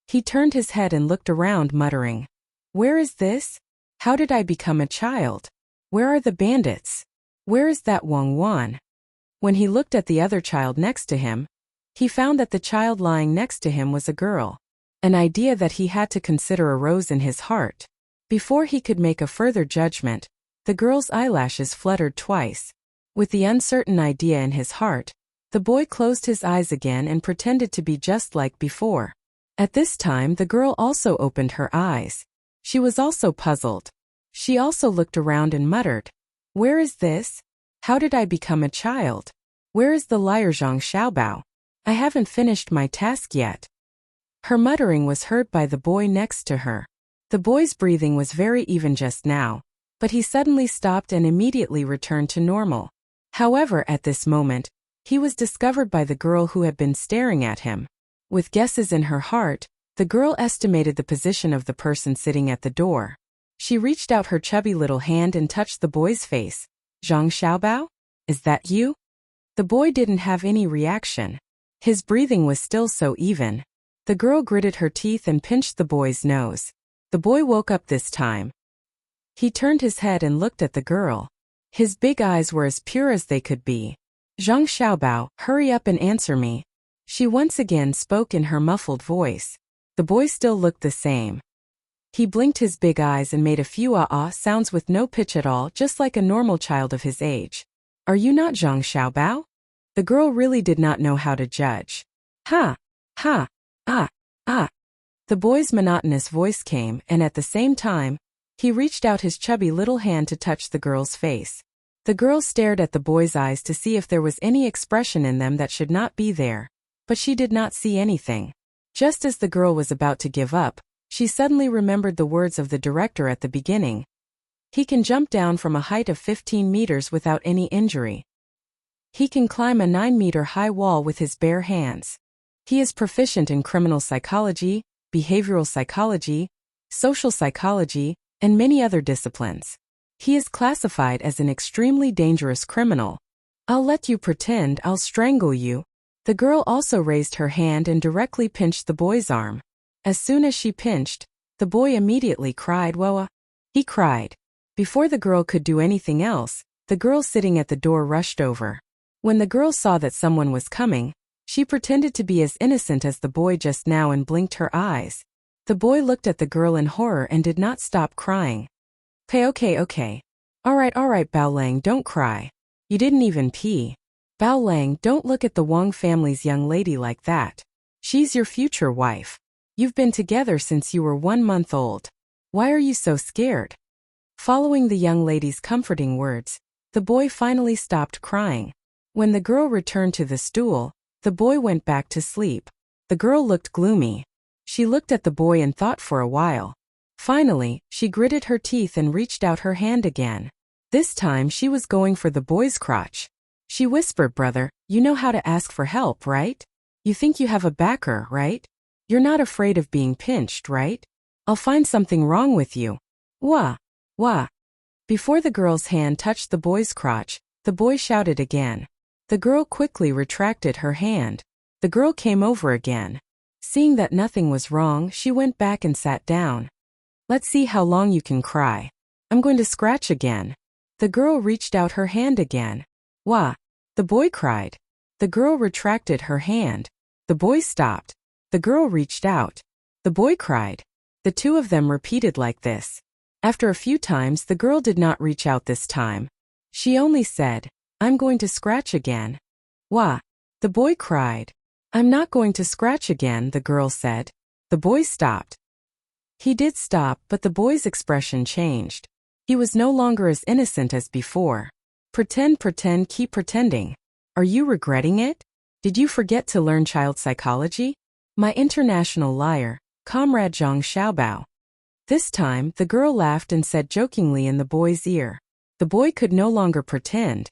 He turned his head and looked around, muttering, "Where is this? How did I become a child? Where are the bandits? Where is that Wang Wan?" When he looked at the other child next to him, he found that the child lying next to him was a girl. An idea that he had to consider arose in his heart. Before he could make a further judgment, the girl's eyelashes fluttered twice. With the uncertain idea in his heart, the boy closed his eyes again and pretended to be just like before. At this time, the girl also opened her eyes. She was also puzzled. She also looked around and muttered, "Where is this? How did I become a child? Where is the liar Zhang Xiaobao? I haven't finished my task yet." Her muttering was heard by the boy next to her. The boy's breathing was very even just now, but he suddenly stopped and immediately returned to normal. However, at this moment, he was discovered by the girl who had been staring at him. With guesses in her heart, the girl estimated the position of the person sitting at the door. She reached out her chubby little hand and touched the boy's face. "Zhang Xiaobao? Is that you?" The boy didn't have any reaction. His breathing was still so even. The girl gritted her teeth and pinched the boy's nose. The boy woke up this time. He turned his head and looked at the girl. His big eyes were as pure as they could be. "Zhang Xiaobao, hurry up and answer me." She once again spoke in her muffled voice. The boy still looked the same. He blinked his big eyes and made a few ah-ah sounds with no pitch at all, just like a normal child of his age. "Are you not Zhang Xiaobao?" The girl really did not know how to judge. "Ha! Ha! Ah! Ah!" The boy's monotonous voice came, and at the same time, he reached out his chubby little hand to touch the girl's face. The girl stared at the boy's eyes to see if there was any expression in them that should not be there, but she did not see anything. Just as the girl was about to give up, she suddenly remembered the words of the director at the beginning. He can jump down from a height of 15 meters without any injury. He can climb a 9-meter-high wall with his bare hands. He is proficient in criminal psychology, behavioral psychology, social psychology, and many other disciplines. He is classified as an extremely dangerous criminal. "I'll let you pretend I'll strangle you." The girl also raised her hand and directly pinched the boy's arm. As soon as she pinched, the boy immediately cried, "Whoa!" He cried. Before the girl could do anything else, the girl sitting at the door rushed over. When the girl saw that someone was coming, she pretended to be as innocent as the boy just now and blinked her eyes. The boy looked at the girl in horror and did not stop crying. Okay. Alright, Bao Lang, don't cry. You didn't even pee. Bao Lang, don't look at the Wang family's young lady like that. She's your future wife. You've been together since you were 1 month old. Why are you so scared?" Following the young lady's comforting words, the boy finally stopped crying. When the girl returned to the stool, the boy went back to sleep. The girl looked gloomy. She looked at the boy and thought for a while. Finally, she gritted her teeth and reached out her hand again. This time she was going for the boy's crotch. She whispered, "Brother, you know how to ask for help, right? You think you have a backer, right? You're not afraid of being pinched, right? I'll find something wrong with you." "Wah! Wah!" Before the girl's hand touched the boy's crotch, the boy shouted again. The girl quickly retracted her hand. The girl came over again. Seeing that nothing was wrong, she went back and sat down. "Let's see how long you can cry. I'm going to scratch again." The girl reached out her hand again. "Wah!" The boy cried. The girl retracted her hand. The boy stopped. The girl reached out. The boy cried. The two of them repeated like this. After a few times, the girl did not reach out this time. She only said, "I'm going to scratch again." "Wah!" The boy cried. "I'm not going to scratch again," the girl said. The boy stopped. He did stop, but the boy's expression changed. He was no longer as innocent as before. Pretend, keep pretending. Are you regretting it? Did you forget to learn child psychology? My international liar, Comrade Zhang Xiaobao. This time, the girl laughed and said jokingly in the boy's ear. The boy could no longer pretend.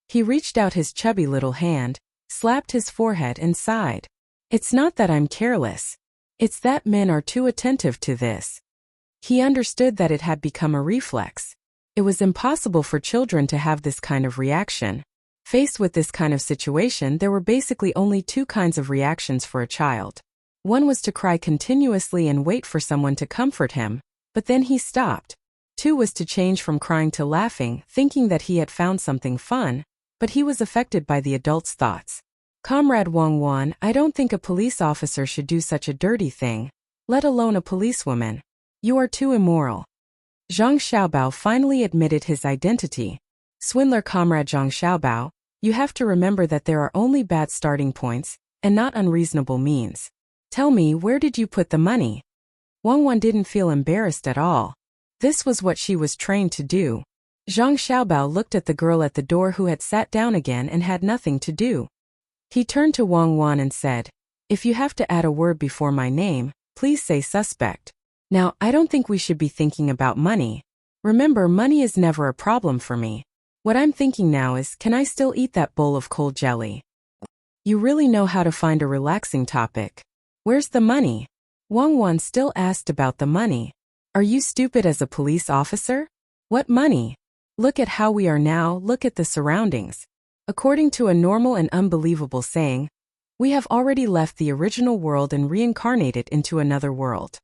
He reached out his chubby little hand, slapped his forehead and sighed. "It's not that I'm careless. It's that men are too attentive to this." He understood that it had become a reflex. It was impossible for children to have this kind of reaction. Faced with this kind of situation, there were basically only two kinds of reactions for a child. One was to cry continuously and wait for someone to comfort him, but then he stopped. Two was to change from crying to laughing, thinking that he had found something fun, but he was affected by the adult's thoughts. Comrade Wang Wan, I don't think a police officer should do such a dirty thing, let alone a policewoman. You are too immoral. Zhang Xiaobao finally admitted his identity. Swindler Comrade Zhang Xiaobao, you have to remember that there are only bad starting points, and not unreasonable means. Tell me, where did you put the money? Wang Wan didn't feel embarrassed at all. This was what she was trained to do. Zhang Xiaobao looked at the girl at the door who had sat down again and had nothing to do. He turned to Wang Wan and said, if you have to add a word before my name, please say suspect. Now, I don't think we should be thinking about money. Remember, money is never a problem for me. What I'm thinking now is, can I still eat that bowl of cold jelly? You really know how to find a relaxing topic. Where's the money? Wang Wan still asked about the money. Are you stupid as a police officer? What money? Look at how we are now, look at the surroundings. According to a normal and unbelievable saying, we have already left the original world and reincarnated into another world.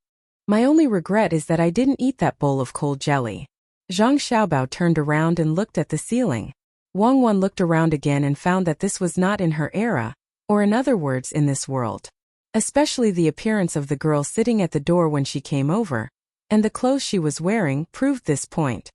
My only regret is that I didn't eat that bowl of cold jelly. Zhang Xiaobao turned around and looked at the ceiling. Wang Wan looked around again and found that this was not in her era, or in other words, in this world. Especially the appearance of the girl sitting at the door when she came over, and the clothes she was wearing proved this point.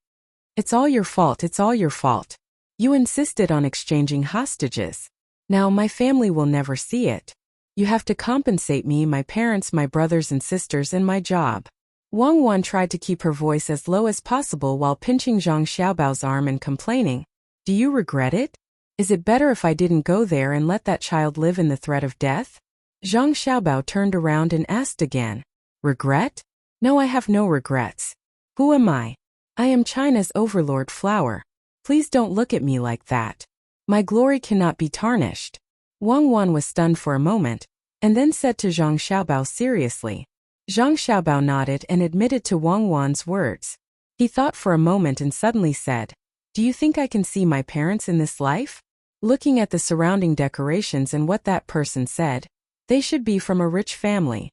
It's all your fault, it's all your fault. You insisted on exchanging hostages. Now my family will never see it. You have to compensate me, my parents, my brothers and sisters, and my job. Wang Wan tried to keep her voice as low as possible while pinching Zhang Xiaobao's arm and complaining. Do you regret it? Is it better if I didn't go there and let that child live in the threat of death? Zhang Xiaobao turned around and asked again. Regret? No, I have no regrets. Who am I? I am China's overlord Flower. Please don't look at me like that. My glory cannot be tarnished. Wang Wan was stunned for a moment, and then said to Zhang Xiaobao seriously. Zhang Xiaobao nodded and admitted to Wang Wan's words. He thought for a moment and suddenly said, do you think I can see my parents in this life? Looking at the surrounding decorations and what that person said, they should be from a rich family.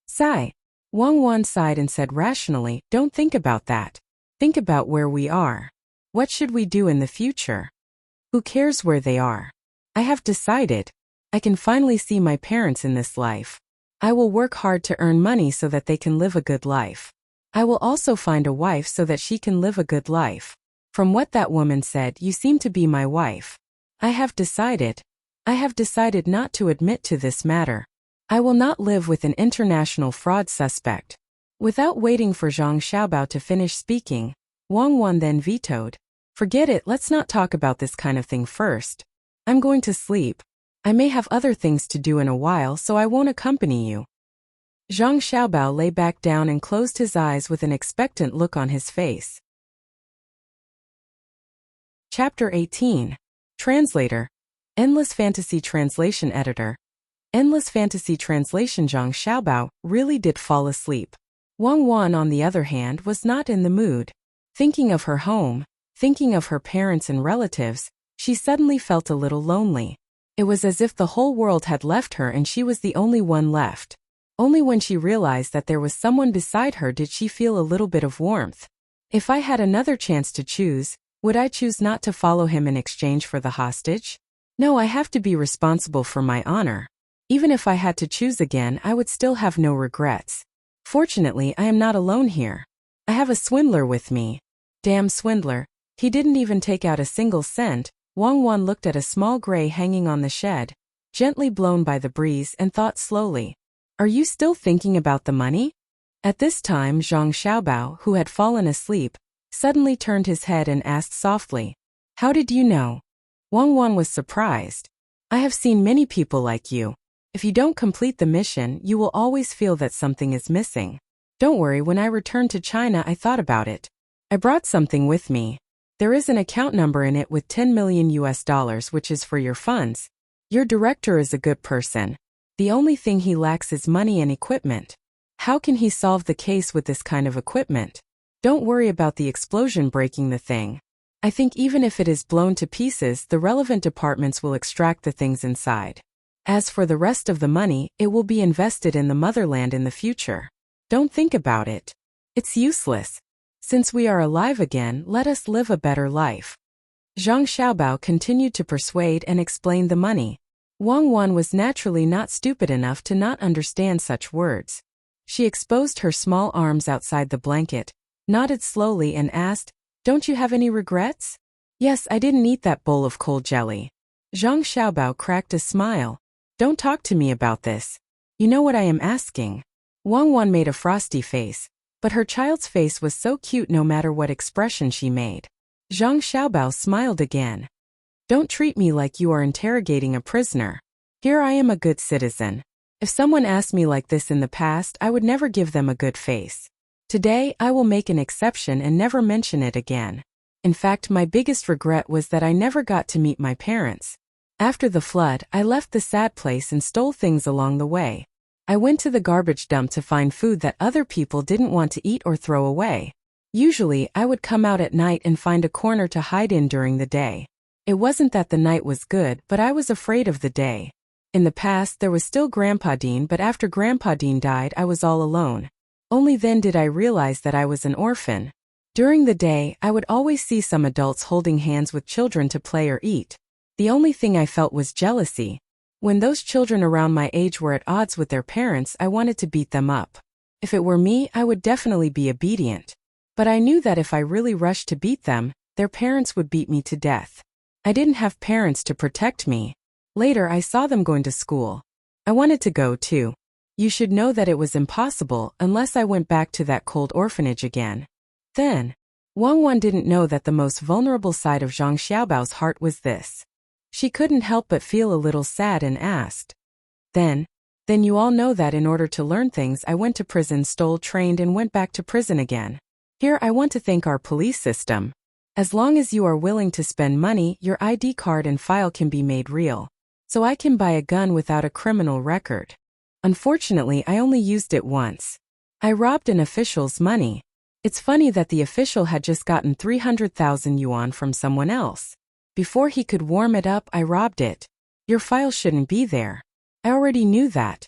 Sigh. Wang Wan sighed and said rationally, don't think about that. Think about where we are. What should we do in the future? Who cares where they are? I have decided. I can finally see my parents in this life. I will work hard to earn money so that they can live a good life. I will also find a wife so that she can live a good life. From what that woman said, you seem to be my wife. I have decided. I have decided not to admit to this matter. I will not live with an international fraud suspect. Without waiting for Zhang Xiaobao to finish speaking, Wang Wan then vetoed. Forget it, let's not talk about this kind of thing first. I'm going to sleep. I may have other things to do in a while, so I won't accompany you. Zhang Xiaobao lay back down and closed his eyes with an expectant look on his face. Chapter 18. Translator. Endless Fantasy Translation Editor. Endless Fantasy Translation. Zhang Xiaobao really did fall asleep. Wang Wan, on the other hand, was not in the mood. Thinking of her home, thinking of her parents and relatives, she suddenly felt a little lonely. It was as if the whole world had left her and she was the only one left. Only when she realized that there was someone beside her did she feel a little bit of warmth. If I had another chance to choose, would I choose not to follow him in exchange for the hostage? No, I have to be responsible for my honor. Even if I had to choose again, I would still have no regrets. Fortunately, I am not alone here. I have a swindler with me. Damn swindler. He didn't even take out a single cent. Wang Wan looked at a small gray hanging on the shed, gently blown by the breeze, and thought slowly. Are you still thinking about the money? At this time, Zhang Xiaobao, who had fallen asleep, suddenly turned his head and asked softly, how did you know? Wang Wan was surprised. I have seen many people like you. If you don't complete the mission, you will always feel that something is missing. Don't worry, when I returned to China, I thought about it. I brought something with me. There is an account number in it with 10 million US dollars, which is for your funds. Your director is a good person. The only thing he lacks is money and equipment. How can he solve the case with this kind of equipment? Don't worry about the explosion breaking the thing. I think even if it is blown to pieces, the relevant departments will extract the things inside. As for the rest of the money, it will be invested in the motherland in the future. Don't think about it. It's useless. Since we are alive again, let us live a better life. Zhang Xiaobao continued to persuade and explain the money. Wang Wan was naturally not stupid enough to not understand such words. She exposed her small arms outside the blanket, nodded slowly and asked, "Don't you have any regrets?" "Yes, I didn't eat that bowl of cold jelly." Zhang Xiaobao cracked a smile. "Don't talk to me about this. You know what I am asking." Wang Wan made a frosty face, but her child's face was so cute no matter what expression she made. Zhang Xiaobao smiled again. "Don't treat me like you are interrogating a prisoner. Here I am, a good citizen. If someone asked me like this in the past, I would never give them a good face. Today, I will make an exception and never mention it again. In fact, my biggest regret was that I never got to meet my parents. After the flood, I left the sad place and stole things along the way. I went to the garbage dump to find food that other people didn't want to eat or throw away. Usually, I would come out at night and find a corner to hide in during the day. It wasn't that the night was good, but I was afraid of the day. In the past, there was still Grandpa Dean, but after Grandpa Dean died, I was all alone. Only then did I realize that I was an orphan. During the day, I would always see some adults holding hands with children to play or eat. The only thing I felt was jealousy. When those children around my age were at odds with their parents, I wanted to beat them up. If it were me, I would definitely be obedient. But I knew that if I really rushed to beat them, their parents would beat me to death. I didn't have parents to protect me. Later, I saw them going to school. I wanted to go too. You should know that it was impossible unless I went back to that cold orphanage again. Then, Wang Wan didn't know that the most vulnerable side of Zhang Xiaobao's heart was this. She couldn't help but feel a little sad and asked, Then you all know that in order to learn things I went to prison, stole, trained and went back to prison again. Here I want to thank our police system. As long as you are willing to spend money, your ID card and file can be made real. So I can buy a gun without a criminal record. Unfortunately, I only used it once. I robbed an official's money. It's funny that the official had just gotten 300,000 yuan from someone else. Before he could warm it up, I robbed it. Your file shouldn't be there. I already knew that.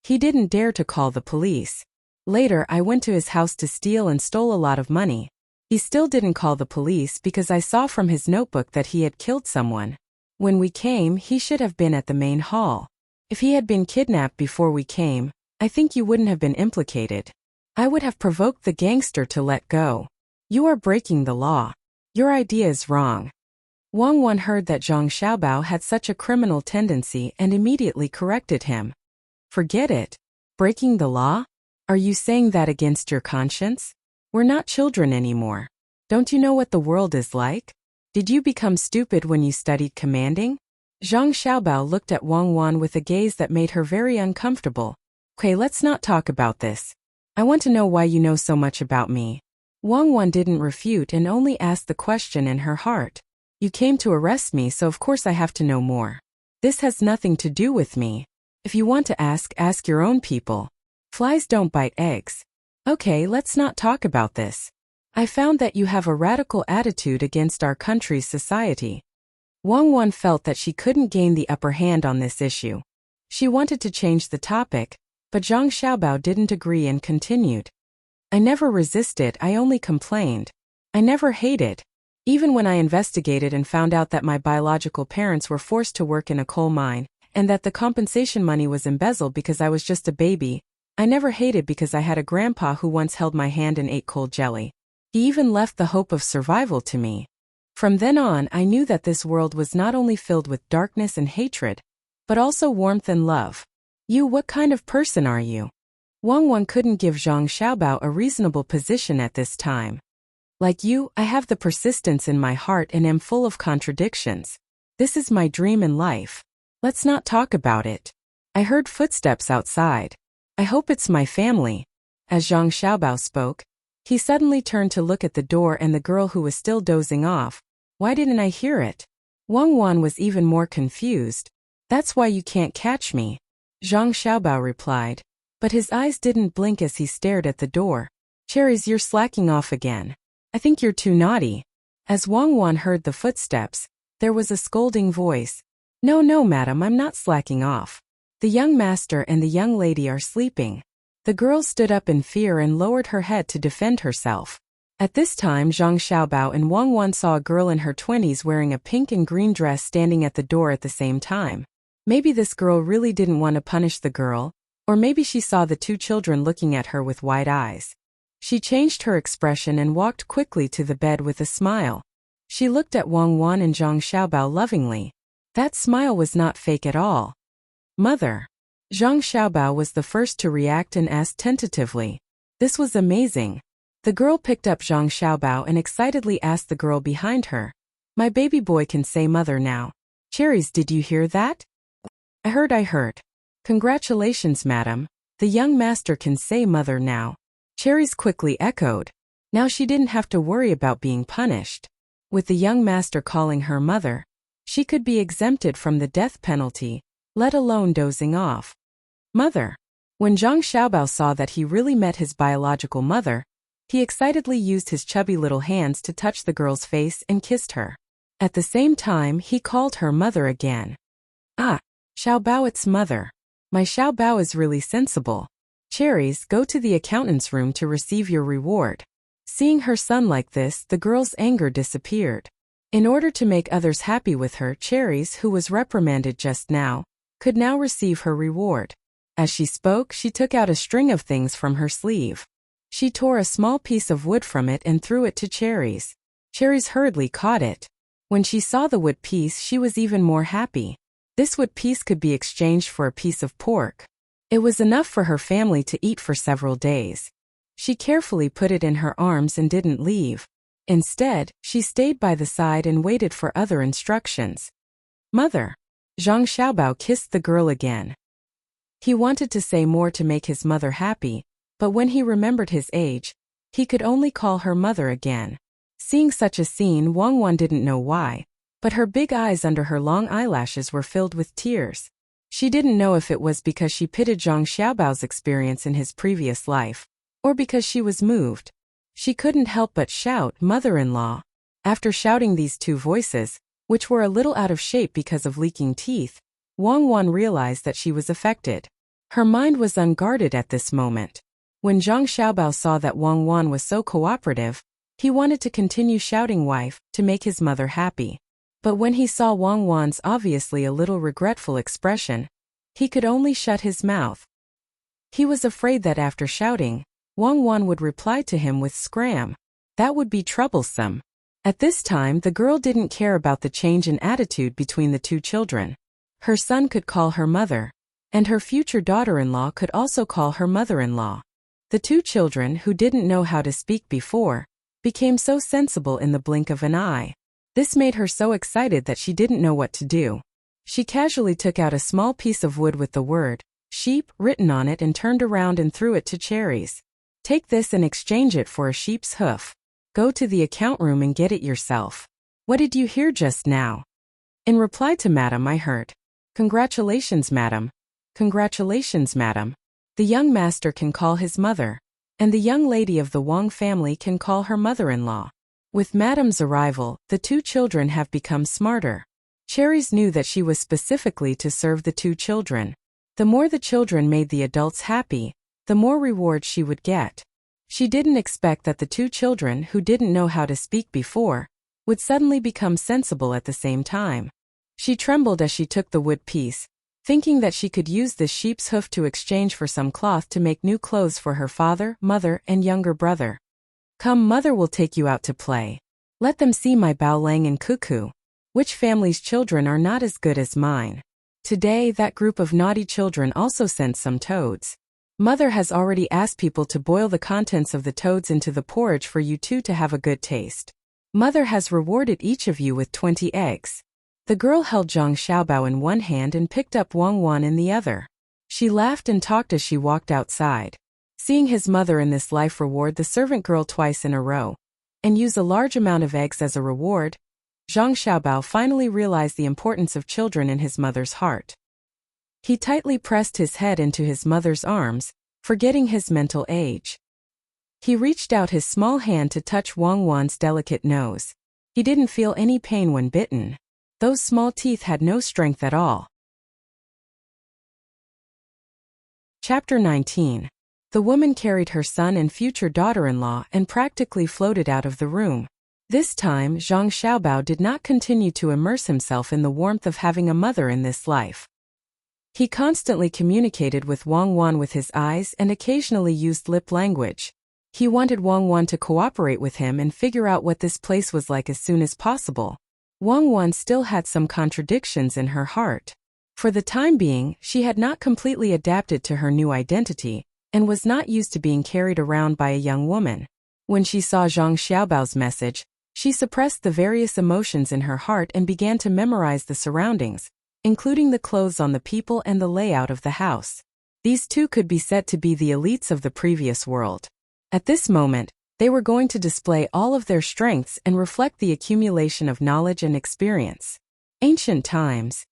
He didn't dare to call the police. Later, I went to his house to steal and stole a lot of money. He still didn't call the police because I saw from his notebook that he had killed someone. When we came, he should have been at the main hall. If he had been kidnapped before we came, I think you wouldn't have been implicated. I would have provoked the gangster to let go. You are breaking the law. Your idea is wrong. Wang Wan heard that Zhang Xiaobao had such a criminal tendency and immediately corrected him. Forget it. Breaking the law? Are you saying that against your conscience? We're not children anymore. Don't you know what the world is like? Did you become stupid when you studied commanding? Zhang Xiaobao looked at Wang Wan with a gaze that made her very uncomfortable. Okay, let's not talk about this. I want to know why you know so much about me. Wang Wan didn't refute and only asked the question in her heart. You came to arrest me, so of course I have to know more. This has nothing to do with me. If you want to ask your own people. Flies don't bite eggs. Okay, let's not talk about this. I found that you have a radical attitude against our country's society. Wang Wan felt that she couldn't gain the upper hand on this issue. She wanted to change the topic, but Zhang Xiaobao didn't agree and continued. I never resisted, I only complained. I never hated. Even when I investigated and found out that my biological parents were forced to work in a coal mine, and that the compensation money was embezzled because I was just a baby, I never hated because I had a grandpa who once held my hand and ate cold jelly. He even left the hope of survival to me. From then on, I knew that this world was not only filled with darkness and hatred, but also warmth and love. You, what kind of person are you? Wang Wan couldn't give Zhang Xiaobao a reasonable position at this time. Like you, I have the persistence in my heart and am full of contradictions. This is my dream in life. Let's not talk about it. I heard footsteps outside. I hope it's my family. As Zhang Xiaobao spoke, he suddenly turned to look at the door and the girl who was still dozing off. Why didn't I hear it? Wang Wan was even more confused. That's why you can't catch me, Zhang Xiaobao replied. But his eyes didn't blink as he stared at the door. Cherries, you're slacking off again. I think you're too naughty. As Wang Wan heard the footsteps, there was a scolding voice. No, no, madam, I'm not slacking off. The young master and the young lady are sleeping. The girl stood up in fear and lowered her head to defend herself. At this time, Zhang Xiaobao and Wang Wan saw a girl in her 20s wearing a pink and green dress standing at the door at the same time. Maybe this girl really didn't want to punish the girl, or maybe she saw the two children looking at her with wide eyes. She changed her expression and walked quickly to the bed with a smile. She looked at Wang Wan and Zhang Xiaobao lovingly. That smile was not fake at all. Mother. Zhang Xiaobao was the first to react and asked tentatively. This was amazing. The girl picked up Zhang Xiaobao and excitedly asked the girl behind her. My baby boy can say mother now. Cherries, did you hear that? I heard. Congratulations, madam. The young master can say mother now. Cherries quickly echoed. Now she didn't have to worry about being punished. With the young master calling her mother, she could be exempted from the death penalty, let alone dozing off. Mother. When Zhang Xiaobao saw that he really met his biological mother, he excitedly used his chubby little hands to touch the girl's face and kissed her. At the same time, he called her mother again. Ah, Xiaobao, it's mother. My Xiaobao is really sensible. Cherries, go to the accountant's room to receive your reward. Seeing her son like this, the girl's anger disappeared. In order to make others happy with her, Cherries, who was reprimanded just now, could now receive her reward. As she spoke, she took out a string of things from her sleeve. She tore a small piece of wood from it and threw it to Cherries. Cherries hurriedly caught it. When she saw the wood piece, she was even more happy. This wood piece could be exchanged for a piece of pork. It was enough for her family to eat for several days. She carefully put it in her arms and didn't leave. Instead, she stayed by the side and waited for other instructions. Mother. Zhang Xiaobao kissed the girl again. He wanted to say more to make his mother happy, but when he remembered his age, he could only call her mother again. Seeing such a scene, Wang Wan didn't know why, but her big eyes under her long eyelashes were filled with tears. She didn't know if it was because she pitied Zhang Xiaobao's experience in his previous life, or because she was moved. She couldn't help but shout, "Mother-in-law." After shouting these two voices, which were a little out of shape because of leaking teeth, Wang Wan realized that she was affected. Her mind was unguarded at this moment. When Zhang Xiaobao saw that Wang Wan was so cooperative, he wanted to continue shouting wife to make his mother happy. But when he saw Wang Wan's obviously a little regretful expression, he could only shut his mouth. He was afraid that after shouting, Wang Wan would reply to him with scram. That would be troublesome. At this time, the girl didn't care about the change in attitude between the two children. Her son could call her mother, and her future daughter-in-law could also call her mother-in-law. The two children, who didn't know how to speak before, became so sensible in the blink of an eye. This made her so excited that she didn't know what to do. She casually took out a small piece of wood with the word sheep written on it and turned around and threw it to Cherries. Take this and exchange it for a sheep's hoof. Go to the account room and get it yourself. What did you hear just now? In reply to madam, I heard. Congratulations, madam. Congratulations, madam. The young master can call his mother, and the young lady of the Wang family can call her mother-in-law. With madam's arrival, the two children have become smarter. Cherries knew that she was specifically to serve the two children. The more the children made the adults happy, the more reward she would get. She didn't expect that the two children who didn't know how to speak before would suddenly become sensible at the same time. She trembled as she took the wood piece, thinking that she could use this sheep's hoof to exchange for some cloth to make new clothes for her father, mother, and younger brother. Come, mother will take you out to play. Let them see my Bao Lang and Cuckoo. Which family's children are not as good as mine? Today, that group of naughty children also sent some toads. Mother has already asked people to boil the contents of the toads into the porridge for you two to have a good taste. Mother has rewarded each of you with 20 eggs. The girl held Zhang Xiaobao in one hand and picked up Wang Wan in the other. She laughed and talked as she walked outside. Seeing his mother in this life reward the servant girl twice in a row, and use a large amount of eggs as a reward, Zhang Xiaobao finally realized the importance of children in his mother's heart. He tightly pressed his head into his mother's arms, forgetting his mental age. He reached out his small hand to touch Wang Wan's delicate nose. He didn't feel any pain when bitten. Those small teeth had no strength at all. Chapter 19. The woman carried her son and future daughter-in-law and practically floated out of the room. This time, Zhang Xiaobao did not continue to immerse himself in the warmth of having a mother in this life. He constantly communicated with Wang Wan with his eyes and occasionally used lip language. He wanted Wang Wan to cooperate with him and figure out what this place was like as soon as possible. Wang Wan still had some contradictions in her heart. For the time being, she had not completely adapted to her new identity, and was not used to being carried around by a young woman. When she saw Zhang Xiaobao's message, she suppressed the various emotions in her heart and began to memorize the surroundings, including the clothes on the people and the layout of the house. These two could be said to be the elites of the previous world. At this moment, they were going to display all of their strengths and reflect the accumulation of knowledge and experience. Ancient times.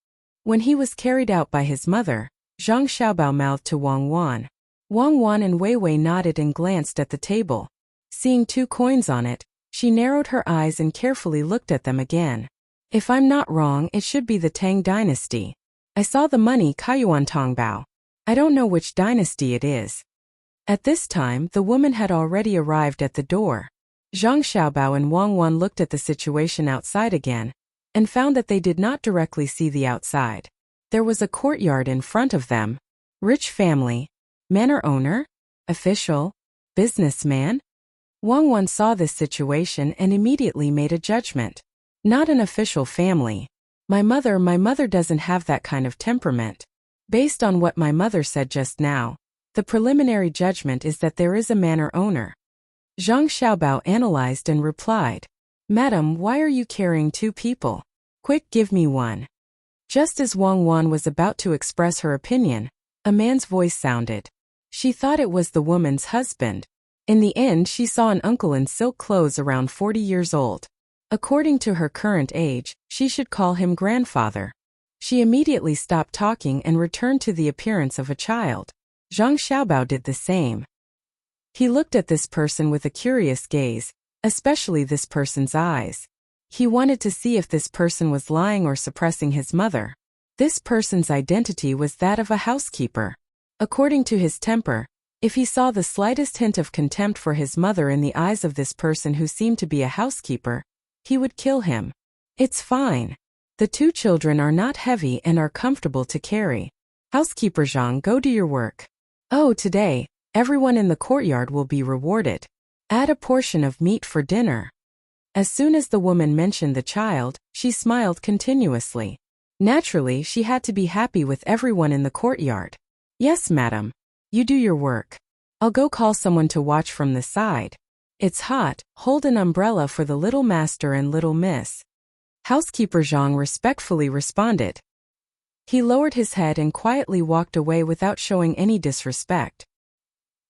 When he was carried out by his mother, Zhang Xiaobao mouthed to Wang Wan. Wang Wan and Wei Wei nodded and glanced at the table. Seeing 2 coins on it, she narrowed her eyes and carefully looked at them again. If I'm not wrong, it should be the Tang dynasty. I saw the money Kaiyuan Tongbao. I don't know which dynasty it is. At this time, the woman had already arrived at the door. Zhang Xiaobao and Wang Wan looked at the situation outside again, and found that they did not directly see the outside. There was a courtyard in front of them. Rich family. Manor owner? Official? Businessman? Wang Wan saw this situation and immediately made a judgment. Not an official family. My mother doesn't have that kind of temperament. Based on what my mother said just now, the preliminary judgment is that there is a manor owner. Zhang Xiaobao analyzed and replied, Madam, why are you carrying 2 people? Quick, give me one. Just as Wang Wan was about to express her opinion, a man's voice sounded. She thought it was the woman's husband. In the end, she saw an uncle in silk clothes around 40 years old. According to her current age, she should call him grandfather. She immediately stopped talking and returned to the appearance of a child. Zhang Xiaobao did the same. He looked at this person with a curious gaze, especially this person's eyes. He wanted to see if this person was lying or suppressing his mother. This person's identity was that of a housekeeper. According to his temper, if he saw the slightest hint of contempt for his mother in the eyes of this person who seemed to be a housekeeper, he would kill him. It's fine. The 2 children are not heavy and are comfortable to carry. Housekeeper Zhang, go do your work. Oh, today, everyone in the courtyard will be rewarded. Add a portion of meat for dinner. As soon as the woman mentioned the child, she smiled continuously. Naturally, she had to be happy with everyone in the courtyard. Yes, madam. You do your work. I'll go call someone to watch from the side. It's hot, hold an umbrella for the little master and little miss. Housekeeper Zhang respectfully responded. He lowered his head and quietly walked away without showing any disrespect.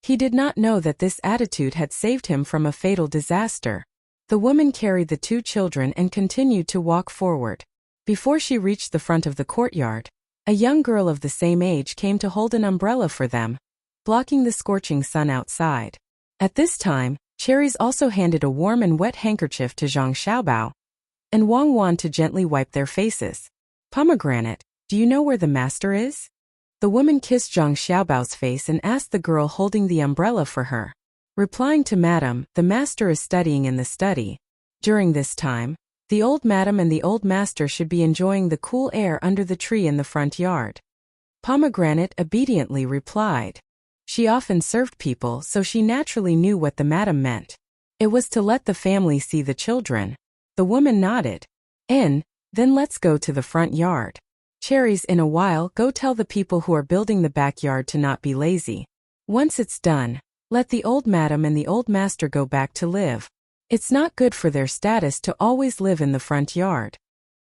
He did not know that this attitude had saved him from a fatal disaster. The woman carried the 2 children and continued to walk forward. Before she reached the front of the courtyard, a young girl of the same age came to hold an umbrella for them, blocking the scorching sun outside. At this time, Cherries also handed a warm and wet handkerchief to Zhang Xiaobao and Wang Wan to gently wipe their faces. Pomegranate, do you know where the master is? The woman kissed Zhang Xiaobao's face and asked the girl holding the umbrella for her. Replying to Madam, the master is studying in the study. During this time, the old madam and the old master should be enjoying the cool air under the tree in the front yard. Pomegranate obediently replied. She often served people, so she naturally knew what the madam meant. It was to let the family see the children. The woman nodded. Then let's go to the front yard. Cherries, in a while, go tell the people who are building the backyard to not be lazy. Once it's done, let the old madam and the old master go back to live. It's not good for their status to always live in the front yard.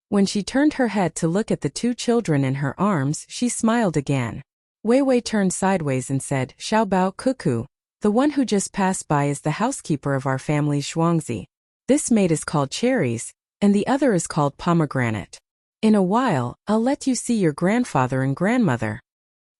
When she turned her head to look at the 2 children in her arms, she smiled again. Wei Wei turned sideways and said, Xiaobao cuckoo, the one who just passed by is the housekeeper of our family's Shuangzi. This maid is called Cherries, and the other is called Pomegranate. In a while, I'll let you see your grandfather and grandmother.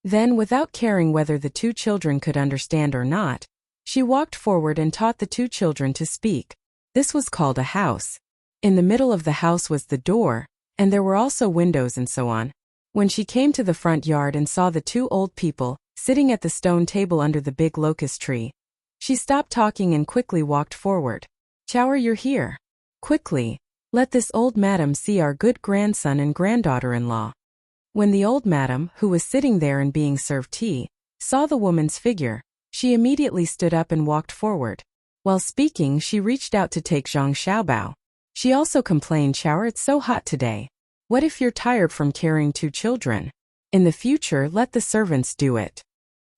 Then, without caring whether the 2 children could understand or not, she walked forward and taught the 2 children to speak. This was called a house. In the middle of the house was the door, and there were also windows and so on. When she came to the front yard and saw the two old people sitting at the stone table under the big locust tree, she stopped talking and quickly walked forward. "Chower, you're here. Quickly, let this old madam see our good grandson and granddaughter-in-law." When the old madam, who was sitting there and being served tea, saw the woman's figure, she immediately stood up and walked forward. While speaking, she reached out to take Zhang Xiaobao. She also complained, "Chower, it's so hot today. What if you're tired from carrying two children? In the future, let the servants do it."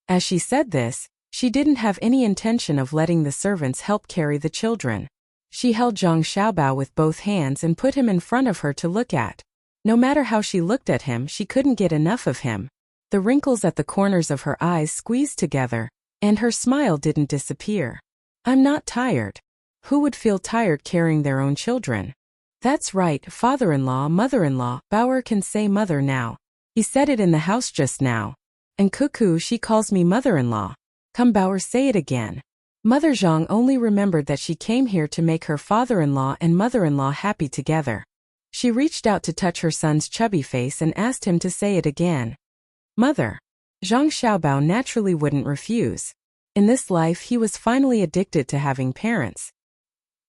As she said this, she didn't have any intention of letting the servants help carry the children. She held Zhang Xiaobao with both hands and put him in front of her to look at. No matter how she looked at him, she couldn't get enough of him. The wrinkles at the corners of her eyes squeezed together, and her smile didn't disappear. "I'm not tired." Who would feel tired carrying their own children? That's right, father-in-law, mother-in-law, Bauer can say mother now. He said it in the house just now. And Cuckoo, she calls me mother-in-law. Come Bauer, say it again. Mother Zhang only remembered that she came here to make her father-in-law and mother-in-law happy together. She reached out to touch her son's chubby face and asked him to say it again. Mother. Zhang Xiaobao naturally wouldn't refuse. In this life he was finally addicted to having parents.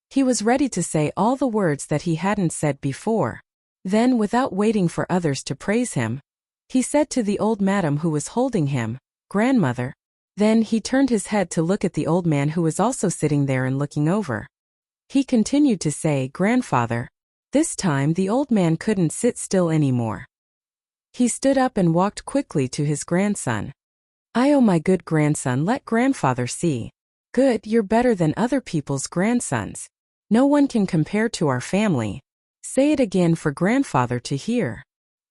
He was ready to say all the words that he hadn't said before. Then, without waiting for others to praise him, he said to the old madam who was holding him, "Grandmother." Then he turned his head to look at the old man who was also sitting there and looking over. He continued to say, "Grandfather." This time the old man couldn't sit still anymore. He stood up and walked quickly to his grandson. "Oh my good grandson, let grandfather see. Good, you're better than other people's grandsons. No one can compare to our family. Say it again for grandfather to hear."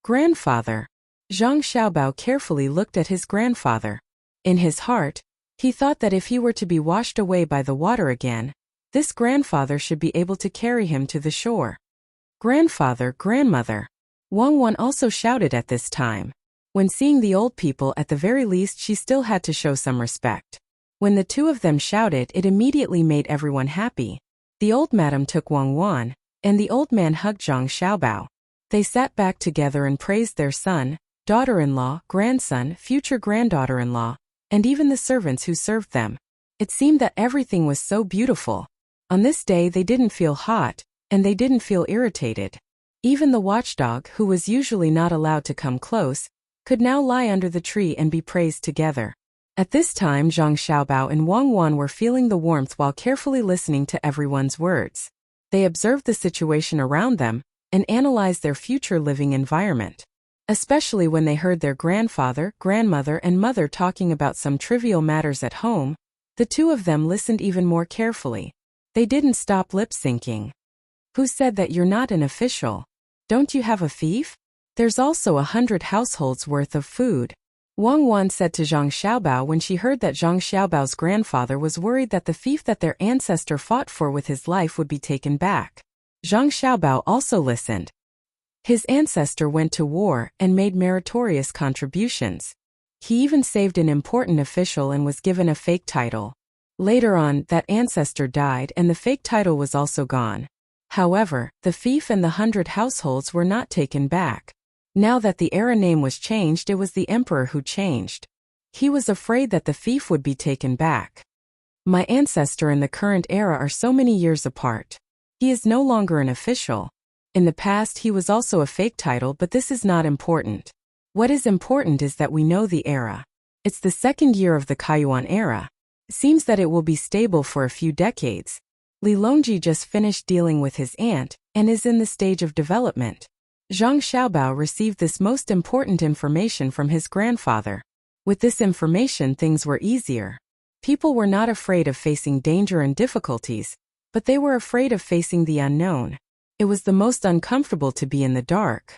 Grandfather. Zhang Xiaobao carefully looked at his grandfather. In his heart, he thought that if he were to be washed away by the water again, this grandfather should be able to carry him to the shore. "Grandfather, grandmother." Wang Wan also shouted at this time. When seeing the old people, at the very least she still had to show some respect. When the two of them shouted, it immediately made everyone happy. The old madam took Wang Wan, and the old man hugged Zhang Xiaobao. They sat back together and praised their son, daughter-in-law, grandson, future granddaughter-in-law, and even the servants who served them. It seemed that everything was so beautiful. On this day they didn't feel hot, and they didn't feel irritated. Even the watchdog, who was usually not allowed to come close, could now lie under the tree and be praised together. At this time Zhang Xiaobao and Wang Wan were feeling the warmth while carefully listening to everyone's words. They observed the situation around them, and analyzed their future living environment. Especially when they heard their grandfather, grandmother and mother talking about some trivial matters at home, the two of them listened even more carefully. They didn't stop lip-syncing. "Who said that you're not an official? Don't you have a fief? There's also 100 households worth of food." Wang Wan said to Zhang Xiaobao when she heard that Zhang Xiaobao's grandfather was worried that the fief that their ancestor fought for with his life would be taken back. Zhang Xiaobao also listened. His ancestor went to war and made meritorious contributions. He even saved an important official and was given a fake title. Later on, that ancestor died and the fake title was also gone. However, the fief and the 100 households were not taken back. Now that the era name was changed, it was the emperor who changed. He was afraid that the fief would be taken back. "My ancestor and the current era are so many years apart. He is no longer an official. In the past he was also a fake title, but this is not important. What is important is that we know the era. It's the second year of the Kaiyuan era. It seems that it will be stable for a few decades. Li Longji just finished dealing with his aunt, and is in the stage of development." Zhang Xiaobao received this most important information from his grandfather. With this information things were easier. People were not afraid of facing danger and difficulties, but they were afraid of facing the unknown. It was the most uncomfortable to be in the dark.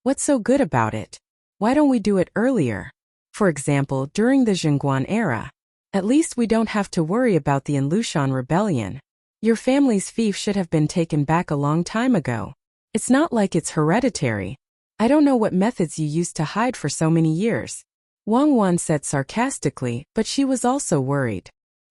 What's so good about it? Why don't we do it earlier? For example, during the Zhengguan era. At least we don't have to worry about the Inlushan rebellion. Your family's fief should have been taken back a long time ago. It's not like it's hereditary. I don't know what methods you used to hide for so many years. Wang Wan said sarcastically, but she was also worried.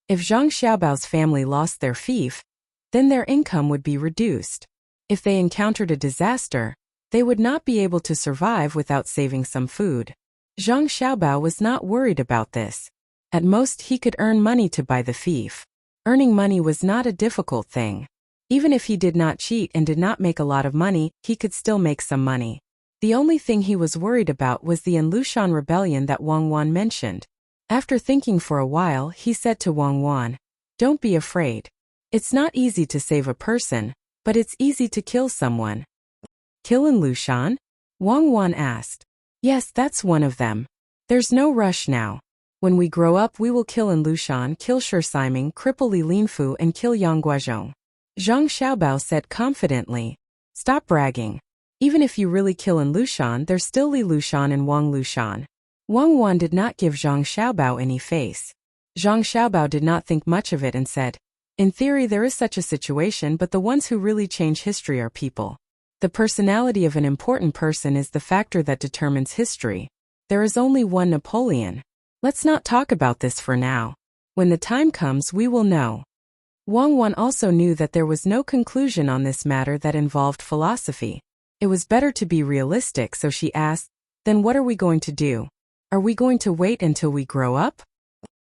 If Zhang Xiaobao's family lost their fief, then their income would be reduced. If they encountered a disaster, They would not be able to survive without saving some food. Zhang Xiaobao was not worried about this. At most he could earn money to buy the thief. Earning money was not a difficult thing. Even if he did not cheat and did not make a lot of money, he could still make some money. The only thing he was worried about was the Lushan rebellion that Wang Wan mentioned. After thinking for a while, he said to Wang Wan, "Don't be afraid. It's not easy to save a person, but it's easy to kill someone." "Kill Lushan?" Wang Wan asked. "Yes, that's one of them. There's no rush now. When we grow up we will kill Lushan, kill Shi Siming, cripple Li Linfu and kill Yang Guozhong." Zhang Xiaobao said confidently. "Stop bragging. Even if you really kill Lushan, there's still Li Lushan and Wang Lushan." Wang Wan did not give Zhang Xiaobao any face. Zhang Xiaobao did not think much of it and said, "In theory there is such a situation, but the ones who really change history are people. The personality of an important person is the factor that determines history. There is only one Napoleon. Let's not talk about this for now. When the time comes we will know." Wang Wan also knew that there was no conclusion on this matter that involved philosophy. It was better to be realistic, so she asked, "Then what are we going to do? Are we going to wait until we grow up?"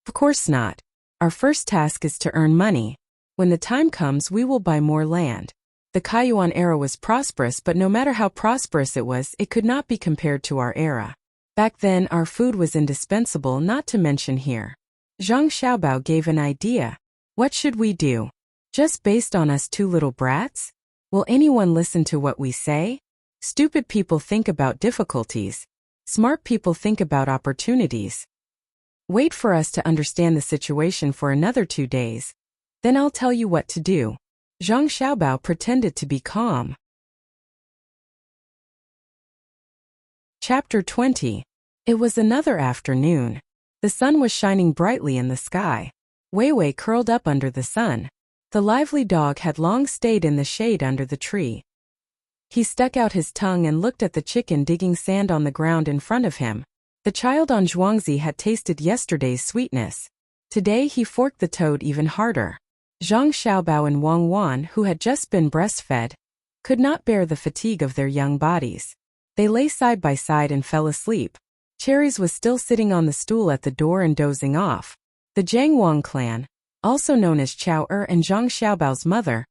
"Of course not. Our first task is to earn money. When the time comes we will buy more land." The Kaiyuan era was prosperous, but no matter how prosperous it was, it could not be compared to our era. Back then our food was indispensable, not to mention here. Zhang Xiaobao gave an idea. "What should we do? Just based on us two little brats? Will anyone listen to what we say? Stupid people think about difficulties. Smart people think about opportunities. Wait for us to understand the situation for another 2 days. Then I'll tell you what to do." Zhang Xiaobao pretended to be calm. Chapter 20. It was another afternoon. The sun was shining brightly in the sky. Wei Wei curled up under the sun. The lively dog had long stayed in the shade under the tree. He stuck out his tongue and looked at the chicken digging sand on the ground in front of him. The child on Zhuangzi had tasted yesterday's sweetness. Today he forked the toad even harder. Zhang Xiaobao and Wang Wan, who had just been breastfed, could not bear the fatigue of their young bodies. They lay side by side and fell asleep. Cherries was still sitting on the stool at the door and dozing off. The Jiangwang clan, also known as Chao and Zhang Xiaobao's mother,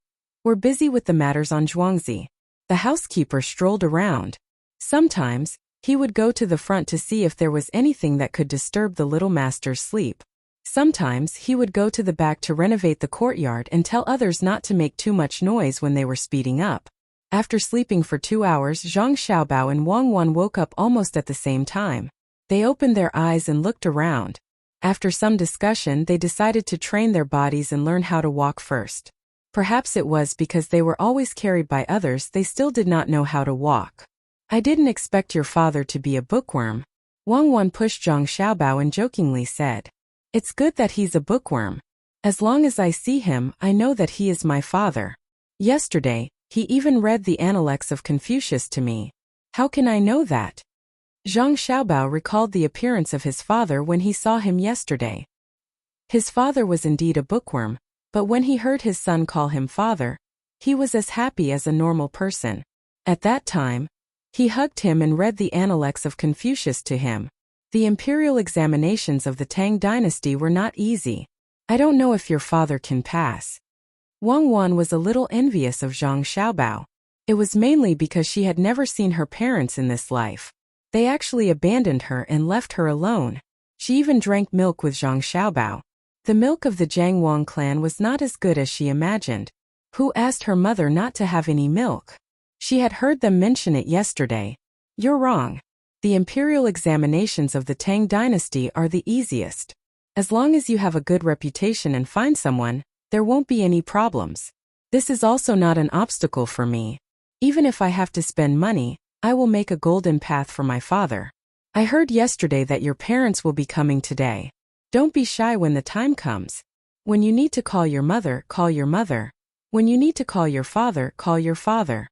were busy with the matters on Zhuangzi. The housekeeper strolled around. Sometimes, he would go to the front to see if there was anything that could disturb the little master's sleep. Sometimes he would go to the back to renovate the courtyard and tell others not to make too much noise when they were speeding up. After sleeping for 2 hours, Zhang Xiaobao and Wang Wan woke up almost at the same time. They opened their eyes and looked around. After some discussion, they decided to train their bodies and learn how to walk first. Perhaps it was because they were always carried by others, they still did not know how to walk. "I didn't expect your father to be a bookworm." Wang Wan pushed Zhang Xiaobao and jokingly said, "It's good that he's a bookworm. As long as I see him, I know that he is my father. Yesterday, he even read the Analects of Confucius to me. How can I know that?" Zhang Xiaobao recalled the appearance of his father when he saw him yesterday. His father was indeed a bookworm, but when he heard his son call him father, he was as happy as a normal person. At that time, he hugged him and read the Analects of Confucius to him. The imperial examinations of the Tang dynasty were not easy. "I don't know if your father can pass." Wang Wan was a little envious of Zhang Xiaobao. It was mainly because she had never seen her parents in this life. They actually abandoned her and left her alone. She even drank milk with Zhang Xiaobao. The milk of the Jiangwang clan was not as good as she imagined. Who asked her mother not to have any milk? She had heard them mention it yesterday. "You're wrong. The imperial examinations of the Tang dynasty are the easiest. As long as you have a good reputation and find someone, there won't be any problems. This is also not an obstacle for me. Even if I have to spend money, I will make a golden path for my father. I heard yesterday that your parents will be coming today. Don't be shy when the time comes. When you need to call your mother, call your mother. When you need to call your father, call your father."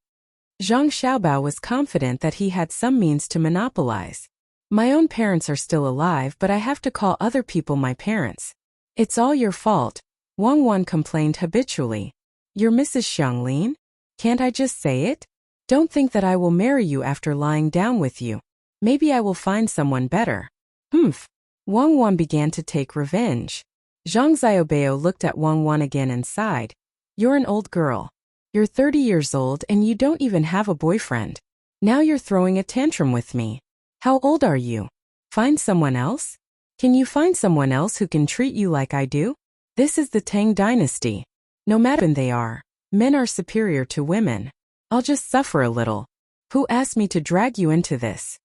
Zhang Xiaobao was confident that he had some means to monopolize. "My own parents are still alive, but I have to call other people my parents." "It's all your fault," Wang Wan complained habitually. "You're Mrs. Xianglin? Can't I just say it?" Don't think that I will marry you after lying down with you. Maybe I will find someone better. Humph. Wang Wan began to take revenge. Zhang Xiaobao looked at Wang Wan again and sighed. You're an old girl. You're 30 years old and you don't even have a boyfriend. Now you're throwing a tantrum with me. How old are you? Find someone else? Can you find someone else who can treat you like I do? This is the Tang dynasty. No matter who they are, men are superior to women. I'll just suffer a little. Who asked me to drag you into this?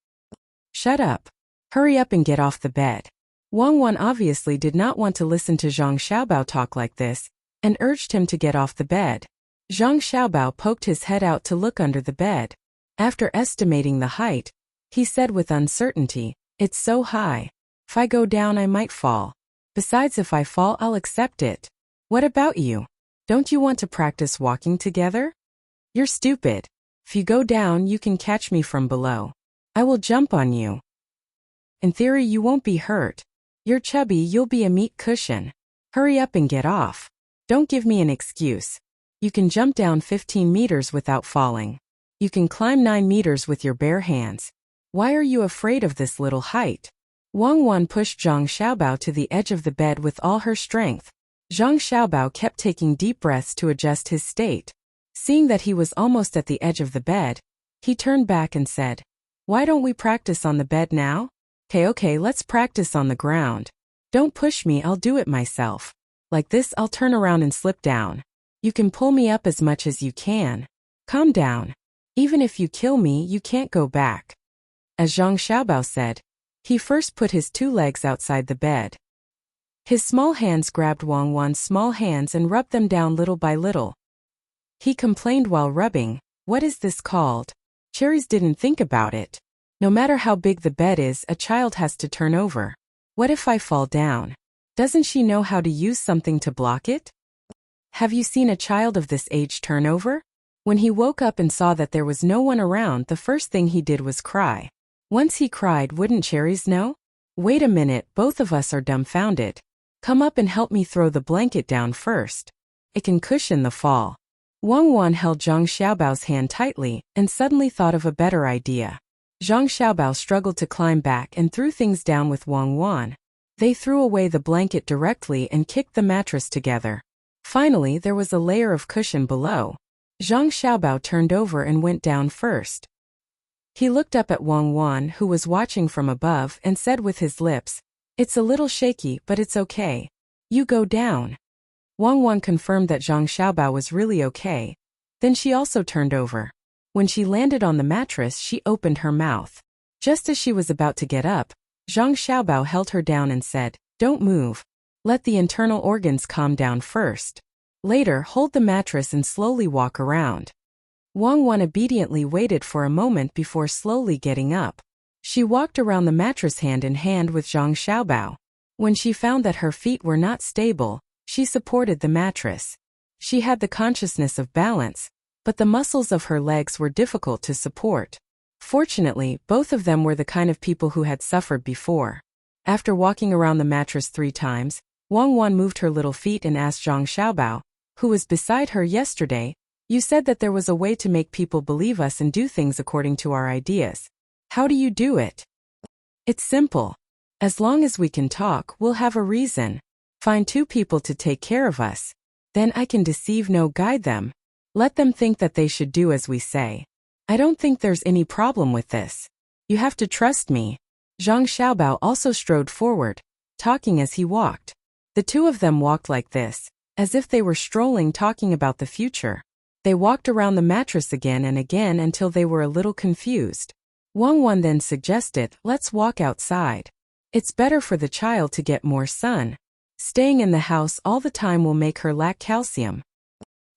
Shut up. Hurry up and get off the bed. Wang Wan obviously did not want to listen to Zhang Xiaobao talk like this, and urged him to get off the bed. Zhang Xiaobao poked his head out to look under the bed. After estimating the height, he said with uncertainty, It's so high. If I go down I might fall. Besides, if I fall I'll accept it. What about you? Don't you want to practice walking together? You're stupid. If you go down you can catch me from below. I will jump on you. In theory you won't be hurt. You're chubby, you'll be a meat cushion. Hurry up and get off. Don't give me an excuse. You can jump down 15 meters without falling. You can climb 9 meters with your bare hands. Why are you afraid of this little height? Wang Wan pushed Zhang Xiaobao to the edge of the bed with all her strength. Zhang Xiaobao kept taking deep breaths to adjust his state. Seeing that he was almost at the edge of the bed, he turned back and said, Why don't we practice on the bed now? Okay, let's practice on the ground. Don't push me, I'll do it myself. Like this I'll turn around and slip down. You can pull me up as much as you can. Calm down. Even if you kill me, you can't go back. As Zhang Xiaobao said, he first put his 2 legs outside the bed. His small hands grabbed Wang Wan's small hands and rubbed them down little by little. He complained while rubbing, What is this called? Cherries didn't think about it. No matter how big the bed is, a child has to turn over. What if I fall down? Doesn't she know how to use something to block it? Have you seen a child of this age turn over? When he woke up and saw that there was no one around, the first thing he did was cry. Once he cried, wouldn't Cherries know? Wait a minute, both of us are dumbfounded. Come up and help me throw the blanket down first. It can cushion the fall. Wang Wan held Zhang Xiaobao's hand tightly and suddenly thought of a better idea. Zhang Xiaobao struggled to climb back and threw things down with Wang Wan. They threw away the blanket directly and kicked the mattress together. Finally, there was a layer of cushion below. Zhang Xiaobao turned over and went down first. He looked up at Wang Wan, who was watching from above, and said with his lips, It's a little shaky, but it's okay. You go down. Wang Wan confirmed that Zhang Xiaobao was really okay. Then she also turned over. When she landed on the mattress, she opened her mouth. Just as she was about to get up, Zhang Xiaobao held her down and said, Don't move. Let the internal organs calm down first. Later, hold the mattress and slowly walk around. Wang Wan obediently waited for a moment before slowly getting up. She walked around the mattress hand in hand with Zhang Xiaobao. When she found that her feet were not stable, she supported the mattress. She had the consciousness of balance, but the muscles of her legs were difficult to support. Fortunately, both of them were the kind of people who had suffered before. After walking around the mattress 3 times, Wang Wan moved her little feet and asked Zhang Xiaobao, who was beside her yesterday, You said that there was a way to make people believe us and do things according to our ideas. How do you do it? It's simple. As long as we can talk, we'll have a reason. Find 2 people to take care of us. Then I can deceive, no, guide them. Let them think that they should do as we say. I don't think there's any problem with this. You have to trust me. Zhang Xiaobao also strode forward, talking as he walked. The 2 of them walked like this, as if they were strolling, talking about the future. They walked around the mattress again and again until they were a little confused. Wang Wan then suggested, Let's walk outside. It's better for the child to get more sun. Staying in the house all the time will make her lack calcium.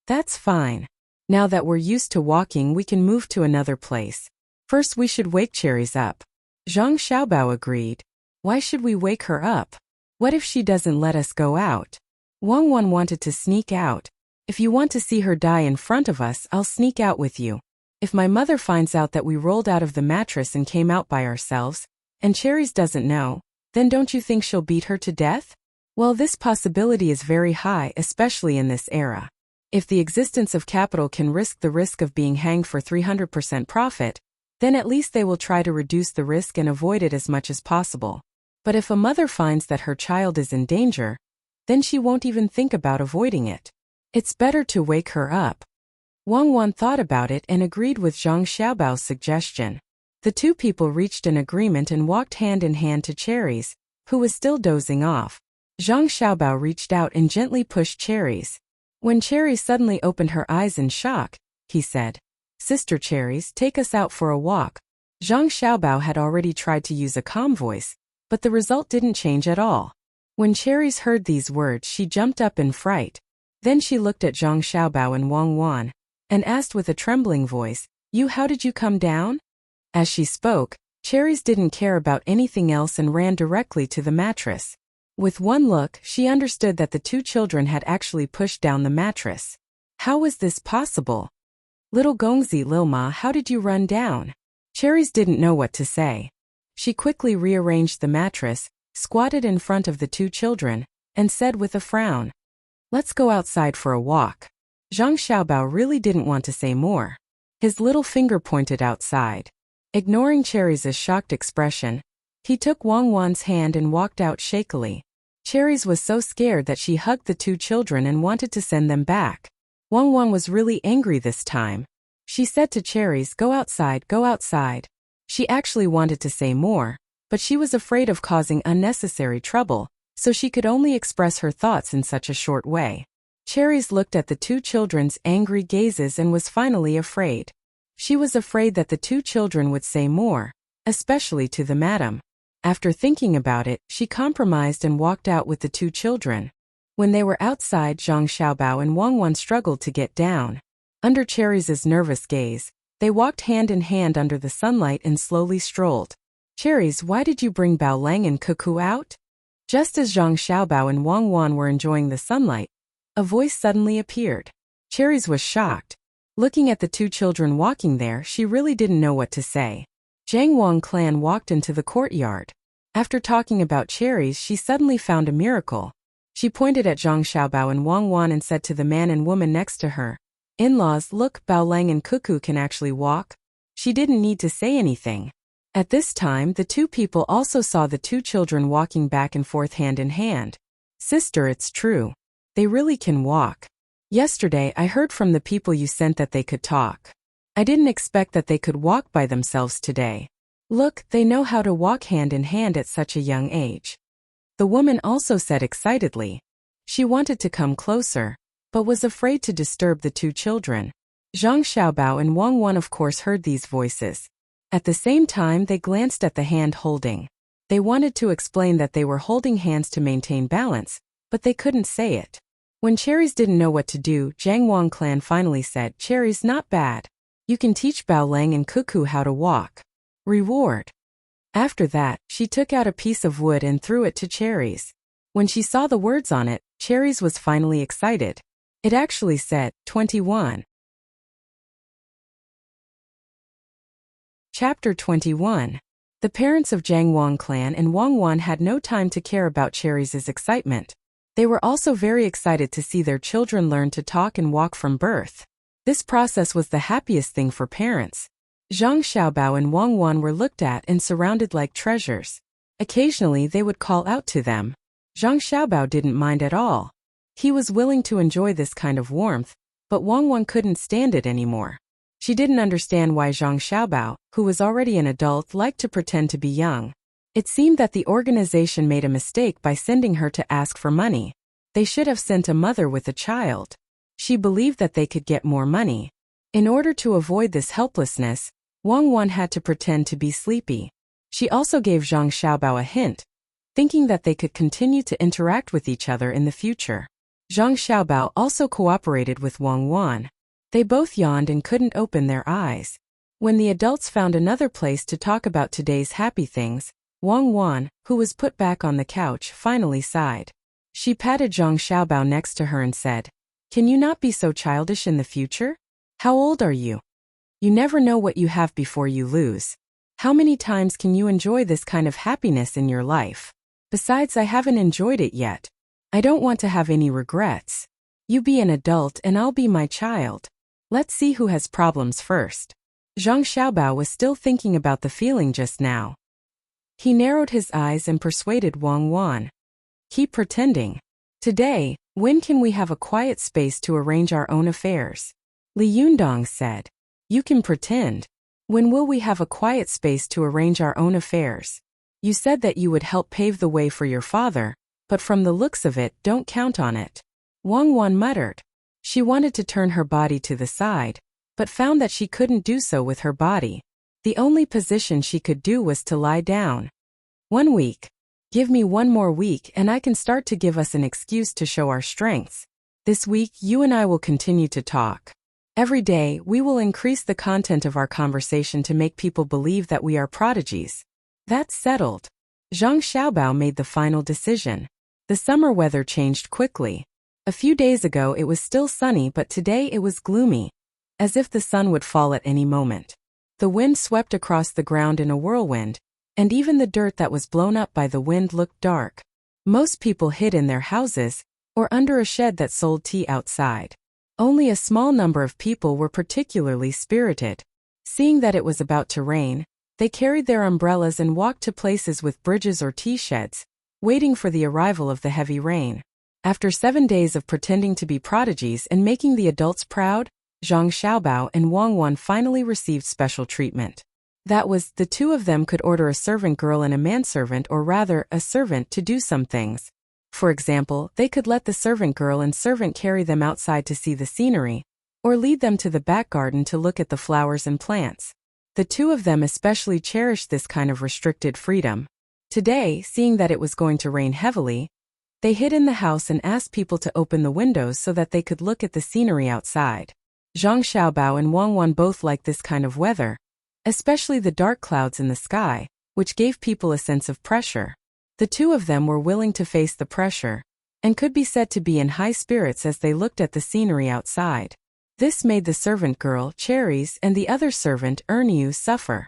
That's fine. Now that we're used to walking, we can move to another place. First we should wake Cherries up. Zhang Xiaobao agreed. Why should we wake her up? What if she doesn't let us go out? Wang Wan wanted to sneak out. If you want to see her die in front of us, I'll sneak out with you. If my mother finds out that we rolled out of the mattress and came out by ourselves, and Cherries doesn't know, then don't you think she'll beat her to death? Well, this possibility is very high, especially in this era. If the existence of capital can risk the risk of being hanged for 300% profit, then at least they will try to reduce the risk and avoid it as much as possible. But if a mother finds that her child is in danger, then she won't even think about avoiding it. It's better to wake her up. Wang Wan thought about it and agreed with Zhang Xiaobao's suggestion. The two people reached an agreement and walked hand in hand to Cherries, who was still dozing off. Zhang Xiaobao reached out and gently pushed Cherries. When Cherries suddenly opened her eyes in shock, he said, "Sister Cherries, take us out for a walk." Zhang Xiaobao had already tried to use a calm voice, but the result didn't change at all. When Cherries heard these words, she jumped up in fright. Then she looked at Zhang Xiaobao and Wang Wan, and asked with a trembling voice, how did you come down?" As she spoke, Cherries didn't care about anything else and ran directly to the mattress. With one look, she understood that the two children had actually pushed down the mattress. How was this possible? "Little Gongzi Lilma, how did you run down?" Cherries didn't know what to say. She quickly rearranged the mattress, squatted in front of the two children, and said with a frown, "Let's go outside for a walk." Zhang Xiaobao really didn't want to say more. His little finger pointed outside. Ignoring Cherries' shocked expression, he took Wang Wan's hand and walked out shakily. Cherries was so scared that she hugged the two children and wanted to send them back. Wang Wan was really angry this time. She said to Cherries, "Go outside, go outside." She actually wanted to say more, but she was afraid of causing unnecessary trouble, so she could only express her thoughts in such a short way. Cherries looked at the two children's angry gazes and was finally afraid. She was afraid that the two children would say more, especially to the madam. After thinking about it, she compromised and walked out with the two children. When they were outside, Zhang Xiaobao and Wang Wan struggled to get down. Under Cherries' nervous gaze, they walked hand in hand under the sunlight and slowly strolled. "Cherries, why did you bring Bao Lang and Cuckoo out?" Just as Zhang Xiaobao and Wang Wan were enjoying the sunlight, a voice suddenly appeared. Cherries was shocked. Looking at the two children walking there, she really didn't know what to say. Zhang Wang clan walked into the courtyard. After talking about Cherries, she suddenly found a miracle. She pointed at Zhang Xiaobao and Wang Wan and said to the man and woman next to her, "In-laws, look, Bao Lang and Cuckoo can actually walk." She didn't need to say anything. At this time, the two people also saw the two children walking back and forth hand in hand. "Sister, it's true. They really can walk. Yesterday, I heard from the people you sent that they could talk. I didn't expect that they could walk by themselves today. Look, they know how to walk hand in hand at such a young age." The woman also said excitedly. She wanted to come closer, but was afraid to disturb the two children. Zhang Xiaobao and Wang Wan of course heard these voices. At the same time, they glanced at the hand holding. They wanted to explain that they were holding hands to maintain balance, but they couldn't say it. When Cherries didn't know what to do, Zhang Wang clan finally said, "Cherries, not bad. You can teach Bao Lang and Cuckoo how to walk. Reward." After that, she took out a piece of wood and threw it to Cherries. When she saw the words on it, Cherries was finally excited. It actually said, 21. Chapter 21. The parents of Zhang Wang clan and Wang Wan had no time to care about Cherries' excitement. They were also very excited to see their children learn to talk and walk from birth. This process was the happiest thing for parents. Zhang Xiaobao and Wang Wan were looked at and surrounded like treasures. Occasionally they would call out to them. Zhang Xiaobao didn't mind at all. He was willing to enjoy this kind of warmth, but Wang Wan couldn't stand it anymore. She didn't understand why Zhang Xiaobao, who was already an adult, liked to pretend to be young. It seemed that the organization made a mistake by sending her to ask for money. They should have sent a mother with a child. She believed that they could get more money. In order to avoid this helplessness, Wang Wan had to pretend to be sleepy. She also gave Zhang Xiaobao a hint, thinking that they could continue to interact with each other in the future. Zhang Xiaobao also cooperated with Wang Wan. They both yawned and couldn't open their eyes. When the adults found another place to talk about today's happy things, Wang Wan, who was put back on the couch, finally sighed. She patted Zhang Xiaobao next to her and said, "Can you not be so childish in the future? How old are you? You never know what you have before you lose. How many times can you enjoy this kind of happiness in your life? Besides, I haven't enjoyed it yet. I don't want to have any regrets." You be an adult and I'll be my child. Let's see who has problems first. Zhang Xiaobao was still thinking about the feeling just now. He narrowed his eyes and persuaded Wang Wan. Keep pretending. Today, when can we have a quiet space to arrange our own affairs? Li Yundong said. You can pretend. When will we have a quiet space to arrange our own affairs? You said that you would help pave the way for your father, but from the looks of it, don't count on it. Wang Wan muttered. She wanted to turn her body to the side, but found that she couldn't do so with her body. The only position she could do was to lie down. 1 week. Give me 1 more week and I can start to give us an excuse to show our strengths. This week you and I will continue to talk. Every day we will increase the content of our conversation to make people believe that we are prodigies. That's settled. Zhang Xiaobao made the final decision. The summer weather changed quickly. A few days ago it was still sunny, but today it was gloomy, as if the sun would fall at any moment. The wind swept across the ground in a whirlwind, and even the dirt that was blown up by the wind looked dark. Most people hid in their houses, or under a shed that sold tea outside. Only a small number of people were particularly spirited. Seeing that it was about to rain, they carried their umbrellas and walked to places with bridges or tea sheds, waiting for the arrival of the heavy rain. After 7 days of pretending to be prodigies and making the adults proud, Zhang Xiaobao and Wang Wan finally received special treatment. That was, the two of them could order a servant girl and a manservant, or rather, a servant, to do some things. For example, they could let the servant girl and servant carry them outside to see the scenery, or lead them to the back garden to look at the flowers and plants. The two of them especially cherished this kind of restricted freedom. Today, seeing that it was going to rain heavily, they hid in the house and asked people to open the windows so that they could look at the scenery outside. Zhang Xiaobao and Wang Wan both liked this kind of weather, especially the dark clouds in the sky, which gave people a sense of pressure. The two of them were willing to face the pressure, and could be said to be in high spirits as they looked at the scenery outside. This made the servant girl, Cherries, and the other servant, Erniu, suffer.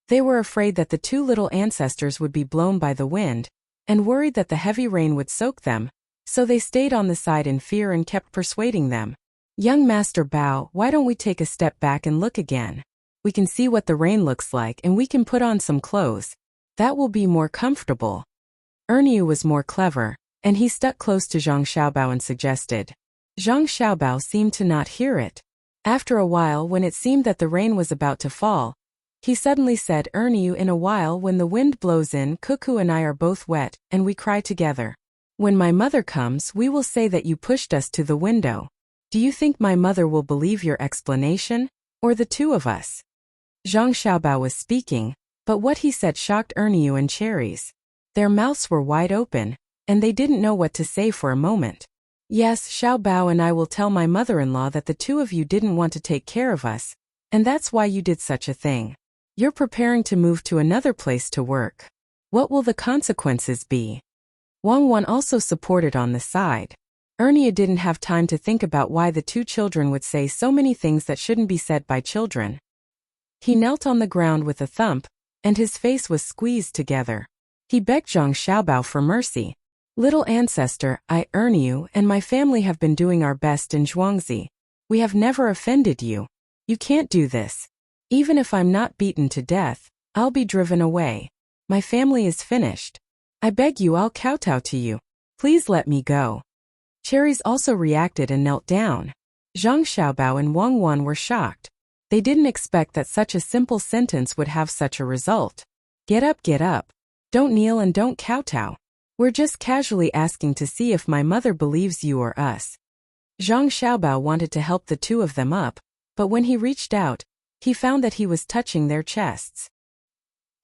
They were afraid that the two little ancestors would be blown by the wind, and worried that the heavy rain would soak them, so they stayed on the side in fear and kept persuading them. Young Master Bao, why don't we take a step back and look again? We can see what the rain looks like and we can put on some clothes. That will be more comfortable. Erniu was more clever, and he stuck close to Zhang Xiaobao and suggested. Zhang Xiaobao seemed to not hear it. After a while, when it seemed that the rain was about to fall, he suddenly said, Erniu, in a while when the wind blows in, Cuckoo and I are both wet, and we cry together. When my mother comes, we will say that you pushed us to the window. Do you think my mother will believe your explanation, or the two of us? Zhang Xiaobao was speaking, but what he said shocked Erniu and Cherries. Their mouths were wide open, and they didn't know what to say for a moment. Yes, Xiaobao, and I will tell my mother-in-law that the two of you didn't want to take care of us, and that's why you did such a thing. You're preparing to move to another place to work. What will the consequences be? Wang Wan also supported on the side. Erniu didn't have time to think about why the two children would say so many things that shouldn't be said by children. He knelt on the ground with a thump, and his face was squeezed together. He begged Zhang Xiaobao for mercy. Little ancestor, I, Erniu, and my family have been doing our best in Zhuangzi. We have never offended you. You can't do this. Even if I'm not beaten to death, I'll be driven away. My family is finished. I beg you, I'll kowtow to you. Please let me go. Cherries also reacted and knelt down. Zhang Xiaobao and Wang Wan were shocked. They didn't expect that such a simple sentence would have such a result. Get up, get up. Don't kneel and don't kowtow. We're just casually asking to see if my mother believes you or us. Zhang Xiaobao wanted to help the two of them up, but when he reached out, he found that he was touching their chests.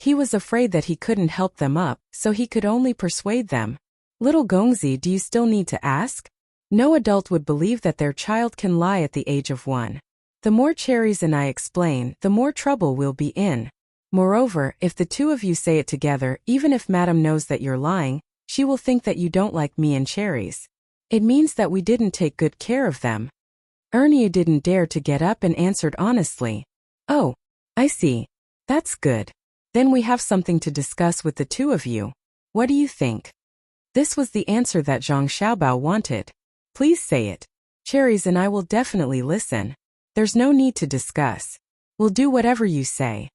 He was afraid that he couldn't help them up, so he could only persuade them. Little Gongzi, do you still need to ask? No adult would believe that their child can lie at the age of 1. The more Cherries and I explain, the more trouble we'll be in. Moreover, if the two of you say it together, even if Madam knows that you're lying, she will think that you don't like me and Cherries. It means that we didn't take good care of them. Erniu didn't dare to get up and answered honestly. Oh, I see. That's good. Then we have something to discuss with the two of you. What do you think? This was the answer that Zhang Xiaobao wanted. Please say it. Cherries and I will definitely listen. There's no need to discuss. We'll do whatever you say.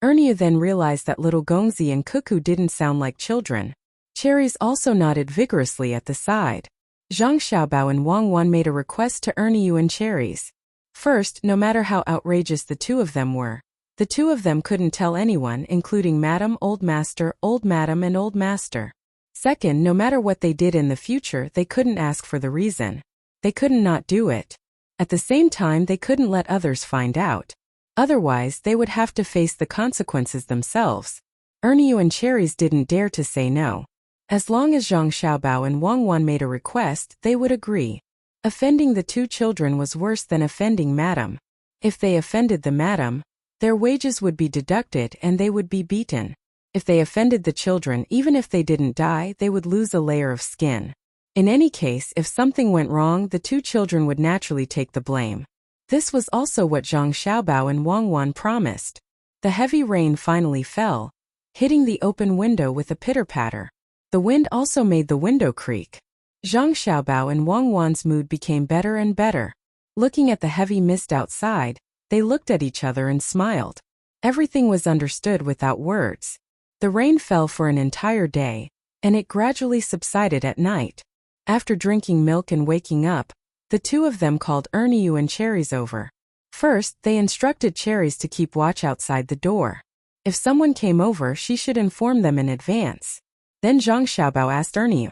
Ernie then realized that little Gongzi and Cuckoo didn't sound like children. Cherries also nodded vigorously at the side. Zhang Xiaobao and Wang Wan made a request to Ernie and Cherries. First, no matter how outrageous the two of them were, the two of them couldn't tell anyone, including Madam, Old Master, Old Madam and Old Master. Second, no matter what they did in the future, they couldn't ask for the reason. They couldn't not do it. At the same time, they couldn't let others find out. Otherwise, they would have to face the consequences themselves. Ernie and Cherries didn't dare to say no. As long as Zhang Xiaobao and Wang Wan made a request, they would agree. Offending the two children was worse than offending Madam. If they offended the Madam, their wages would be deducted and they would be beaten. If they offended the children, even if they didn't die, they would lose a layer of skin. In any case, if something went wrong, the two children would naturally take the blame. This was also what Zhang Xiaobao and Wang Wan promised. The heavy rain finally fell, hitting the open window with a pitter-patter. The wind also made the window creak. Zhang Xiaobao and Wang Wan's mood became better and better. Looking at the heavy mist outside, they looked at each other and smiled. Everything was understood without words. The rain fell for an entire day, and it gradually subsided at night. After drinking milk and waking up, the two of them called Ernie and Cherries over. First, they instructed Cherries to keep watch outside the door. If someone came over, she should inform them in advance. Then Zhang Xiaobao asked Ernie,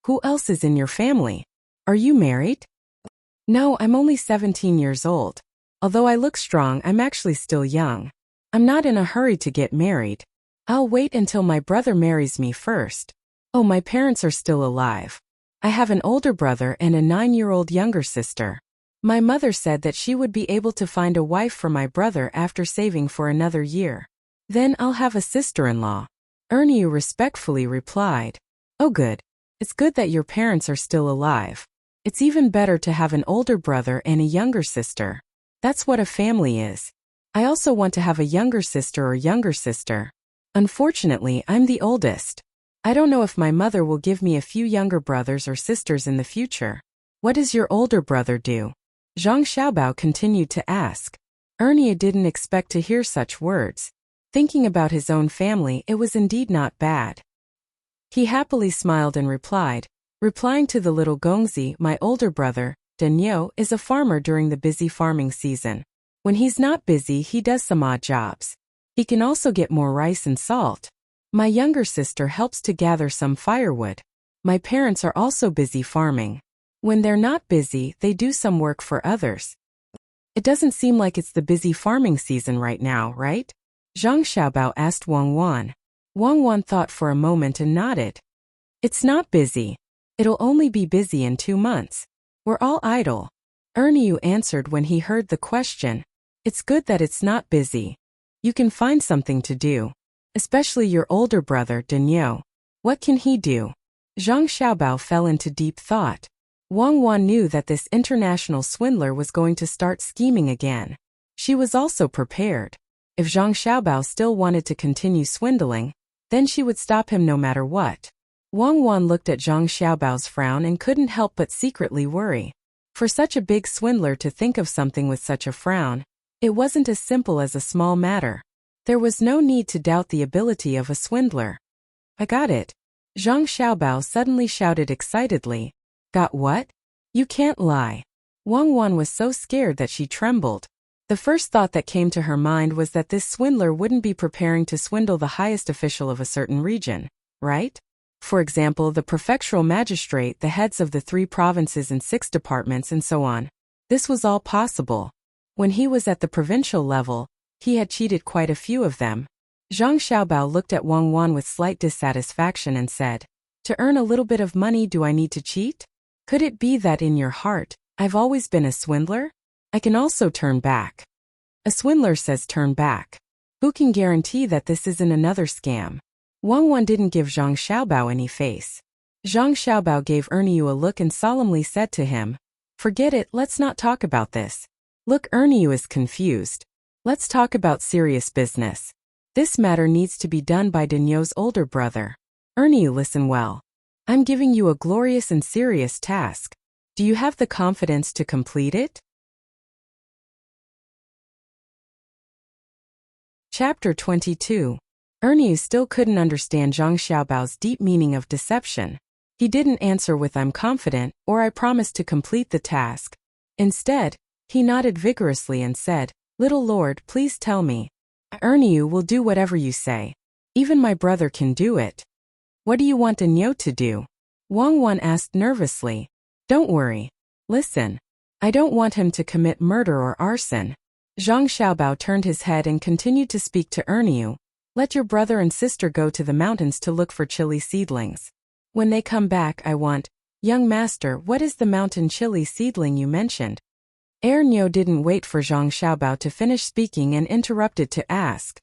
who else is in your family? Are you married? No, I'm only 17 years old. Although I look strong, I'm actually still young. I'm not in a hurry to get married. I'll wait until my brother marries me first. Oh, my parents are still alive. I have an older brother and a 9-year-old younger sister. My mother said that she would be able to find a wife for my brother after saving for another year. Then I'll have a sister-in-law. Ernie respectfully replied, Oh good. It's good that your parents are still alive. It's even better to have an older brother and a younger sister. That's what a family is. I also want to have a younger sister or younger sister. Unfortunately, I'm the oldest. I don't know if my mother will give me a few younger brothers or sisters in the future. What does your older brother do? Zhang Xiaobao continued to ask. Ernie didn't expect to hear such words. Thinking about his own family, it was indeed not bad. He happily smiled and replying to the little Gongzi, my older brother, Daniel, is a farmer during the busy farming season. When he's not busy, he does some odd jobs. He can also get more rice and salt. My younger sister helps to gather some firewood. My parents are also busy farming. When they're not busy, they do some work for others. It doesn't seem like it's the busy farming season right now, right? Zhang Xiaobao asked Wang Wan. Wang Wan thought for a moment and nodded. It's not busy. It'll only be busy in 2 months. We're all idle. Ernie answered when he heard the question. It's good that it's not busy. You can find something to do. Especially your older brother, Daniel. What can he do? Zhang Xiaobao fell into deep thought. Wang Wan knew that this international swindler was going to start scheming again. She was also prepared. If Zhang Xiaobao still wanted to continue swindling, then she would stop him no matter what. Wang Wan looked at Zhang Xiaobao's frown and couldn't help but secretly worry. For such a big swindler to think of something with such a frown, it wasn't as simple as a small matter. There was no need to doubt the ability of a swindler. I got it. Zhang Xiaobao suddenly shouted excitedly. Got what? You can't lie. Wang Wan was so scared that she trembled. The first thought that came to her mind was that this swindler wouldn't be preparing to swindle the highest official of a certain region, right? For example, the prefectural magistrate, the heads of the 3 provinces and 6 departments and so on. This was all possible. When he was at the provincial level, he had cheated quite a few of them. Zhang Xiaobao looked at Wang Wan with slight dissatisfaction and said, To earn a little bit of money, do I need to cheat? Could it be that in your heart, I've always been a swindler? I can also turn back. A swindler says turn back. Who can guarantee that this isn't another scam? Wang Wan didn't give Zhang Xiaobao any face. Zhang Xiaobao gave Ernie a look and solemnly said to him, Forget it, let's not talk about this. Look, Ernie is confused. Let's talk about serious business. This matter needs to be done by Daniel's older brother. Ernie, listen well. I'm giving you a glorious and serious task. Do you have the confidence to complete it? Chapter 22. Ernie still couldn't understand Zhang Xiaobao's deep meaning of deception. He didn't answer with "I'm confident" or "I promise to complete the task." Instead, he nodded vigorously and said, "Little Lord, please tell me. Ernie will do whatever you say. Even my brother can do it." "What do you want Enyo to do?" Wang Wan asked nervously. "Don't worry. Listen. I don't want him to commit murder or arson." Zhang Xiaobao turned his head and continued to speak to Ernie. "Let your brother and sister go to the mountains to look for chili seedlings. When they come back, I want—" "Young master, what is the mountain chili seedling you mentioned?" Ernie didn't wait for Zhang Xiaobao to finish speaking and interrupted to ask.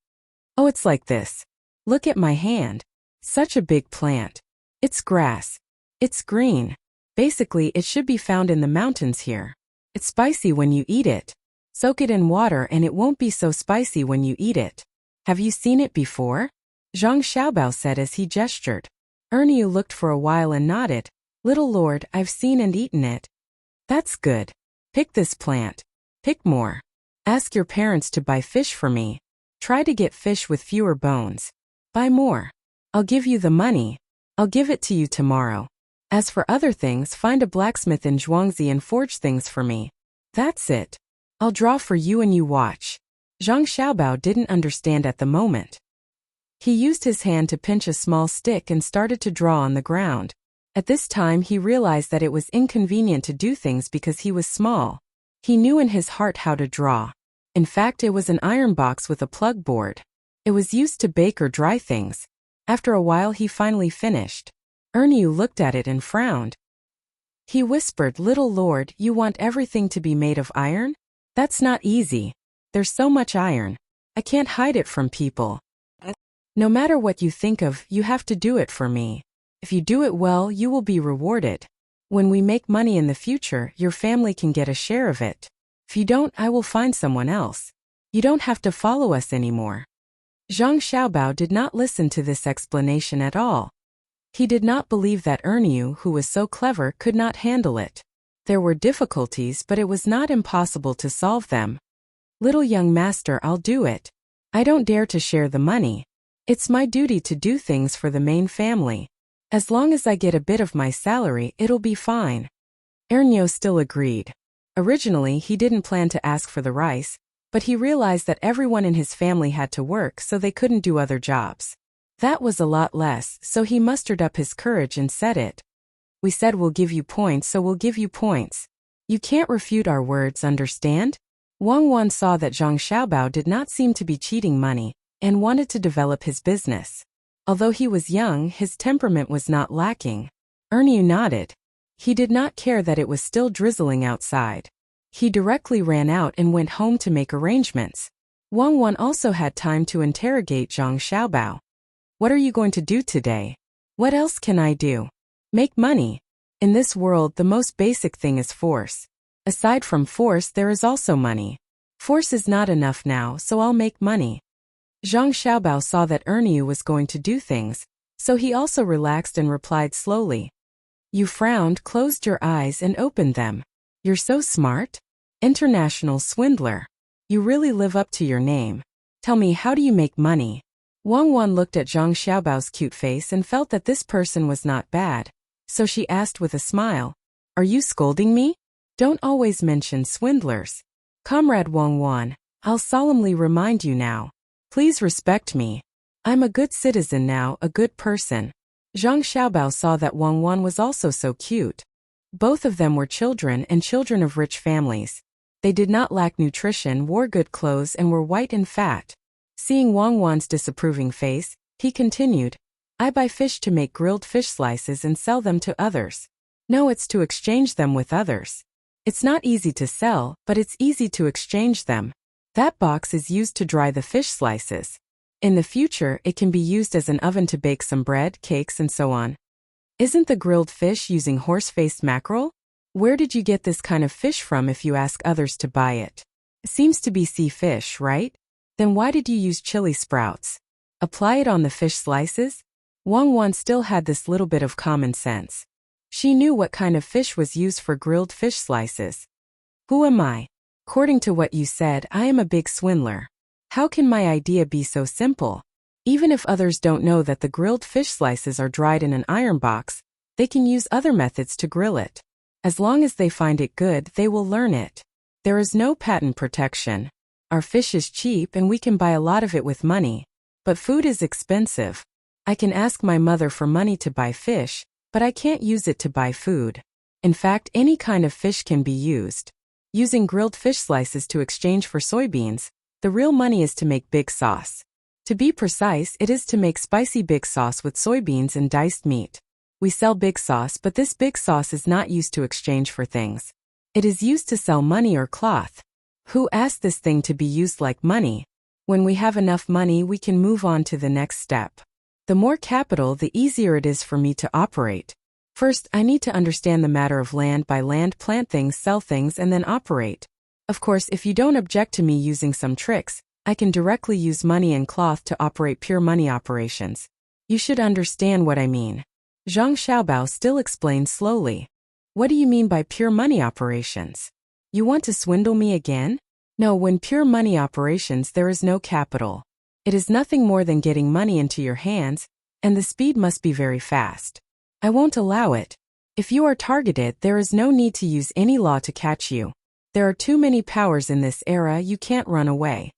"Oh, it's like this. Look at my hand. Such a big plant. It's grass. It's green. Basically, it should be found in the mountains here. It's spicy when you eat it. Soak it in water and it won't be so spicy when you eat it. Have you seen it before?" Zhang Xiaobao said as he gestured. Ernie looked for a while and nodded. "Little Lord, I've seen and eaten it." "That's good. Pick this plant. Pick more. Ask your parents to buy fish for me. Try to get fish with fewer bones. Buy more. I'll give you the money. I'll give it to you tomorrow. As for other things, find a blacksmith in Zhuangzi and forge things for me. That's it. I'll draw for you and you watch." Zhang Xiaobao didn't understand at the moment. He used his hand to pinch a small stick and started to draw on the ground. At this time he realized that it was inconvenient to do things because he was small. He knew in his heart how to draw. In fact, it was an iron box with a plug board. It was used to bake or dry things. After a while he finally finished. Ernie looked at it and frowned. He whispered, "Little Lord, you want everything to be made of iron? That's not easy. There's so much iron. I can't hide it from people. No matter what you think of, you have to do it for me. If you do it well, you will be rewarded. When we make money in the future, your family can get a share of it. If you don't, I will find someone else. You don't have to follow us anymore." Zhang Xiaobao did not listen to this explanation at all. He did not believe that Ernie, who was so clever, could not handle it. There were difficulties, but it was not impossible to solve them. "Little young master, I'll do it. I don't dare to share the money. It's my duty to do things for the main family. As long as I get a bit of my salary, it'll be fine." Ernie still agreed. Originally, he didn't plan to ask for the rice, but he realized that everyone in his family had to work so they couldn't do other jobs. That was a lot less, so he mustered up his courage and said it. "We said we'll give you points, so we'll give you points. You can't refute our words, understand?" Wang Wan saw that Zhang Xiaobao did not seem to be cheating money, and wanted to develop his business. Although he was young, his temperament was not lacking. Ernie nodded. He did not care that it was still drizzling outside. He directly ran out and went home to make arrangements. Wang Wan also had time to interrogate Zhang Xiaobao. "What are you going to do today?" "What else can I do?" "Make money. In this world, the most basic thing is force. Aside from force, there is also money. Force is not enough now, so I'll make money." Zhang Xiaobao saw that Ernie was going to do things, so he also relaxed and replied slowly. "You frowned, closed your eyes and opened them. You're so smart. International swindler. You really live up to your name. Tell me, how do you make money?" Wang Wan looked at Zhang Xiaobao's cute face and felt that this person was not bad, so she asked with a smile, "Are you scolding me? Don't always mention swindlers. Comrade Wang Wan, I'll solemnly remind you now. Please respect me. I'm a good citizen now, a good person." Zhang Xiaobao saw that Wang Wan was also so cute. Both of them were children and children of rich families. They did not lack nutrition, wore good clothes, and were white and fat. Seeing Wang Wan's disapproving face, he continued, "I buy fish to make grilled fish slices and sell them to others. No, it's to exchange them with others. It's not easy to sell, but it's easy to exchange them. That box is used to dry the fish slices. In the future, it can be used as an oven to bake some bread, cakes, and so on. Isn't the grilled fish using horse-faced mackerel? Where did you get this kind of fish from if you ask others to buy it? It seems to be sea fish, right? Then why did you use chili sprouts? Apply it on the fish slices?" Wang Wan still had this little bit of common sense. She knew what kind of fish was used for grilled fish slices. Who am I? According to what you said, I am a big swindler. How can my idea be so simple? Even if others don't know that the grilled fish slices are dried in an iron box, they can use other methods to grill it. As long as they find it good, they will learn it. There is no patent protection. Our fish is cheap and we can buy a lot of it with money. But food is expensive. I can ask my mother for money to buy fish, but I can't use it to buy food. In fact, any kind of fish can be used. Using grilled fish slices to exchange for soybeans, the real money is to make big sauce. To be precise, it is to make spicy big sauce with soybeans and diced meat. We sell big sauce, but this big sauce is not used to exchange for things. It is used to sell money or cloth. Who asked this thing to be used like money? When we have enough money, we can move on to the next step. The more capital, the easier it is for me to operate. First, I need to understand the matter of land by land, plant things, sell things, and then operate. Of course, if you don't object to me using some tricks, I can directly use money and cloth to operate pure money operations. You should understand what I mean. Zhang Xiaobao still explained slowly. What do you mean by pure money operations? You want to swindle me again? No, when pure money operations, there is no capital. It is nothing more than getting money into your hands, and the speed must be very fast. I won't allow it. If you are targeted, there is no need to use any law to catch you. There are too many powers in this era, you can't run away.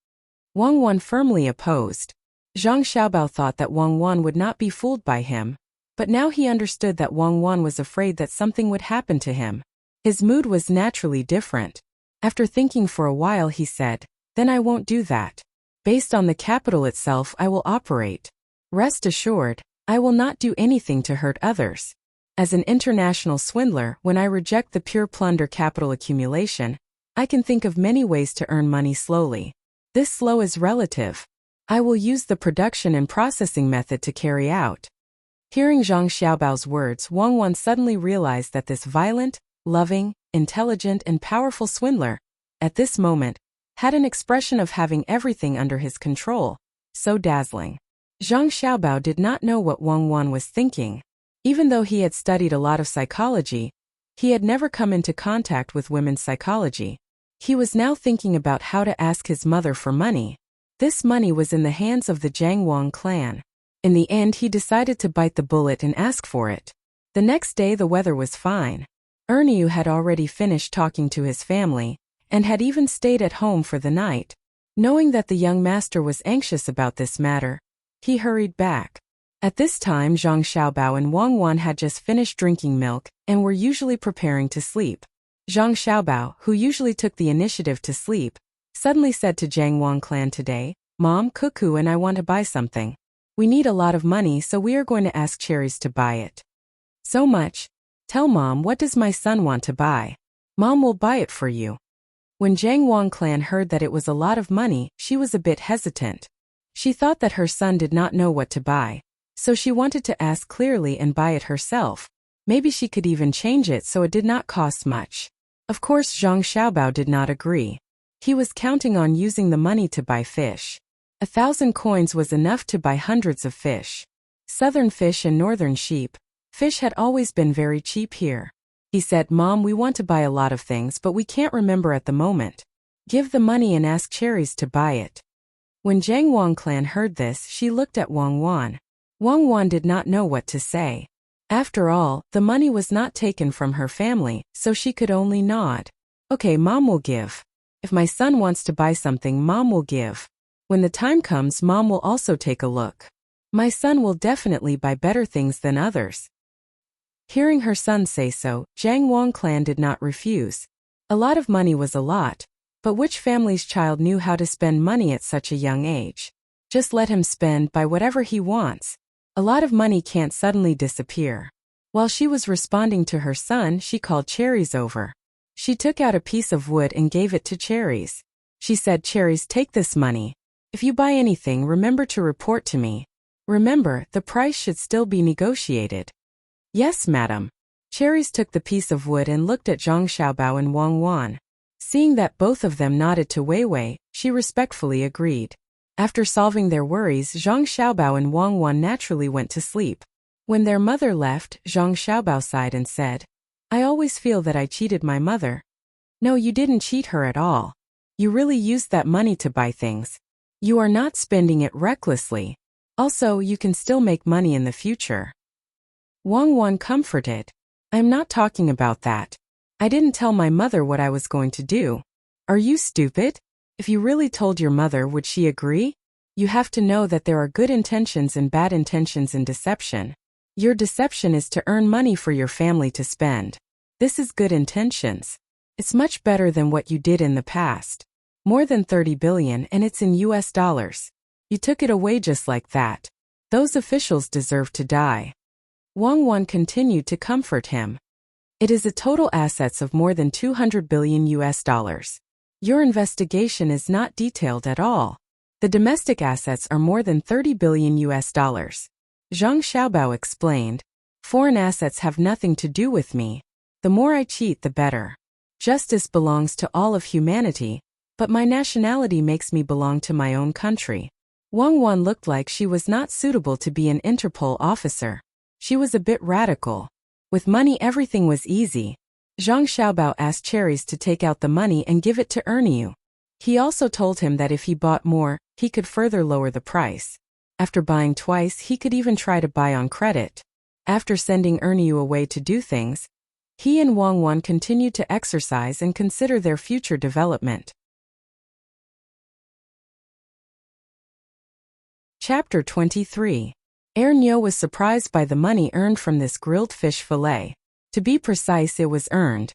Wang Wan firmly opposed. Zhang Xiaobao thought that Wang Wan would not be fooled by him, but now he understood that Wang Wan was afraid that something would happen to him. His mood was naturally different. After thinking for a while, he said, "Then I won't do that. Based on the capital itself, I will operate. Rest assured, I will not do anything to hurt others. As an international swindler, when I reject the pure plunder capital accumulation, I can think of many ways to earn money slowly. This slow is relative. I will use the production and processing method to carry out." Hearing Zhang Xiaobao's words, Wang Wan suddenly realized that this violent, loving, intelligent, and powerful swindler, at this moment, had an expression of having everything under his control, so dazzling. Zhang Xiaobao did not know what Wang Wan was thinking. Even though he had studied a lot of psychology, he had never come into contact with women's psychology. He was now thinking about how to ask his mother for money. This money was in the hands of the Zhang Wang clan. In the end, he decided to bite the bullet and ask for it. The next day the weather was fine. Erniu had already finished talking to his family, and had even stayed at home for the night. Knowing that the young master was anxious about this matter, he hurried back. At this time, Zhang Xiaobao and Wang Wan had just finished drinking milk and were usually preparing to sleep. Zhang Xiaobao, who usually took the initiative to sleep, suddenly said to Zhang Wang clan today, "Mom, Cuckoo and I want to buy something. We need a lot of money, so we are going to ask Cherries to buy it." "So much? Tell Mom, what does my son want to buy? Mom will buy it for you." When Zhang Wang clan heard that it was a lot of money, she was a bit hesitant. She thought that her son did not know what to buy, so she wanted to ask clearly and buy it herself. Maybe she could even change it so it did not cost much. Of course, Zhang Xiaobao did not agree. He was counting on using the money to buy fish. 1,000 coins was enough to buy hundreds of fish. Southern fish and northern sheep. Fish had always been very cheap here. He said, "Mom, we want to buy a lot of things, but we can't remember at the moment. Give the money and ask Cherries to buy it." When Zhang Wang clan heard this, she looked at Wang Wan. Wang Wan did not know what to say. After all, the money was not taken from her family, so she could only nod. "Okay, Mom will give. If my son wants to buy something, Mom will give. When the time comes, Mom will also take a look. My son will definitely buy better things than others." Hearing her son say so, Zhang Wang clan did not refuse. A lot of money was a lot, but which family's child knew how to spend money at such a young age? Just let him spend, buy whatever he wants. A lot of money can't suddenly disappear. While she was responding to her son, she called Cherries over. She took out a piece of wood and gave it to Cherries. She said, "Cherries, take this money. If you buy anything, remember to report to me. Remember, the price should still be negotiated." "Yes, madam." Cherries took the piece of wood and looked at Zhang Xiaobao and Wang Wan. Seeing that both of them nodded to Wei Wei, she respectfully agreed. After solving their worries, Zhang Xiaobao and Wang Wan naturally went to sleep. When their mother left, Zhang Xiaobao sighed and said, I always feel that I cheated my mother. No, you didn't cheat her at all. You really used that money to buy things. You are not spending it recklessly. Also, you can still make money in the future. Wang Wan comforted. I'm not talking about that. I didn't tell my mother what I was going to do. Are you stupid? If you really told your mother, would she agree? You have to know that there are good intentions and bad intentions in deception. Your deception is to earn money for your family to spend. This is good intentions. It's much better than what you did in the past. More than 30 billion and it's in US dollars. You took it away just like that. Those officials deserve to die. Wang Wan continued to comfort him. It is a total assets of more than 200 billion US dollars. Your investigation is not detailed at all. The domestic assets are more than 30 billion US dollars. Zhang Xiaobao explained. Foreign assets have nothing to do with me. The more I cheat, the better. Justice belongs to all of humanity, but my nationality makes me belong to my own country. Wang Wan looked like she was not suitable to be an Interpol officer. She was a bit radical. With money everything was easy. Zhang Xiaobao asked Cherries to take out the money and give it to Erniu. He also told him that if he bought more, he could further lower the price. After buying twice, he could even try to buy on credit. After sending Erniu away to do things, he and Wang Wan continued to exercise and consider their future development. Chapter 23. Erniu was surprised by the money earned from this grilled fish fillet. To be precise, it was earned.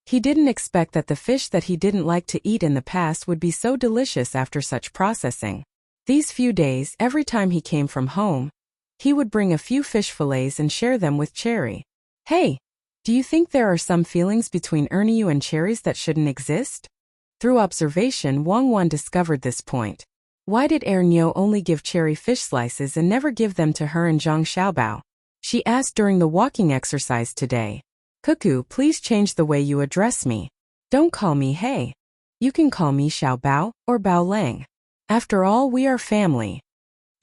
He didn't expect that the fish that he didn't like to eat in the past would be so delicious after such processing. These few days, every time he came from home, he would bring a few fish fillets and share them with Cherry. Hey, do you think there are some feelings between Erniu and Cherries that shouldn't exist? Through observation, Wang Wan discovered this point. Why did Erniu only give Cherry fish slices and never give them to her and Zhang Xiaobao? She asked during the walking exercise today. Cuckoo, please change the way you address me. Don't call me hey. You can call me Xiaobao or Bao Lang. After all, we are family.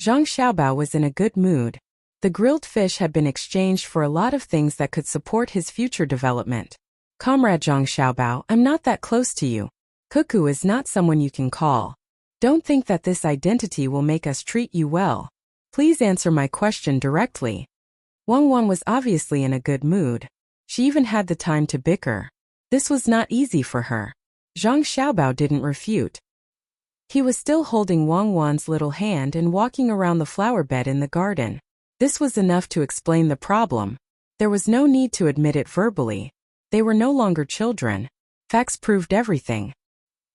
Zhang Xiaobao was in a good mood. The grilled fish had been exchanged for a lot of things that could support his future development. Comrade Zhang Xiaobao, I'm not that close to you. Cuckoo is not someone you can call. Don't think that this identity will make us treat you well. Please answer my question directly. Wang Wan was obviously in a good mood. She even had the time to bicker. This was not easy for her. Zhang Xiaobao didn't refute. He was still holding Wang Wan's little hand and walking around the flower bed in the garden. This was enough to explain the problem. There was no need to admit it verbally. They were no longer children. Facts proved everything.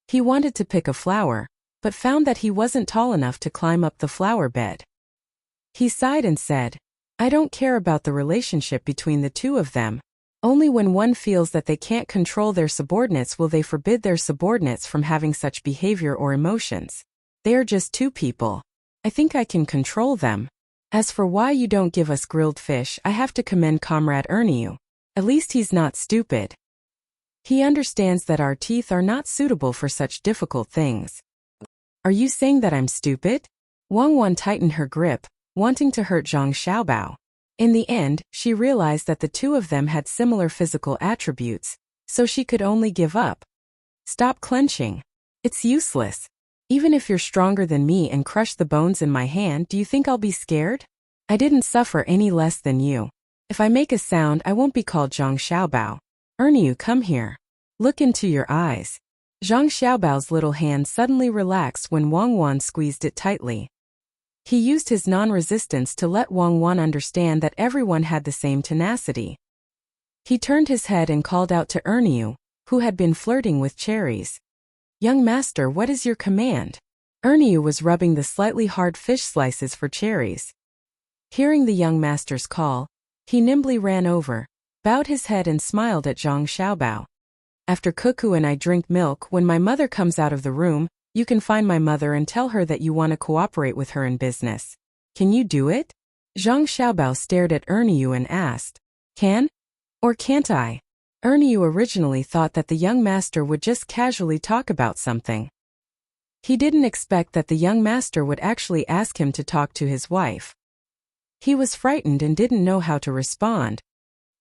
He wanted to pick a flower, but found that he wasn't tall enough to climb up the flower bed. He sighed and said, I don't care about the relationship between the two of them. Only when one feels that they can't control their subordinates will they forbid their subordinates from having such behavior or emotions. They are just two people. I think I can control them. As for why you don't give us grilled fish, I have to commend Comrade Erniu. At least he's not stupid. He understands that our teeth are not suitable for such difficult things. Are you saying that I'm stupid? Wang Wan tightened her grip, wanting to hurt Zhang Xiaobao. In the end, she realized that the two of them had similar physical attributes, so she could only give up. Stop clenching. It's useless. Even if you're stronger than me and crush the bones in my hand, do you think I'll be scared? I didn't suffer any less than you. If I make a sound, I won't be called Zhang Xiaobao. Erniu, come here. Look into your eyes. Zhang Xiaobao's little hand suddenly relaxed when Wang Wan squeezed it tightly. He used his non-resistance to let Wang Wan understand that everyone had the same tenacity. He turned his head and called out to Erniu, who had been flirting with Cherries. Young master, what is your command? Erniu was rubbing the slightly hard fish slices for Cherries. Hearing the young master's call, he nimbly ran over, bowed his head and smiled at Zhang Xiaobao. After Cuckoo and I drink milk, when my mother comes out of the room, you can find my mother and tell her that you want to cooperate with her in business. Can you do it? Zhang Xiaobao stared at Erniu and asked, Can? Or can't I? Erniu originally thought that the young master would just casually talk about something. He didn't expect that the young master would actually ask him to talk to his wife. He was frightened and didn't know how to respond.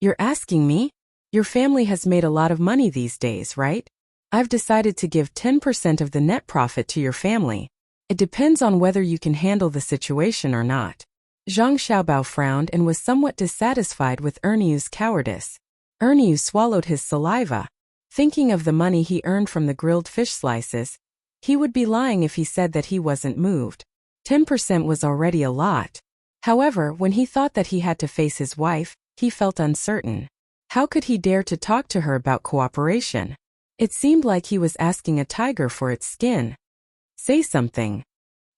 You're asking me? Your family has made a lot of money these days, right? I've decided to give 10% of the net profit to your family. It depends on whether you can handle the situation or not. Zhang Xiaobao frowned and was somewhat dissatisfied with Erniu's cowardice. Erniu swallowed his saliva. Thinking of the money he earned from the grilled fish slices, he would be lying if he said that he wasn't moved. 10% was already a lot. However, when he thought that he had to face his wife, he felt uncertain. How could he dare to talk to her about cooperation? It seemed like he was asking a tiger for its skin. Say something.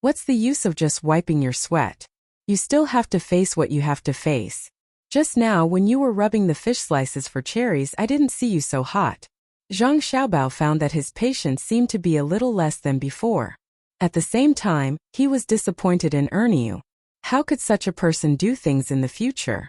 What's the use of just wiping your sweat? You still have to face what you have to face. Just now when you were rubbing the fish slices for cherries, I didn't see you so hot. Zhang Xiaobao found that his patience seemed to be a little less than before. At the same time, he was disappointed in Erniu. How could such a person do things in the future?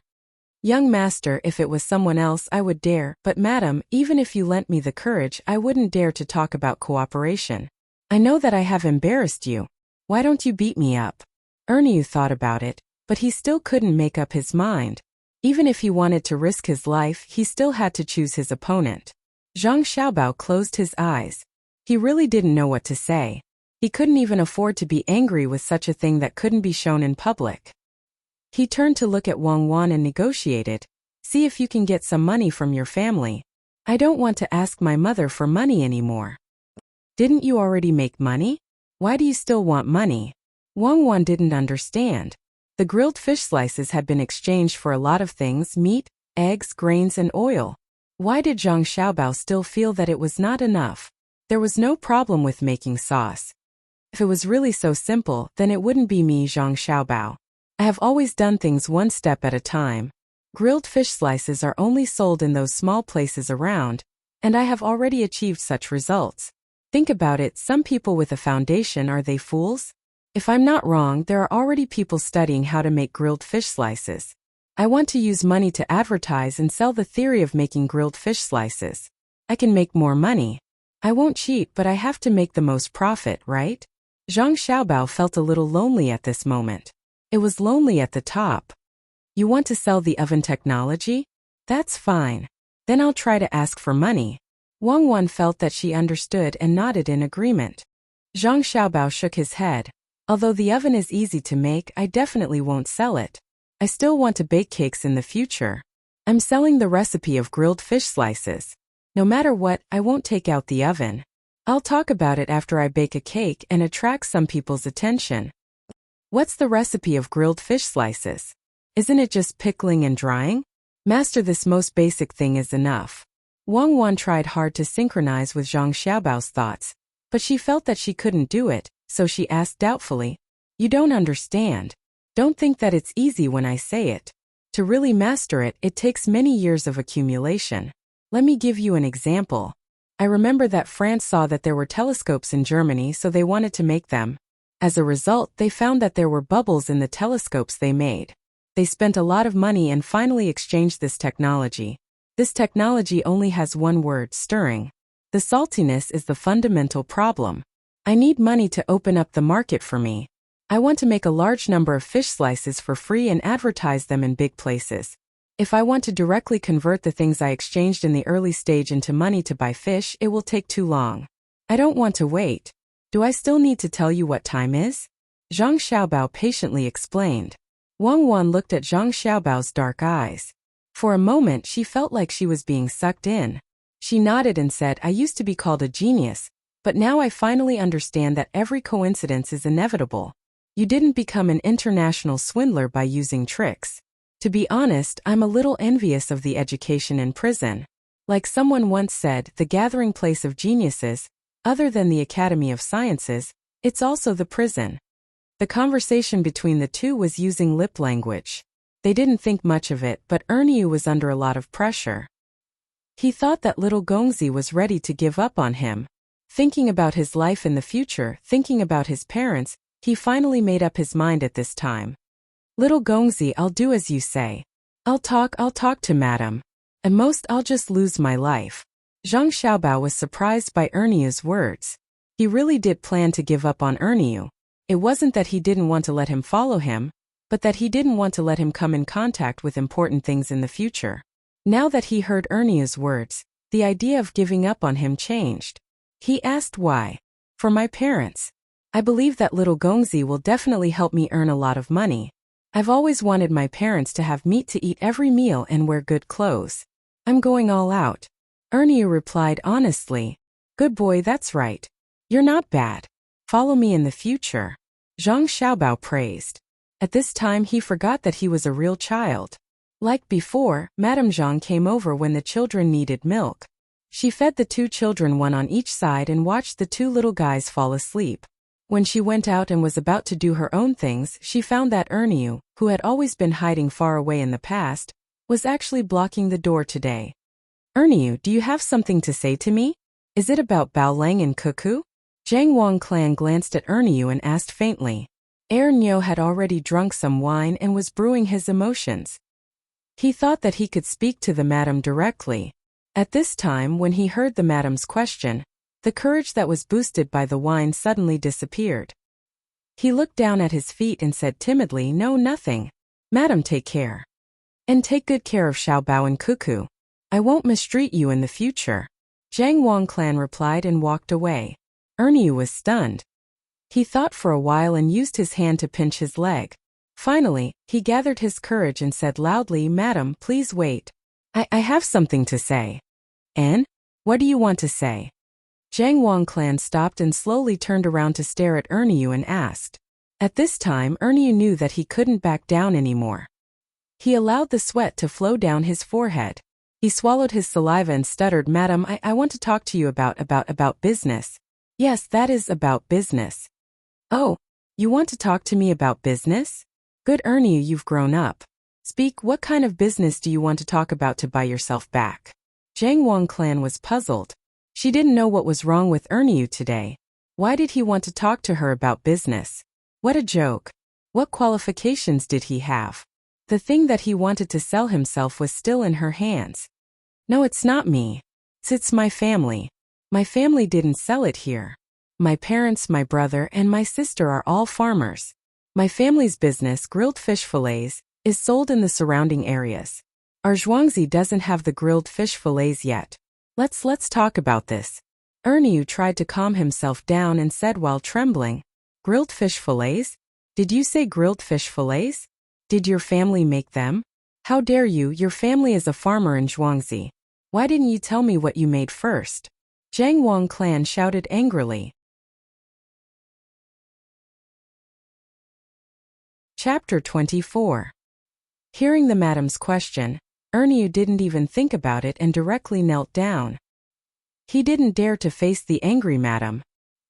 Young master, if it was someone else I would dare, but madam, even if you lent me the courage, I wouldn't dare to talk about cooperation. I know that I have embarrassed you. Why don't you beat me up? Erniu thought about it, but he still couldn't make up his mind. Even if he wanted to risk his life, he still had to choose his opponent. Zhang Xiaobao closed his eyes. He really didn't know what to say. He couldn't even afford to be angry with such a thing that couldn't be shown in public. He turned to look at Wang Wan and negotiated. See if you can get some money from your family. I don't want to ask my mother for money anymore. Didn't you already make money? Why do you still want money? Wang Wan didn't understand. The grilled fish slices had been exchanged for a lot of things: meat, eggs, grains, and oil. Why did Zhang Xiaobao still feel that it was not enough? There was no problem with making sauce. If it was really so simple, then it wouldn't be me, Zhang Xiaobao. I have always done things one step at a time. Grilled fish slices are only sold in those small places around, and I have already achieved such results. Think about it, some people with a foundation, are they fools? If I'm not wrong, there are already people studying how to make grilled fish slices. I want to use money to advertise and sell the theory of making grilled fish slices. I can make more money. I won't cheat, but I have to make the most profit, right? Zhang Xiaobao felt a little lonely at this moment. It was lonely at the top. You want to sell the oven technology? That's fine. Then I'll try to ask for money. Wang Wan felt that she understood and nodded in agreement. Zhang Xiaobao shook his head. Although the oven is easy to make, I definitely won't sell it. I still want to bake cakes in the future. I'm selling the recipe of grilled fish slices. No matter what, I won't take out the oven. I'll talk about it after I bake a cake and attract some people's attention. What's the recipe of grilled fish slices? Isn't it just pickling and drying? Master, this most basic thing is enough. Wang Wan tried hard to synchronize with Zhang Xiaobao's thoughts, but she felt that she couldn't do it, so she asked doubtfully, You don't understand. Don't think that it's easy when I say it. To really master it, it takes many years of accumulation. Let me give you an example. I remember that France saw that there were telescopes in Germany, so they wanted to make them. As a result, they found that there were bubbles in the telescopes they made. They spent a lot of money and finally exchanged this technology. This technology only has one word: stirring. The saltiness is the fundamental problem. I need money to open up the market for me. I want to make a large number of fish slices for free and advertise them in big places. If I want to directly convert the things I exchanged in the early stage into money to buy fish, it will take too long. I don't want to wait. Do I still need to tell you what time is? Zhang Xiaobao patiently explained. Wang Wan looked at Zhang Xiaobao's dark eyes. For a moment she felt like she was being sucked in. She nodded and said, I used to be called a genius, but now I finally understand that every coincidence is inevitable. You didn't become an international swindler by using tricks. To be honest, I'm a little envious of the education in prison. Like someone once said, the gathering place of geniuses, other than the Academy of Sciences, it's also the prison. The conversation between the two was using lip language. They didn't think much of it, but Erniu was under a lot of pressure. He thought that little Gongzi was ready to give up on him. Thinking about his life in the future, thinking about his parents, he finally made up his mind at this time. Little Gongzi, I'll do as you say. I'll talk to madam. At most I'll just lose my life. Zhang Xiaobao was surprised by Erniu's words. He really did plan to give up on Erniu. It wasn't that he didn't want to let him follow him, but that he didn't want to let him come in contact with important things in the future. Now that he heard Erniu's words, the idea of giving up on him changed. He asked why. For my parents. I believe that little Gongzi will definitely help me earn a lot of money. I've always wanted my parents to have meat to eat every meal and wear good clothes. I'm going all out. Erniu replied honestly. Good boy, that's right. You're not bad. Follow me in the future. Zhang Xiaobao praised. At this time he forgot that he was a real child. Like before, Madame Zhang came over when the children needed milk. She fed the two children one on each side and watched the two little guys fall asleep. When she went out and was about to do her own things, she found that Erniu, who had always been hiding far away in the past, was actually blocking the door today. Erniu, do you have something to say to me? Is it about Bao Lang and Cuckoo? Zhang Wang Clan glanced at Erniu and asked faintly. Erniu had already drunk some wine and was brewing his emotions. He thought that he could speak to the madam directly. At this time, when he heard the madam's question, the courage that was boosted by the wine suddenly disappeared. He looked down at his feet and said timidly, No, nothing. Madam, take care. And take good care of Xiaobao and Cuckoo. I won't mistreat you in the future. Zhang Wang Clan replied and walked away. Erniu was stunned. He thought for a while and used his hand to pinch his leg. Finally, he gathered his courage and said loudly, Madam, please wait. I have something to say. And? What do you want to say? Zhang Wang Clan stopped and slowly turned around to stare at Erniu and asked. At this time, Erniu knew that he couldn't back down anymore. He allowed the sweat to flow down his forehead. He swallowed his saliva and stuttered, Madam, I want to talk to you about business. Yes, that is about business. Oh, you want to talk to me about business? Good Erniu, you've grown up. Speak, what kind of business do you want to talk about to buy yourself back? Zhang Wang Clan was puzzled. She didn't know what was wrong with Erniu today. Why did he want to talk to her about business? What a joke. What qualifications did he have? The thing that he wanted to sell himself was still in her hands. No, it's not me. It's my family. My family didn't sell it here. My parents, my brother, and my sister are all farmers. My family's business, grilled fish fillets, is sold in the surrounding areas. Our Zhuangzi doesn't have the grilled fish fillets yet. Let's talk about this. Erniu tried to calm himself down and said while trembling, Grilled fish fillets? Did you say grilled fish fillets? Did your family make them? How dare you, your family is a farmer in Zhuangzi. Why didn't you tell me what you made first? Zhang Wang Clan shouted angrily. Chapter 24. Hearing the madam's question, Erniu didn't even think about it and directly knelt down. He didn't dare to face the angry madam.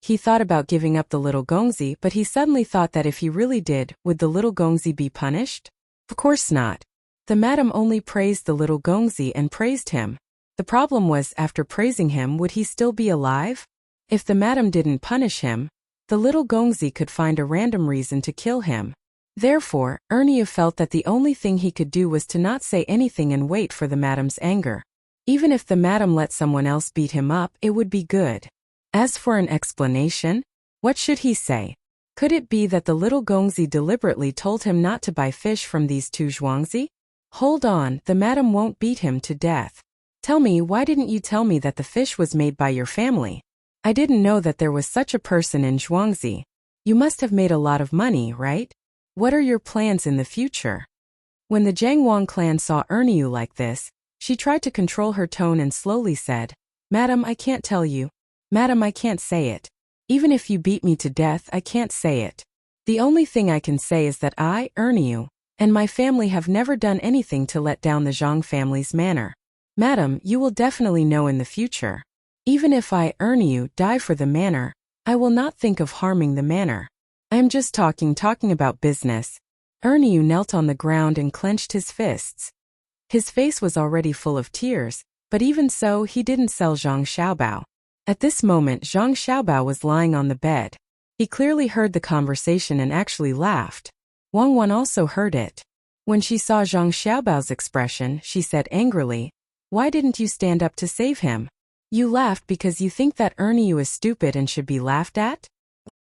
He thought about giving up the little Gongzi, but he suddenly thought that if he really did, would the little Gongzi be punished? Of course not. The madam only praised the little Gongzi and praised him. The problem was, after praising him, would he still be alive? If the madam didn't punish him, the little Gongzi could find a random reason to kill him. Therefore, Erniu felt that the only thing he could do was to not say anything and wait for the madam's anger. Even if the madam let someone else beat him up, it would be good. As for an explanation, what should he say? Could it be that the little Gongzi deliberately told him not to buy fish from these two Zhuangzi? Hold on, the madam won't beat him to death. Tell me, why didn't you tell me that the fish was made by your family? I didn't know that there was such a person in Zhuangzi. You must have made a lot of money, right? What are your plans in the future? When the Zhang Wang clan saw Erniu like this, she tried to control her tone and slowly said, Madam, I can't tell you. Madam, I can't say it. Even if you beat me to death, I can't say it. The only thing I can say is that I, Erniu, and my family have never done anything to let down the Zhang family's manor. Madam, you will definitely know in the future. Even if I, Erniu, die for the manor, I will not think of harming the manor. I am just talking about business. Erniu knelt on the ground and clenched his fists. His face was already full of tears, but even so, he didn't sell Zhang Xiaobao. At this moment, Zhang Xiaobao was lying on the bed. He clearly heard the conversation and actually laughed. Wang Wan also heard it. When she saw Zhang Xiaobao's expression, she said angrily, Why didn't you stand up to save him? You laughed because you think that Erniu is stupid and should be laughed at?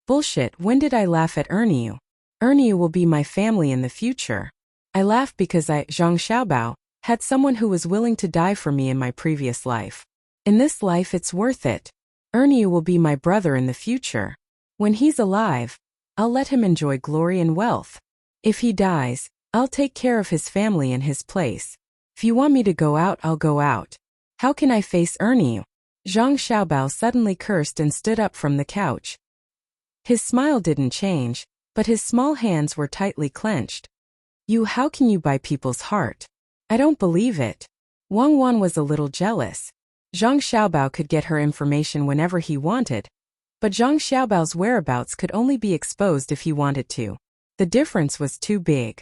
Bullshit, when did I laugh at Erniu? Ernie will be my family in the future. I laughed because Zhang Xiaobao, had someone who was willing to die for me in my previous life. In this life it's worth it. Ernie will be my brother in the future. When he's alive, I'll let him enjoy glory and wealth. If he dies, I'll take care of his family in his place. If you want me to go out, I'll go out. How can I face Ernie? Zhang Xiaobao suddenly cursed and stood up from the couch. His smile didn't change, but his small hands were tightly clenched. How can you buy people's heart? I don't believe it. Wang Wan was a little jealous. Zhang Xiaobao could get her information whenever he wanted, but Zhang Xiaobao's whereabouts could only be exposed if he wanted to. The difference was too big.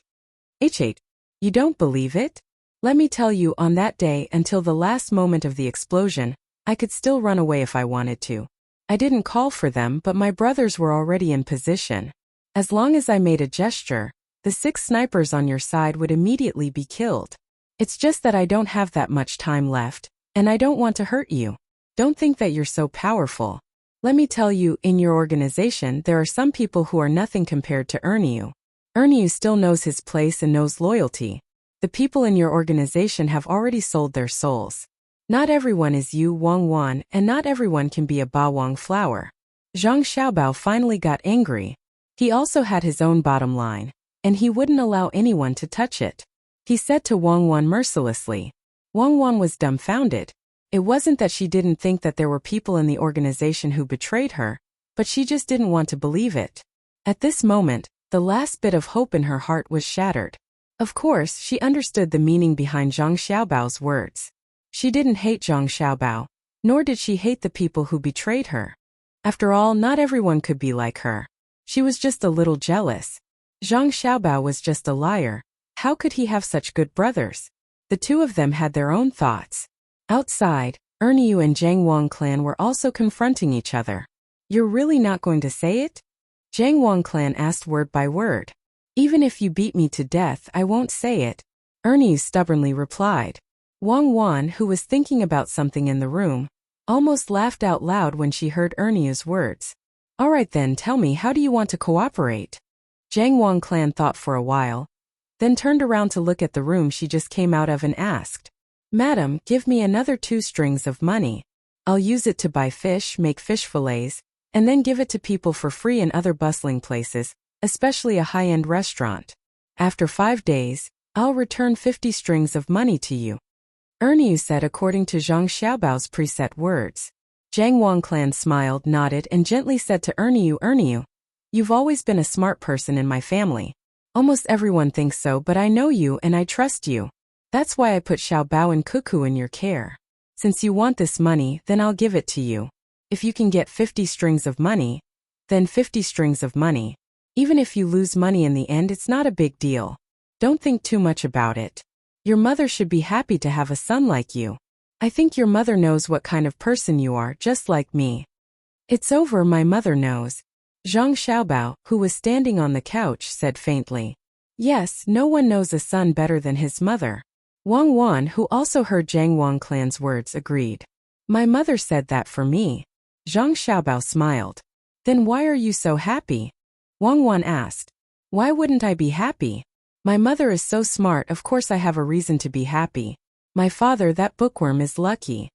You don't believe it? Let me tell you, on that day, until the last moment of the explosion, I could still run away if I wanted to. I didn't call for them, but my brothers were already in position. As long as I made a gesture, the 6 snipers on your side would immediately be killed. It's just that I don't have that much time left, and I don't want to hurt you. Don't think that you're so powerful. Let me tell you, in your organization there are some people who are nothing compared to Ernie. Ernie still knows his place and knows loyalty. The people in your organization have already sold their souls. Not everyone is you, Wang Wan, and not everyone can be a Bawang flower. Zhang Xiaobao finally got angry. He also had his own bottom line, and he wouldn't allow anyone to touch it. He said to Wang Wan mercilessly. Wang Wan was dumbfounded. It wasn't that she didn't think that there were people in the organization who betrayed her, but she just didn't want to believe it. At this moment, the last bit of hope in her heart was shattered. Of course, she understood the meaning behind Zhang Xiaobao's words. She didn't hate Zhang Xiaobao, nor did she hate the people who betrayed her. After all, not everyone could be like her. She was just a little jealous. Zhang Xiaobao was just a liar. How could he have such good brothers? The two of them had their own thoughts. Outside, Ernie and Zhang Wang clan were also confronting each other. You're really not going to say it? Zhang Wang clan asked word by word. Even if you beat me to death, I won't say it, Ernie stubbornly replied. Wang Wan, who was thinking about something in the room, almost laughed out loud when she heard Ernie's words. All right then, tell me, how do you want to cooperate? Zhang Wang clan thought for a while, then turned around to look at the room she just came out of and asked, Madam, give me another 2 strings of money. I'll use it to buy fish, make fish fillets, and then give it to people for free in other bustling places, especially a high-end restaurant. After 5 days, I'll return 50 strings of money to you. Ernie said according to Zhang Xiaobao's preset words. Zhang Wang clan smiled, nodded, and gently said to Ernie, you've always been a smart person in my family. Almost everyone thinks so, but I know you and I trust you. That's why I put Xiaobao and Cuckoo in your care. Since you want this money, then I'll give it to you. If you can get 50 strings of money, then 50 strings of money. Even if you lose money in the end, it's not a big deal. Don't think too much about it. Your mother should be happy to have a son like you. I think your mother knows what kind of person you are, just like me. It's over, my mother knows. Zhang Xiaobao, who was standing on the couch, said faintly. Yes, no one knows a son better than his mother. Wang Wan, who also heard Zhang Wang clan's words, agreed. My mother said that for me. Zhang Xiaobao smiled. Then why are you so happy? Wang Wan asked. Why wouldn't I be happy? My mother is so smart, of course I have a reason to be happy. My father, that bookworm, is lucky.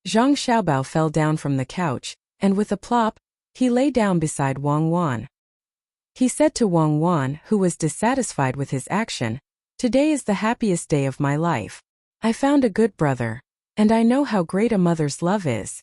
Zhang Xiaobao fell down from the couch, and with a plop, he lay down beside Wang Wan. He said to Wang Wan, who was dissatisfied with his action, Today is the happiest day of my life. I found a good brother, and I know how great a mother's love is.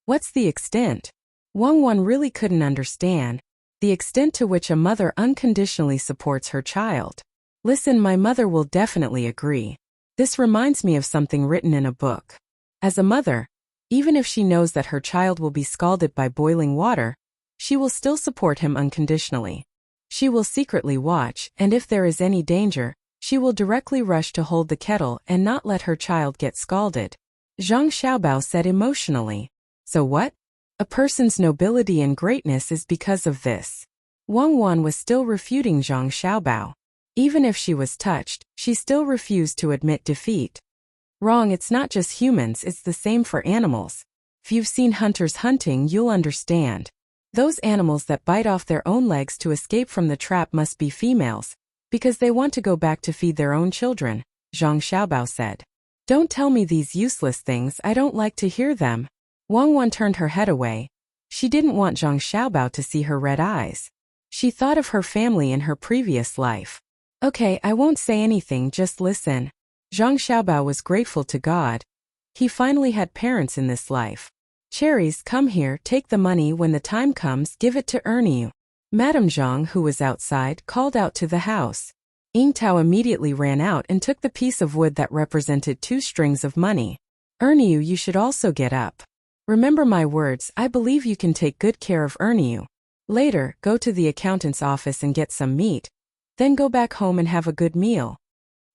What's the extent? Wang Wan really couldn't understand the extent to which a mother unconditionally supports her child. Listen, my mother will definitely agree. This reminds me of something written in a book. As a mother, even if she knows that her child will be scalded by boiling water, she will still support him unconditionally. She will secretly watch, and if there is any danger, she will directly rush to hold the kettle and not let her child get scalded. Zhang Xiaobao said emotionally. So what? A person's nobility and greatness is because of this. Wang Wan was still refuting Zhang Xiaobao. Even if she was touched, she still refused to admit defeat. Wrong, it's not just humans, it's the same for animals. If you've seen hunters hunting, you'll understand. Those animals that bite off their own legs to escape from the trap must be females, because they want to go back to feed their own children, Zhang Xiaobao said. Don't tell me these useless things, I don't like to hear them. Wang Wan turned her head away. She didn't want Zhang Xiaobao to see her red eyes. She thought of her family in her previous life. Okay, I won't say anything, just listen. Zhang Xiaobao was grateful to God. He finally had parents in this life. Cherries, come here, take the money, when the time comes, give it to Erniu. Madame Zhang, who was outside, called out to the house. Ying Tao immediately ran out and took the piece of wood that represented 2 strings of money. Erniu, you should also get up. Remember my words, I believe you can take good care of Erniu. Later, go to the accountant's office and get some meat. Then go back home and have a good meal.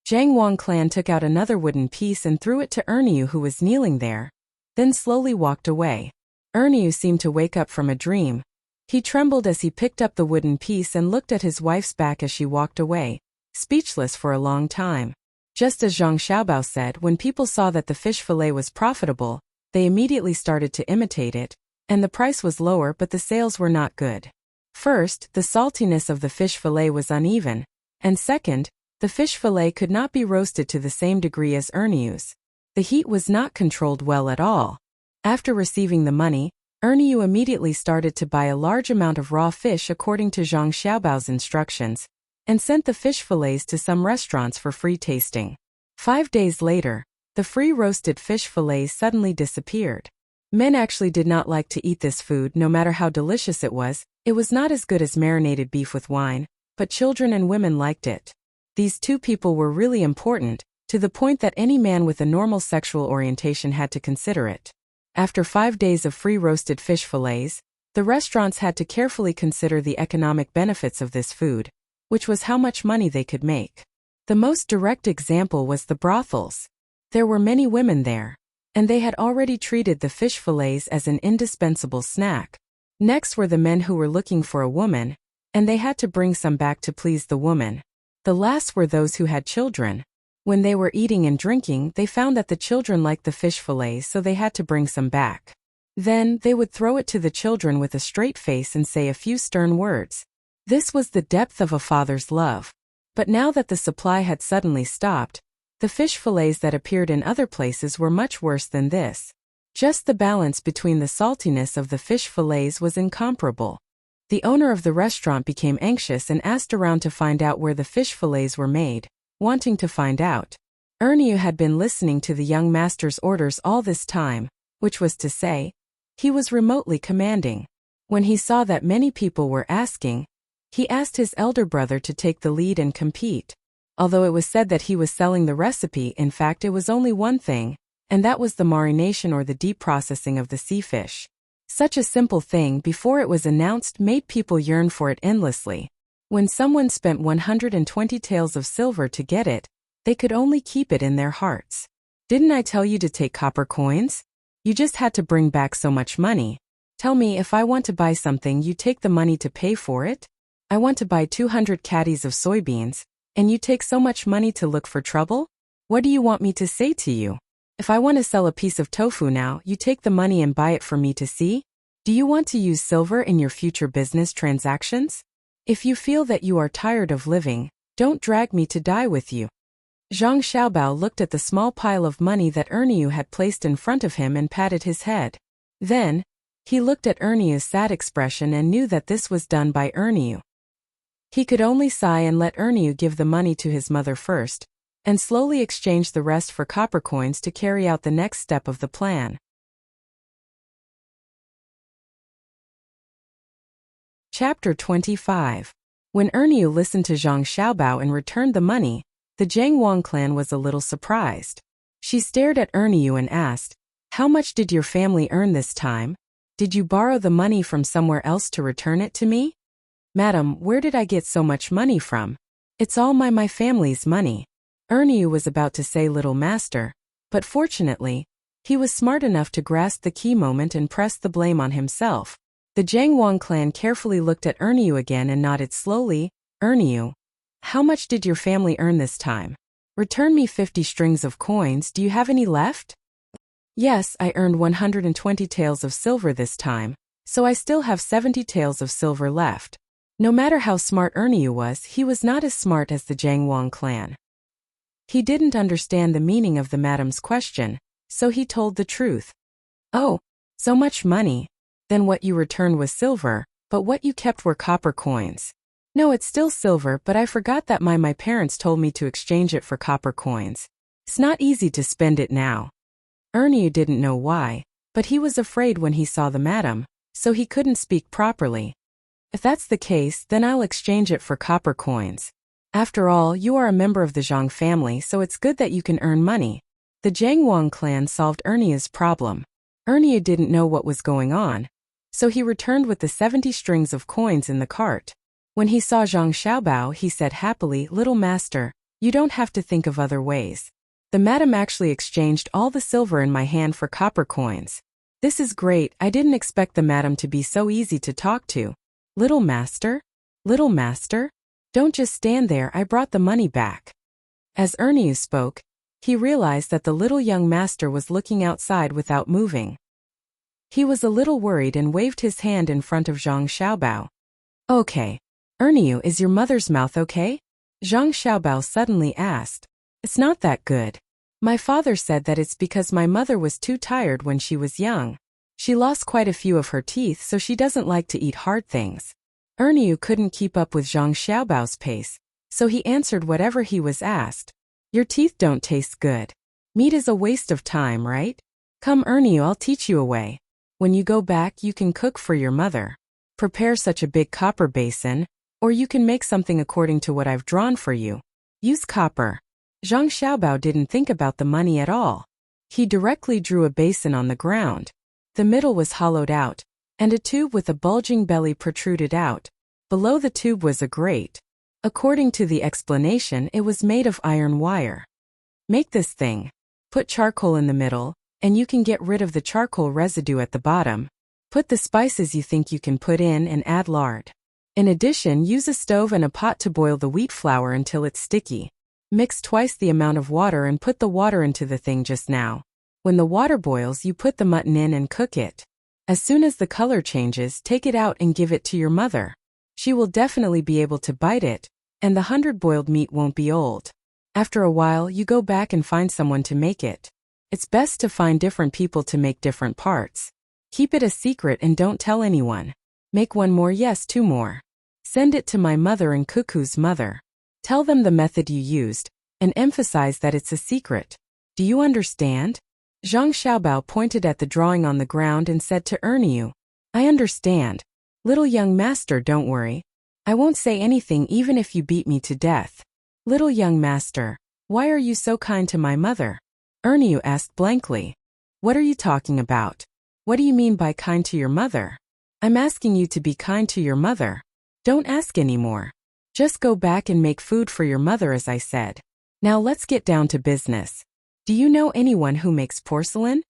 Zhang Wang Clan took out another wooden piece and threw it to Erniu, who was kneeling there, then slowly walked away. Erniu seemed to wake up from a dream. He trembled as he picked up the wooden piece and looked at his wife's back as she walked away, speechless for a long time. Just as Zhang Xiaobao said, when people saw that the fish fillet was profitable, they immediately started to imitate it, and the price was lower but the sales were not good. First, the saltiness of the fish fillet was uneven, and second, the fish fillet could not be roasted to the same degree as Erniu's. The heat was not controlled well at all. After receiving the money, Erniu immediately started to buy a large amount of raw fish according to Zhang Xiaobao's instructions, and sent the fish fillets to some restaurants for free tasting. 5 days later, the free roasted fish fillets suddenly disappeared. Men actually did not like to eat this food no matter how delicious it was. It was not as good as marinated beef with wine, but children and women liked it. These 2 people were really important, to the point that any man with a normal sexual orientation had to consider it. After 5 days of free roasted fish fillets, the restaurants had to carefully consider the economic benefits of this food, which was how much money they could make. The most direct example was the brothels. There were many women there, and they had already treated the fish fillets as an indispensable snack. Next were the men who were looking for a woman, and they had to bring some back to please the woman. The last were those who had children. When they were eating and drinking, they found that the children liked the fish fillets, so they had to bring some back. Then, they would throw it to the children with a straight face and say a few stern words. This was the depth of a father's love. But now that the supply had suddenly stopped, the fish fillets that appeared in other places were much worse than this. Just the balance between the saltiness of the fish fillets was incomparable. The owner of the restaurant became anxious and asked around to find out where the fish fillets were made. Wanting to find out, Erniu had been listening to the young master's orders all this time, which was to say, he was remotely commanding. When he saw that many people were asking, he asked his elder brother to take the lead and compete. Although it was said that he was selling the recipe, in fact it was only one thing, and that was the marination or the deep processing of the sea fish. Such a simple thing before it was announced made people yearn for it endlessly. When someone spent 120 taels of silver to get it, they could only keep it in their hearts. Didn't I tell you to take copper coins? You just had to bring back so much money. Tell me, if I want to buy something, you take the money to pay for it? I want to buy 200 caddies of soybeans, and you take so much money to look for trouble? What do you want me to say to you? If I want to sell a piece of tofu now, you take the money and buy it for me to see? Do you want to use silver in your future business transactions? If you feel that you are tired of living, don't drag me to die with you. Zhang Xiaobao looked at the small pile of money that Erniu had placed in front of him and patted his head. Then, he looked at Erniu's sad expression and knew that this was done by Erniu. He could only sigh and let Erniu give the money to his mother first, and slowly exchange the rest for copper coins to carry out the next step of the plan. Chapter 25. When Erniu listened to Zhang Xiaobao and returned the money, the Zhang Wang clan was a little surprised. She stared at Erniu and asked, "How much did your family earn this time? Did you borrow the money from somewhere else to return it to me?" "Madam, where did I get so much money from? It's all my family's money." Erniu was about to say little master, but fortunately, he was smart enough to grasp the key moment and press the blame on himself. The Zhang Wang clan carefully looked at Erniu again and nodded slowly. "Erniu, how much did your family earn this time? Return me 50 strings of coins, do you have any left?" "Yes, I earned 120 taels of silver this time," So I still have 70 taels of silver left. No matter how smart Ernie was, he was not as smart as the Jiangwang clan. He didn't understand the meaning of the madam's question, so he told the truth. Oh, so much money. Then what you returned was silver, but what you kept were copper coins. No, it's still silver, but I forgot that my parents told me to exchange it for copper coins. It's not easy to spend it now. Ernie didn't know why, but he was afraid when he saw the madam, so he couldn't speak properly. If that's the case, then I'll exchange it for copper coins. After all, you are a member of the Zhang family, so it's good that you can earn money. The Jiangwang clan solved Ernie's problem. Ernie didn't know what was going on, so he returned with the 70 strings of coins in the cart. When he saw Zhang Xiaobao, he said happily, "Little master, you don't have to think of other ways. The madam actually exchanged all the silver in my hand for copper coins. This is great. I didn't expect the madam to be so easy to talk to. Little master? Little master? Don't just stand there, I brought the money back." As Ernie spoke, he realized that the little young master was looking outside without moving. He was a little worried and waved his hand in front of Zhang Xiaobao. "Okay. Ernie, is your mother's mouth okay?" Zhang Xiaobao suddenly asked. "It's not that good. My father said that it's because my mother was too tired when she was young. She lost quite a few of her teeth, so she doesn't like to eat hard things." Ernie couldn't keep up with Zhang Xiaobao's pace, so he answered whatever he was asked. "Your teeth don't taste good. Meat is a waste of time, right? Come Ernie, I'll teach you a way. When you go back, you can cook for your mother. Prepare such a big copper basin, or you can make something according to what I've drawn for you. Use copper." Zhang Xiaobao didn't think about the money at all. He directly drew a basin on the ground. The middle was hollowed out, and a tube with a bulging belly protruded out. Below the tube was a grate. According to the explanation, it was made of iron wire. Make this thing. Put charcoal in the middle, and you can get rid of the charcoal residue at the bottom. Put the spices you think you can put in and add lard. In addition, use a stove and a pot to boil the wheat flour until it's sticky. Mix twice the amount of water and put the water into the thing just now. When the water boils, you put the mutton in and cook it. As soon as the color changes, take it out and give it to your mother. She will definitely be able to bite it, and the 100 boiled meat won't be old. After a while, you go back and find someone to make it. It's best to find different people to make different parts. Keep it a secret and don't tell anyone. Make one more, yes, 2 more. Send it to my mother and Cuckoo's mother. Tell them the method you used, and emphasize that it's a secret. Do you understand?" Zhang Xiaobao pointed at the drawing on the ground and said to Ernie, "I understand. Little young master, don't worry. I won't say anything even if you beat me to death." "Little young master, why are you so kind to my mother?" Ernie asked blankly. "What are you talking about? What do you mean by kind to your mother?" "I'm asking you to be kind to your mother. Don't ask anymore. Just go back and make food for your mother as I said. Now let's get down to business. Do you know anyone who makes porcelain?"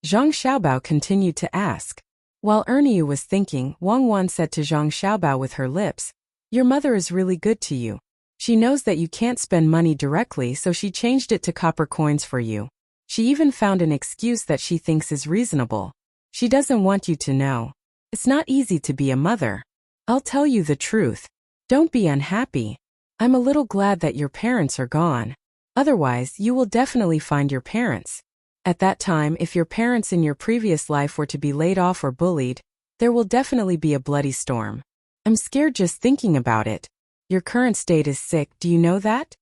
Zhang Xiaobao continued to ask. While Ernie was thinking, Wang Wan said to Zhang Xiaobao with her lips, "Your mother is really good to you. She knows that you can't spend money directly, so she changed it to copper coins for you. She even found an excuse that she thinks is reasonable. She doesn't want you to know. It's not easy to be a mother. I'll tell you the truth. Don't be unhappy. I'm a little glad that your parents are gone. Otherwise, you will definitely find your parents. At that time, if your parents in your previous life were to be laid off or bullied, there will definitely be a bloody storm. I'm scared just thinking about it. Your current state is sick, do you know that?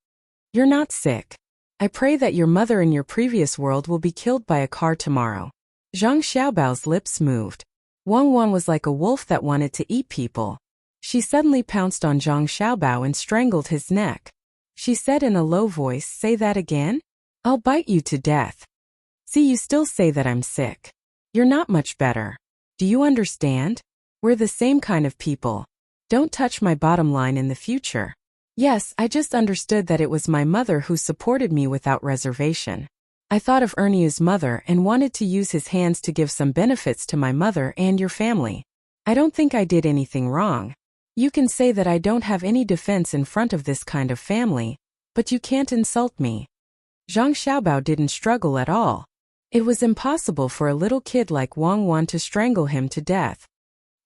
You're not sick. I pray that your mother in your previous world will be killed by a car tomorrow." Zhang Xiaobao's lips moved. Wang Wan was like a wolf that wanted to eat people. She suddenly pounced on Zhang Xiaobao and strangled his neck. She said in a low voice, "Say that again? I'll bite you to death. See, you still say that I'm sick. You're not much better. Do you understand? We're the same kind of people. Don't touch my bottom line in the future." "Yes, I just understood that it was my mother who supported me without reservation. I thought of Ernie's mother and wanted to use his hands to give some benefits to my mother and your family. I don't think I did anything wrong. You can say that I don't have any defense in front of this kind of family, but you can't insult me." Zhang Xiaobao didn't struggle at all. It was impossible for a little kid like Wang Wan to strangle him to death.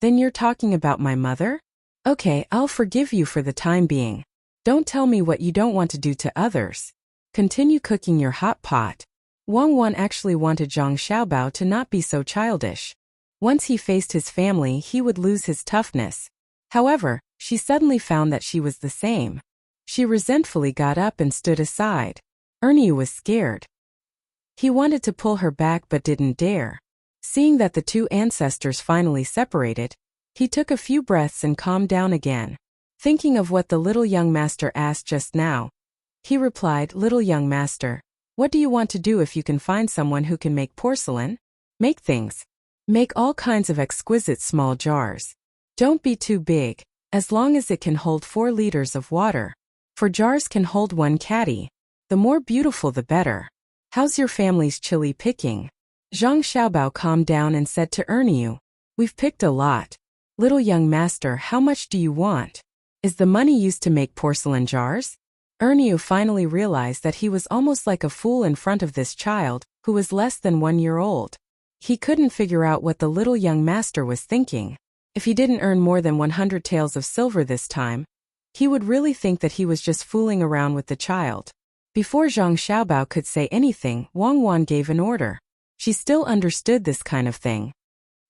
Then you're talking about my mother? Okay, I'll forgive you for the time being. Don't tell me what you don't want to do to others. Continue cooking your hot pot. Wang Wan actually wanted Zhang Xiaobao to not be so childish. Once he faced his family, he would lose his toughness. However, she suddenly found that she was the same. She resentfully got up and stood aside. Ernie was scared. He wanted to pull her back but didn't dare. Seeing that the two ancestors finally separated, he took a few breaths and calmed down again. Thinking of what the little young master asked just now, he replied, "Little young master, what do you want to do if you can find someone who can make porcelain? Make things. Make all kinds of exquisite small jars. Don't be too big, as long as it can hold 4 liters of water. For jars can hold 1 caddy. The more beautiful the better. How's your family's chili picking?" Zhang Xiaobao calmed down and said to Ernie, "We've picked a lot. Little young master, how much do you want? Is the money used to make porcelain jars?" Ernie finally realized that he was almost like a fool in front of this child, who was less than 1 year old. He couldn't figure out what the little young master was thinking. If he didn't earn more than 100 taels of silver this time, he would really think that he was just fooling around with the child. Before Zhang Xiaobao could say anything, Wang Wan gave an order. She still understood this kind of thing.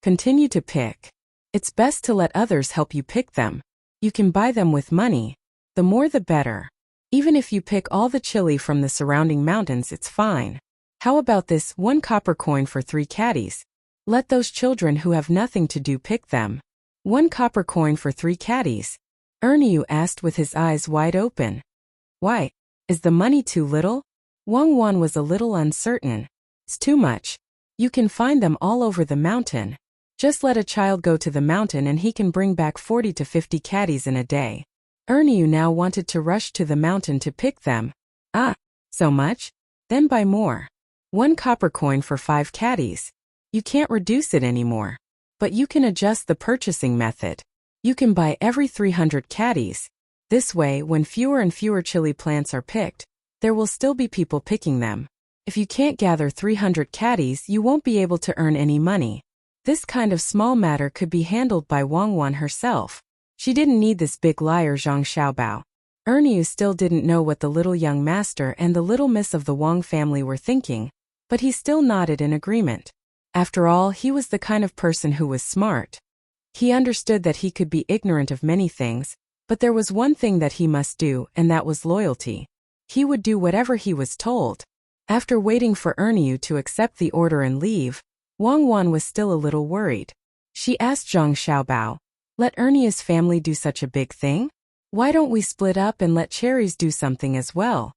Continue to pick. It's best to let others help you pick them. You can buy them with money. The more the better. Even if you pick all the chili from the surrounding mountains, it's fine. How about this, 1 copper coin for 3 caddies? Let those children who have nothing to do pick them. 1 copper coin for 3 caddies? Ernie asked with his eyes wide open. Why? Is the money too little? Wang Wan was a little uncertain. It's too much. You can find them all over the mountain. Just let a child go to the mountain and he can bring back 40 to 50 caddies in a day. Ernie now wanted to rush to the mountain to pick them. Ah, so much? Then buy more. 1 copper coin for 5 caddies. You can't reduce it anymore. But you can adjust the purchasing method. You can buy every 300 caddies. This way, when fewer and fewer chili plants are picked, there will still be people picking them. If you can't gather 300 caddies, you won't be able to earn any money. This kind of small matter could be handled by Wang Wan herself. She didn't need this big liar Zhang Xiaobao. Ernie still didn't know what the little young master and the little miss of the Wang family were thinking, but he still nodded in agreement. After all, he was the kind of person who was smart. He understood that he could be ignorant of many things, but there was one thing that he must do, and that was loyalty. He would do whatever he was told. After waiting for Ernie to accept the order and leave, Wang Wan was still a little worried. She asked Zhang Xiaobao, "Let Ernie's family do such a big thing? Why don't we split up and let Cherries do something as well?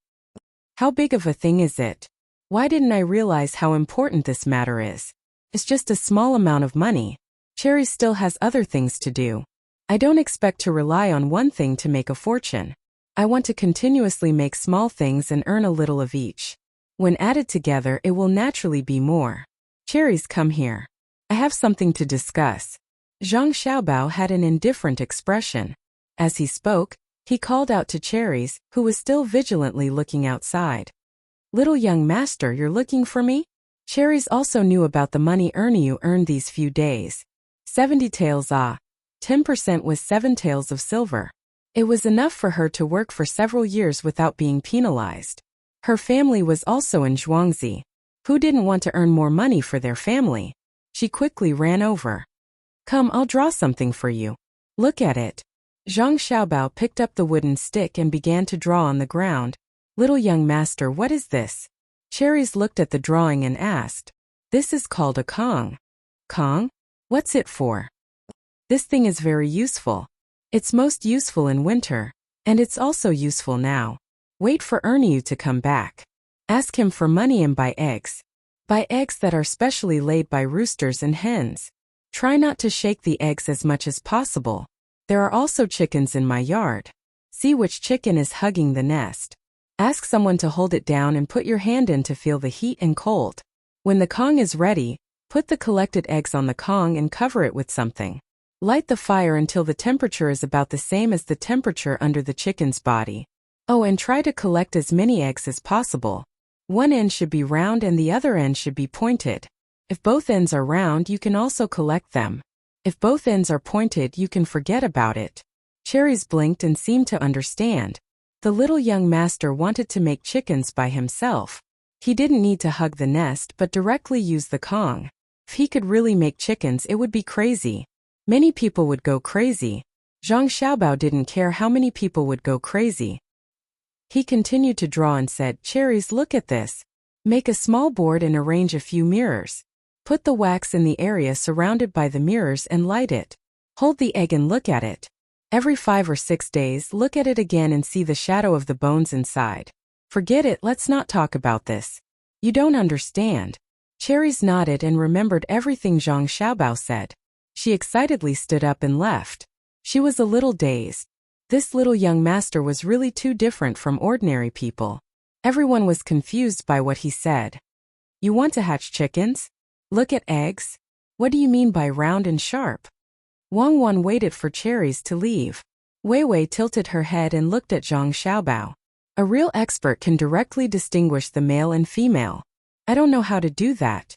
How big of a thing is it? Why didn't I realize how important this matter is? It's just a small amount of money. Cherries still has other things to do. I don't expect to rely on one thing to make a fortune. I want to continuously make small things and earn a little of each. When added together, it will naturally be more. Cherries, come here. I have something to discuss." Zhang Xiaobao had an indifferent expression. As he spoke, he called out to Cherries, who was still vigilantly looking outside. "Little young master, you're looking for me?" Cherries also knew about the money Ernie earned these few days. 70 taels 10% was 7 taels of silver. It was enough for her to work for several years without being penalized. Her family was also in Zhuangzi. Who didn't want to earn more money for their family? She quickly ran over. "Come, I'll draw something for you. Look at it." Zhang Xiaobao picked up the wooden stick and began to draw on the ground. "Little young master, what is this?" Cherries looked at the drawing and asked. "This is called a Kong." "Kong? What's it for?" "This thing is very useful. It's most useful in winter, and it's also useful now. Wait for Ernie to come back. Ask him for money and buy eggs. Buy eggs that are specially laid by roosters and hens. Try not to shake the eggs as much as possible. There are also chickens in my yard. See which chicken is hugging the nest. Ask someone to hold it down and put your hand in to feel the heat and cold. When the Kong is ready, put the collected eggs on the Kong and cover it with something. Light the fire until the temperature is about the same as the temperature under the chicken's body. Oh, and try to collect as many eggs as possible. One end should be round and the other end should be pointed. If both ends are round, you can also collect them. If both ends are pointed, you can forget about it. Cherries blinked and seemed to understand. The little young master wanted to make chickens by himself. He didn't need to hug the nest but directly use the Kong. If he could really make chickens, it would be crazy. Many people would go crazy. Zhang Xiaobao didn't care how many people would go crazy. He continued to draw and said, "Cherries, look at this. Make a small board and arrange a few mirrors. Put the wax in the area surrounded by the mirrors and light it. Hold the egg and look at it. Every 5 or 6 days, look at it again and see the shadow of the bones inside. Forget it, let's not talk about this. You don't understand." Cherries nodded and remembered everything Zhang Xiaobao said. She excitedly stood up and left. She was a little dazed. This little young master was really too different from ordinary people. Everyone was confused by what he said. "You want to hatch chickens? Look at eggs? What do you mean by round and sharp?" Wang Wan waited for Cherries to leave. Wei Wei tilted her head and looked at Zhang Xiaobao. A real expert can directly distinguish the male and female. I don't know how to do that.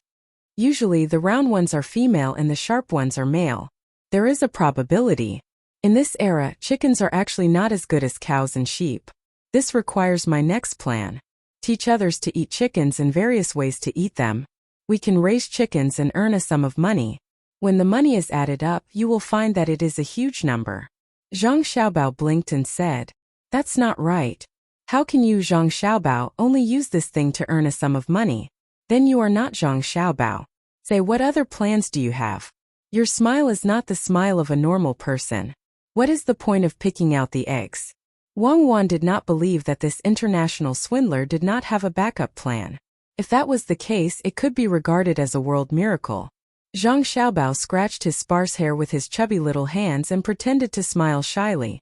Usually the round ones are female and the sharp ones are male. There is a probability. In this era, chickens are actually not as good as cows and sheep. This requires my next plan. Teach others to eat chickens and various ways to eat them. We can raise chickens and earn a sum of money. When the money is added up, you will find that it is a huge number. Zhang Xiaobao blinked and said, "That's not right. How can you, Zhang Xiaobao, only use this thing to earn a sum of money? Then you are not Zhang Xiaobao. Say, what other plans do you have? Your smile is not the smile of a normal person. What is the point of picking out the eggs?" Wang Wan did not believe that this international swindler did not have a backup plan. If that was the case, it could be regarded as a world miracle. Zhang Xiaobao scratched his sparse hair with his chubby little hands and pretended to smile shyly.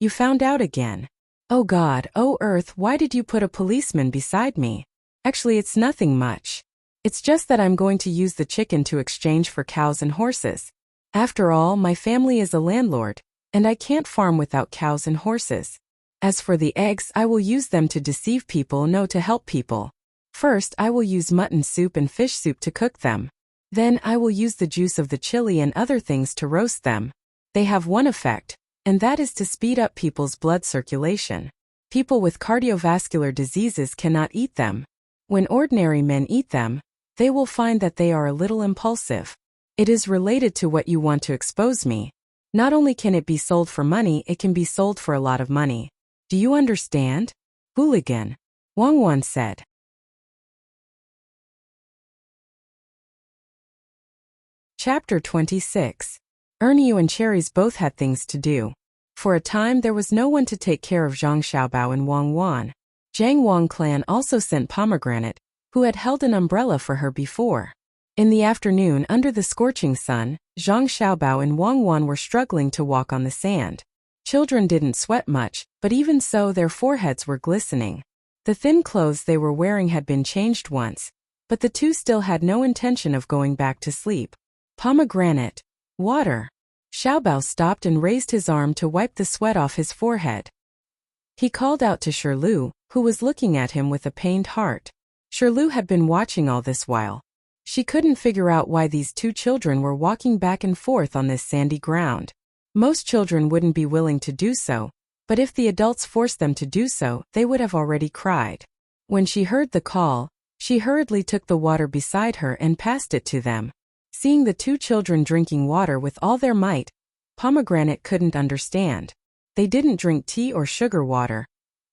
"You found out again. Oh God, oh Earth, why did you put a policeman beside me? Actually, it's nothing much. It's just that I'm going to use the chicken to exchange for cows and horses. After all, my family is a landlord, and I can't farm without cows and horses. As for the eggs, I will use them to deceive people, no, to help people. First, I will use mutton soup and fish soup to cook them. Then I will use the juice of the chili and other things to roast them. They have one effect, and that is to speed up people's blood circulation. People with cardiovascular diseases cannot eat them. When ordinary men eat them, they will find that they are a little impulsive. It is related to what you want to expose me. Not only can it be sold for money, it can be sold for a lot of money. Do you understand? Hooligan," Wang Wan said. Chapter 26. Ernie and Cherries both had things to do. For a time there was no one to take care of Zhang Xiaobao and Wang Wan. Zhang Wang clan also sent Pomegranate, who had held an umbrella for her before. In the afternoon, under the scorching sun, Zhang Xiaobao and Wang Wan were struggling to walk on the sand. Children didn't sweat much, but even so their foreheads were glistening. The thin clothes they were wearing had been changed once, but the two still had no intention of going back to sleep. "Pomegranate, water." Xiaobao stopped and raised his arm to wipe the sweat off his forehead. He called out to Shirlu, who was looking at him with a pained heart. Shirlu had been watching all this while. She couldn't figure out why these two children were walking back and forth on this sandy ground. Most children wouldn't be willing to do so, but if the adults forced them to do so, they would have already cried. When she heard the call, she hurriedly took the water beside her and passed it to them. Seeing the two children drinking water with all their might, Pomegranate couldn't understand. They didn't drink tea or sugar water,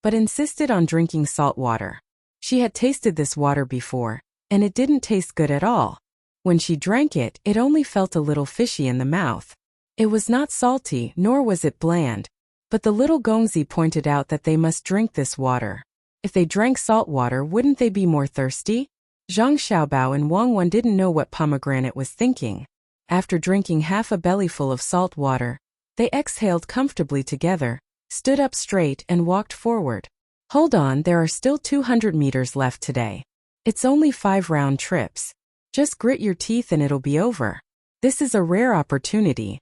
but insisted on drinking salt water. She had tasted this water before, and it didn't taste good at all. When she drank it, it only felt a little fishy in the mouth. It was not salty, nor was it bland, but the little Gongzi pointed out that they must drink this water. If they drank salt water, wouldn't they be more thirsty? Zhang Xiaobao and Wang Wan didn't know what Pomegranate was thinking. After drinking half a bellyful of salt water, they exhaled comfortably together, stood up straight and walked forward. "Hold on, there are still 200 meters left today. It's only 5 round trips. Just grit your teeth and it'll be over. This is a rare opportunity."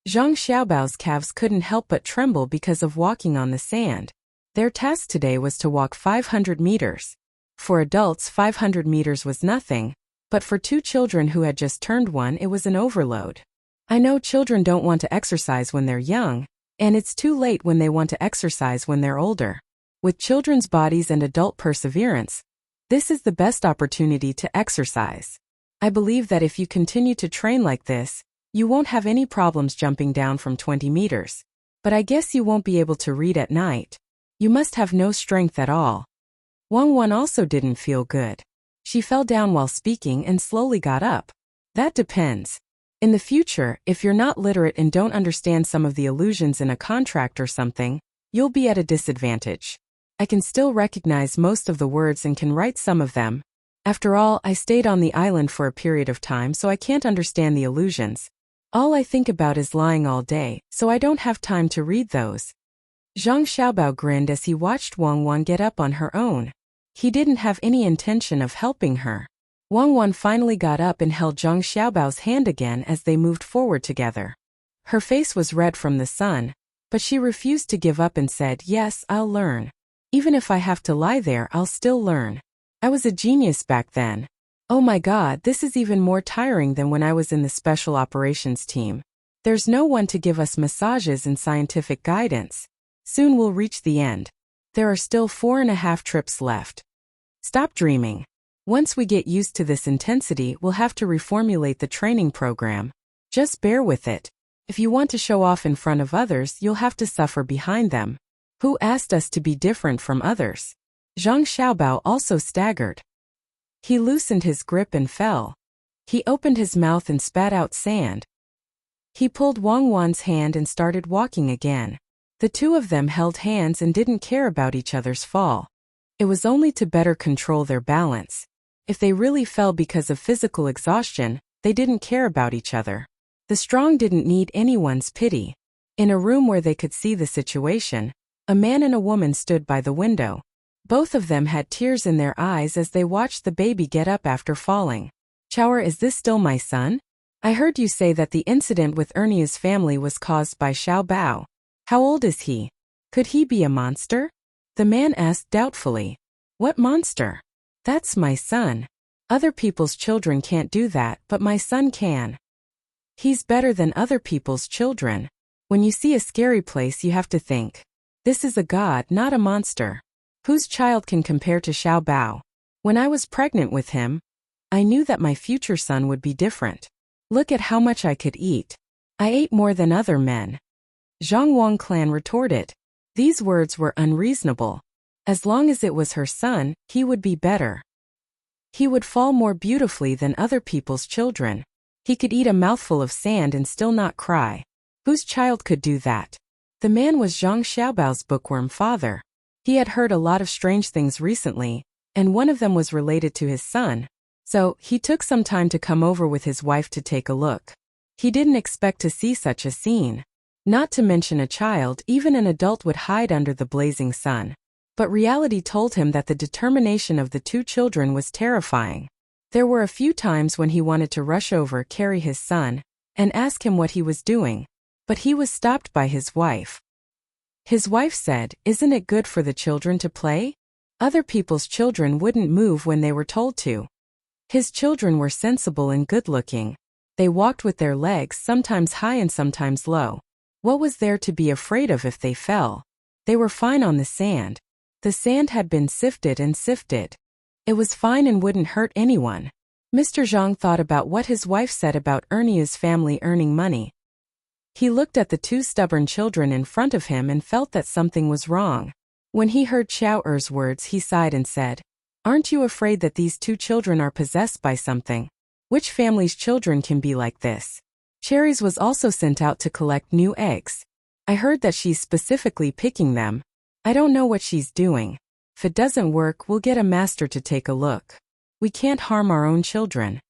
Zhang Xiaobao's calves couldn't help but tremble because of walking on the sand. Their task today was to walk 500 meters. For adults, 500 meters was nothing, but for two children who had just turned one, it was an overload. I know children don't want to exercise when they're young, and it's too late when they want to exercise when they're older. With children's bodies and adult perseverance, this is the best opportunity to exercise. I believe that if you continue to train like this, you won't have any problems jumping down from 20 meters. But I guess you won't be able to read at night. You must have no strength at all. Wang also didn't feel good. She fell down while speaking and slowly got up. That depends. In the future, if you're not literate and don't understand some of the allusions in a contract or something, you'll be at a disadvantage. I can still recognize most of the words and can write some of them. After all, I stayed on the island for a period of time, so I can't understand the allusions. All I think about is lying all day, so I don't have time to read those. Zhang Xiaobao grinned as he watched Wang get up on her own. He didn't have any intention of helping her. Wang finally got up and held Zhang Xiaobao's hand again as they moved forward together. Her face was red from the sun, but she refused to give up and said, "Yes, I'll learn. Even if I have to lie there, I'll still learn. I was a genius back then. Oh my God, this is even more tiring than when I was in the special operations team. There's no one to give us massages and scientific guidance. Soon we'll reach the end. There are still 4.5 trips left. Stop dreaming. Once we get used to this intensity, we'll have to reformulate the training program. Just bear with it. If you want to show off in front of others, you'll have to suffer behind them. Who asked us to be different from others?" Zhang Xiaobao also staggered. He loosened his grip and fell. He opened his mouth and spat out sand. He pulled Wang's hand and started walking again. The two of them held hands and didn't care about each other's fall. It was only to better control their balance. If they really fell because of physical exhaustion, they didn't care about each other. The strong didn't need anyone's pity. In a room where they could see the situation, a man and a woman stood by the window. Both of them had tears in their eyes as they watched the baby get up after falling. "Chower, is this still my son? I heard you say that the incident with Ernia's family was caused by Xiao Bao. How old is he? Could he be a monster?" The man asked doubtfully. "What monster? That's my son. Other people's children can't do that, but my son can. He's better than other people's children. When you see a scary place, you have to think, this is a god, not a monster. Whose child can compare to Xiao Bao? When I was pregnant with him, I knew that my future son would be different. Look at how much I could eat. I ate more than other men." Zhang Wang clan retorted. These words were unreasonable. As long as it was her son, he would be better. He would fall more beautifully than other people's children. He could eat a mouthful of sand and still not cry. Whose child could do that? The man was Zhang Xiaobao's bookworm father. He had heard a lot of strange things recently, and one of them was related to his son. So, he took some time to come over with his wife to take a look. He didn't expect to see such a scene. Not to mention a child, even an adult would hide under the blazing sun. But reality told him that the determination of the two children was terrifying. There were a few times when he wanted to rush over, carry his son, and ask him what he was doing. But he was stopped by his wife. His wife said, "Isn't it good for the children to play? Other people's children wouldn't move when they were told to." His children were sensible and good-looking. They walked with their legs sometimes high and sometimes low. What was there to be afraid of if they fell? They were fine on the sand. The sand had been sifted and sifted. It was fine and wouldn't hurt anyone. Mr. Zhang thought about what his wife said about Ernia's family earning money. He looked at the two stubborn children in front of him and felt that something was wrong. When he heard Xiao Er's words, he sighed and said, "Aren't you afraid that these two children are possessed by something? Which family's children can be like this?" Cherries was also sent out to collect new eggs. I heard that she's specifically picking them. I don't know what she's doing. If it doesn't work, we'll get a master to take a look. We can't harm our own children.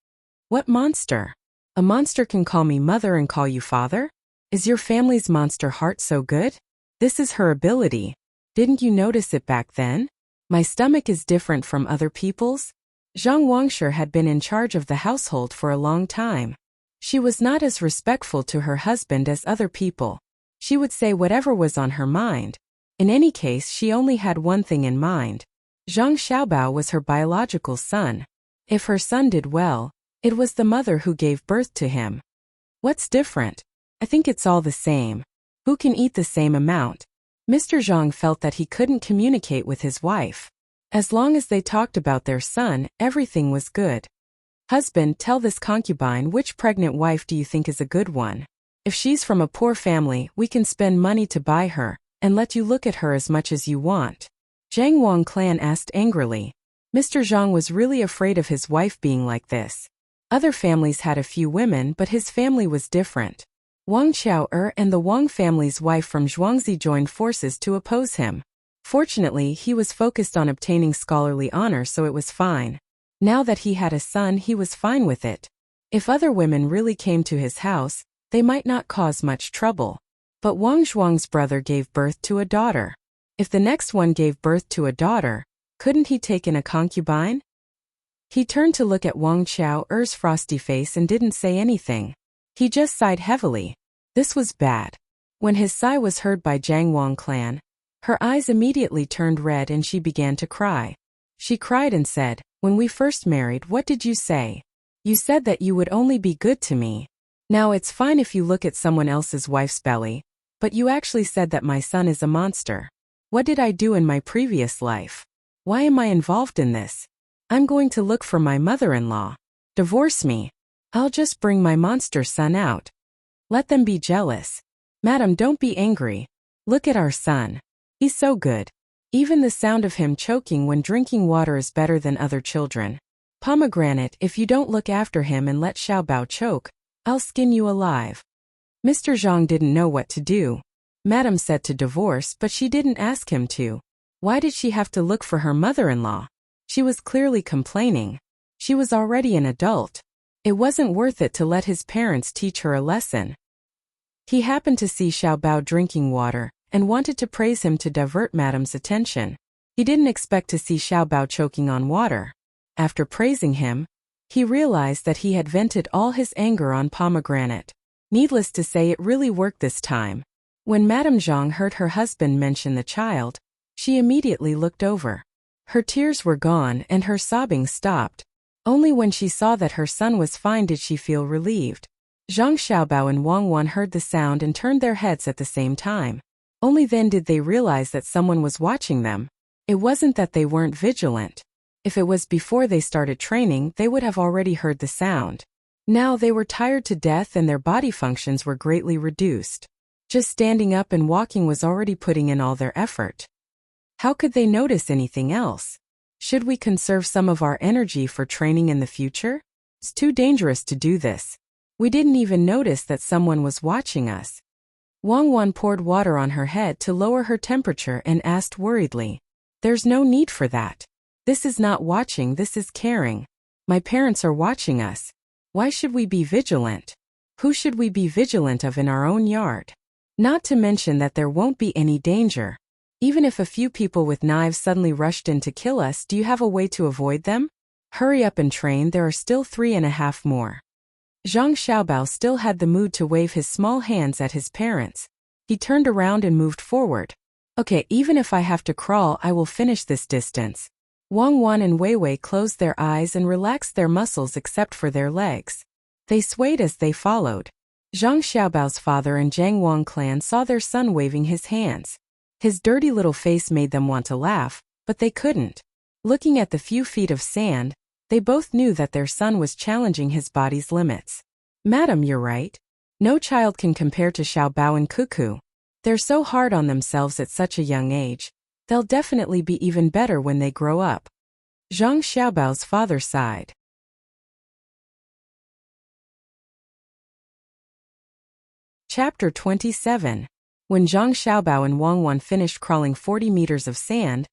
What monster? A monster can call me mother and call you father? Is your family's monster heart so good? This is her ability. Didn't you notice it back then? My stomach is different from other people's. Zhang Wangsher had been in charge of the household for a long time. She was not as respectful to her husband as other people. She would say whatever was on her mind. In any case, she only had one thing in mind. Zhang Xiaobao was her biological son. If her son did well, it was the mother who gave birth to him. What's different? I think it's all the same. Who can eat the same amount? Mr. Zhang felt that he couldn't communicate with his wife. As long as they talked about their son, everything was good. Husband, tell this concubine which pregnant wife do you think is a good one? If she's from a poor family, we can spend money to buy her, and let you look at her as much as you want. Zhang Wang clan asked angrily. Mr. Zhang was really afraid of his wife being like this. Other families had a few women, but his family was different. Wang Qiao and the Wang family's wife from Zhuangzi joined forces to oppose him. Fortunately, he was focused on obtaining scholarly honor, so it was fine. Now that he had a son, he was fine with it. If other women really came to his house, they might not cause much trouble. But Wang Zhuang's brother gave birth to a daughter. If the next one gave birth to a daughter, couldn't he take in a concubine? He turned to look at Wang Qiao's frosty face and didn't say anything. He just sighed heavily. This was bad. When his sigh was heard by Zhang Wang clan, her eyes immediately turned red and she began to cry. She cried and said, "When we first married, what did you say? You said that you would only be good to me. Now it's fine if you look at someone else's wife's belly, but you actually said that my son is a monster. What did I do in my previous life? Why am I involved in this? I'm going to look for my mother-in-law. Divorce me. I'll just bring my monster son out. Let them be jealous. Madam, don't be angry. Look at our son. He's so good. Even the sound of him choking when drinking water is better than other children. Pomegranate, if you don't look after him and let Xiaobao choke, I'll skin you alive." Mr. Zhang didn't know what to do. Madam said to divorce, but she didn't ask him to. Why did she have to look for her mother-in-law? She was clearly complaining. She was already an adult. It wasn't worth it to let his parents teach her a lesson. He happened to see Xiaobao drinking water and wanted to praise him to divert Madam's attention. He didn't expect to see Xiaobao choking on water. After praising him, he realized that he had vented all his anger on Pomegranate. Needless to say, it really worked this time. When Madame Zhang heard her husband mention the child, she immediately looked over. Her tears were gone and her sobbing stopped. Only when she saw that her son was fine did she feel relieved. Zhang Xiaobao and Wang Wan heard the sound and turned their heads at the same time. Only then did they realize that someone was watching them. It wasn't that they weren't vigilant. If it was before they started training, they would have already heard the sound. Now they were tired to death and their body functions were greatly reduced. Just standing up and walking was already putting in all their effort. How could they notice anything else? Should we conserve some of our energy for training in the future? It's too dangerous to do this. We didn't even notice that someone was watching us. Wang Wan poured water on her head to lower her temperature and asked worriedly, "There's no need for that. This is not watching, this is caring. My parents are watching us. Why should we be vigilant? Who should we be vigilant of in our own yard? Not to mention that there won't be any danger. Even if a few people with knives suddenly rushed in to kill us, do you have a way to avoid them? Hurry up and train, there are still 3.5 more." Zhang Xiaobao still had the mood to wave his small hands at his parents. He turned around and moved forward. "Okay, even if I have to crawl, I will finish this distance." Wang Wan and Wei Wei closed their eyes and relaxed their muscles except for their legs. They swayed as they followed. Zhang Xiaobao's father and Zhang Wang clan saw their son waving his hands. His dirty little face made them want to laugh, but they couldn't. Looking at the few feet of sand, they both knew that their son was challenging his body's limits. "Madam, you're right. No child can compare to Xiaobao and Cuckoo. They're so hard on themselves at such a young age. They'll definitely be even better when they grow up." Zhang Xiaobao's father sighed. Chapter 27. When Zhang Xiaobao and Wang Wan finished crawling 40 meters of sand,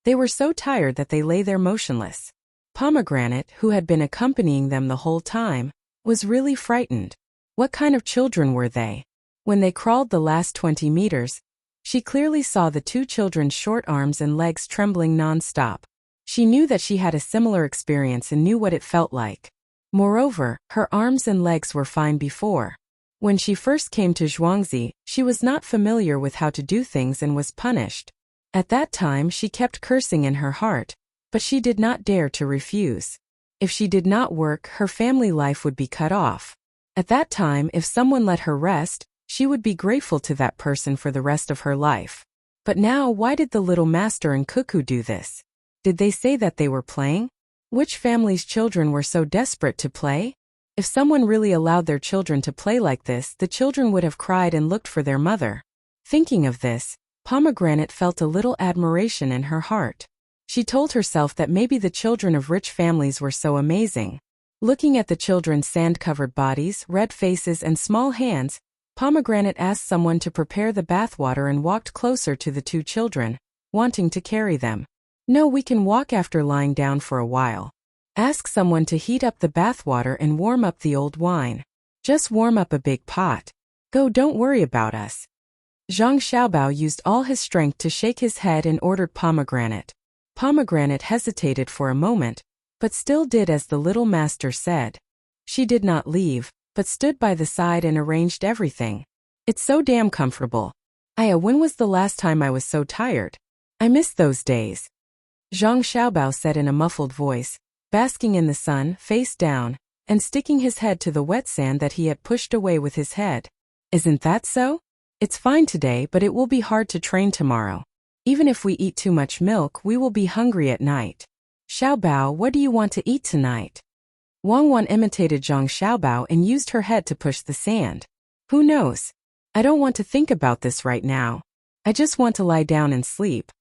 they were so tired that they lay there motionless. Pomegranate, who had been accompanying them the whole time, was really frightened. What kind of children were they? When they crawled the last 20 meters, she clearly saw the two children's short arms and legs trembling non-stop. She knew that she had a similar experience and knew what it felt like. Moreover, her arms and legs were fine before. When she first came to Zhuangzi, she was not familiar with how to do things and was punished. At that time she kept cursing in her heart, but she did not dare to refuse. If she did not work, her family life would be cut off. At that time, if someone let her rest, she would be grateful to that person for the rest of her life. But now, why did the little master and cuckoo do this? Did they say that they were playing? Which family's children were so desperate to play? If someone really allowed their children to play like this, the children would have cried and looked for their mother. Thinking of this, Pomegranate felt a little admiration in her heart. She told herself that maybe the children of rich families were so amazing. Looking at the children's sand-covered bodies, red faces, and small hands, Pomegranate asked someone to prepare the bathwater and walked closer to the two children, wanting to carry them. No, we can walk after lying down for a while. Ask someone to heat up the bathwater and warm up the old wine. Just warm up a big pot. Go, don't worry about us. Zhang Xiaobao used all his strength to shake his head and ordered Pomegranate. Pomegranate hesitated for a moment, but still did as the little master said. She did not leave, but stood by the side and arranged everything. It's so damn comfortable. When was the last time I was so tired? I miss those days. Zhang Xiaobao said in a muffled voice, basking in the sun, face down, and sticking his head to the wet sand that he had pushed away with his head. Isn't that so? It's fine today, but it will be hard to train tomorrow. Even if we eat too much milk, we will be hungry at night. Xiaobao, what do you want to eat tonight? Wang Wan imitated Zhang Xiaobao and used her head to push the sand. Who knows? I don't want to think about this right now. I just want to lie down and sleep.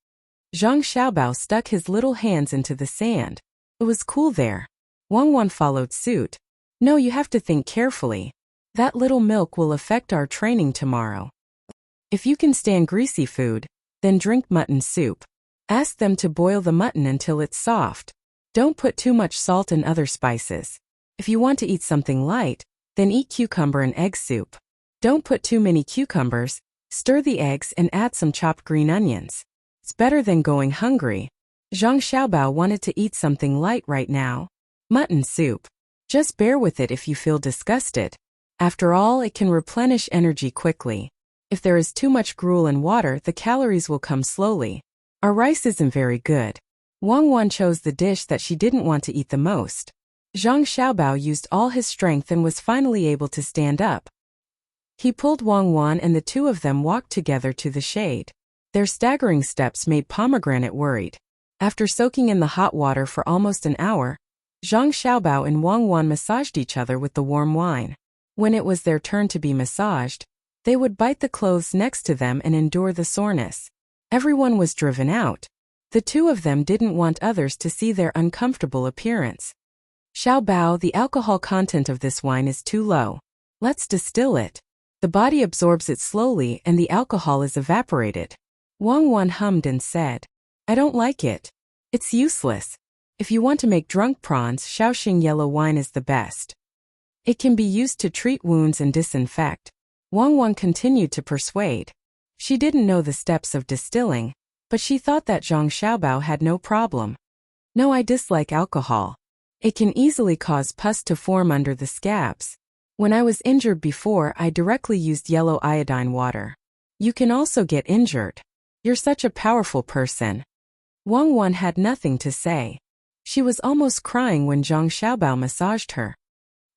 Zhang Xiaobao stuck his little hands into the sand. It was cool there. Wang Wan followed suit. No, you have to think carefully. That little milk will affect our training tomorrow. If you can stand greasy food, then drink mutton soup. Ask them to boil the mutton until it's soft. Don't put too much salt and other spices. If you want to eat something light, then eat cucumber and egg soup. Don't put too many cucumbers, stir the eggs and add some chopped green onions. It's better than going hungry. Zhang Xiaobao wanted to eat something light right now. Mutton soup. Just bear with it if you feel disgusted. After all, it can replenish energy quickly. If there is too much gruel and water, the calories will come slowly. Our rice isn't very good. Wang Wan chose the dish that she didn't want to eat the most. Zhang Xiaobao used all his strength and was finally able to stand up. He pulled Wang Wan and the two of them walked together to the shade. Their staggering steps made Pomegranate worried. After soaking in the hot water for almost an hour, Zhang Xiaobao and Wang Wan massaged each other with the warm wine. When it was their turn to be massaged, they would bite the clothes next to them and endure the soreness. Everyone was driven out. The two of them didn't want others to see their uncomfortable appearance. Xiaobao, the alcohol content of this wine is too low. Let's distill it. The body absorbs it slowly and the alcohol is evaporated. Wang Wan hummed and said, I don't like it. It's useless. If you want to make drunk prawns, Shaoxing yellow wine is the best. It can be used to treat wounds and disinfect. Wang Wan continued to persuade. She didn't know the steps of distilling, but she thought that Zhang Xiaobao had no problem. No, I dislike alcohol. It can easily cause pus to form under the scabs. When I was injured before, I directly used yellow iodine water. You can also get injured. You're such a powerful person. Wang Wan had nothing to say. She was almost crying when Zhang Xiaobao massaged her.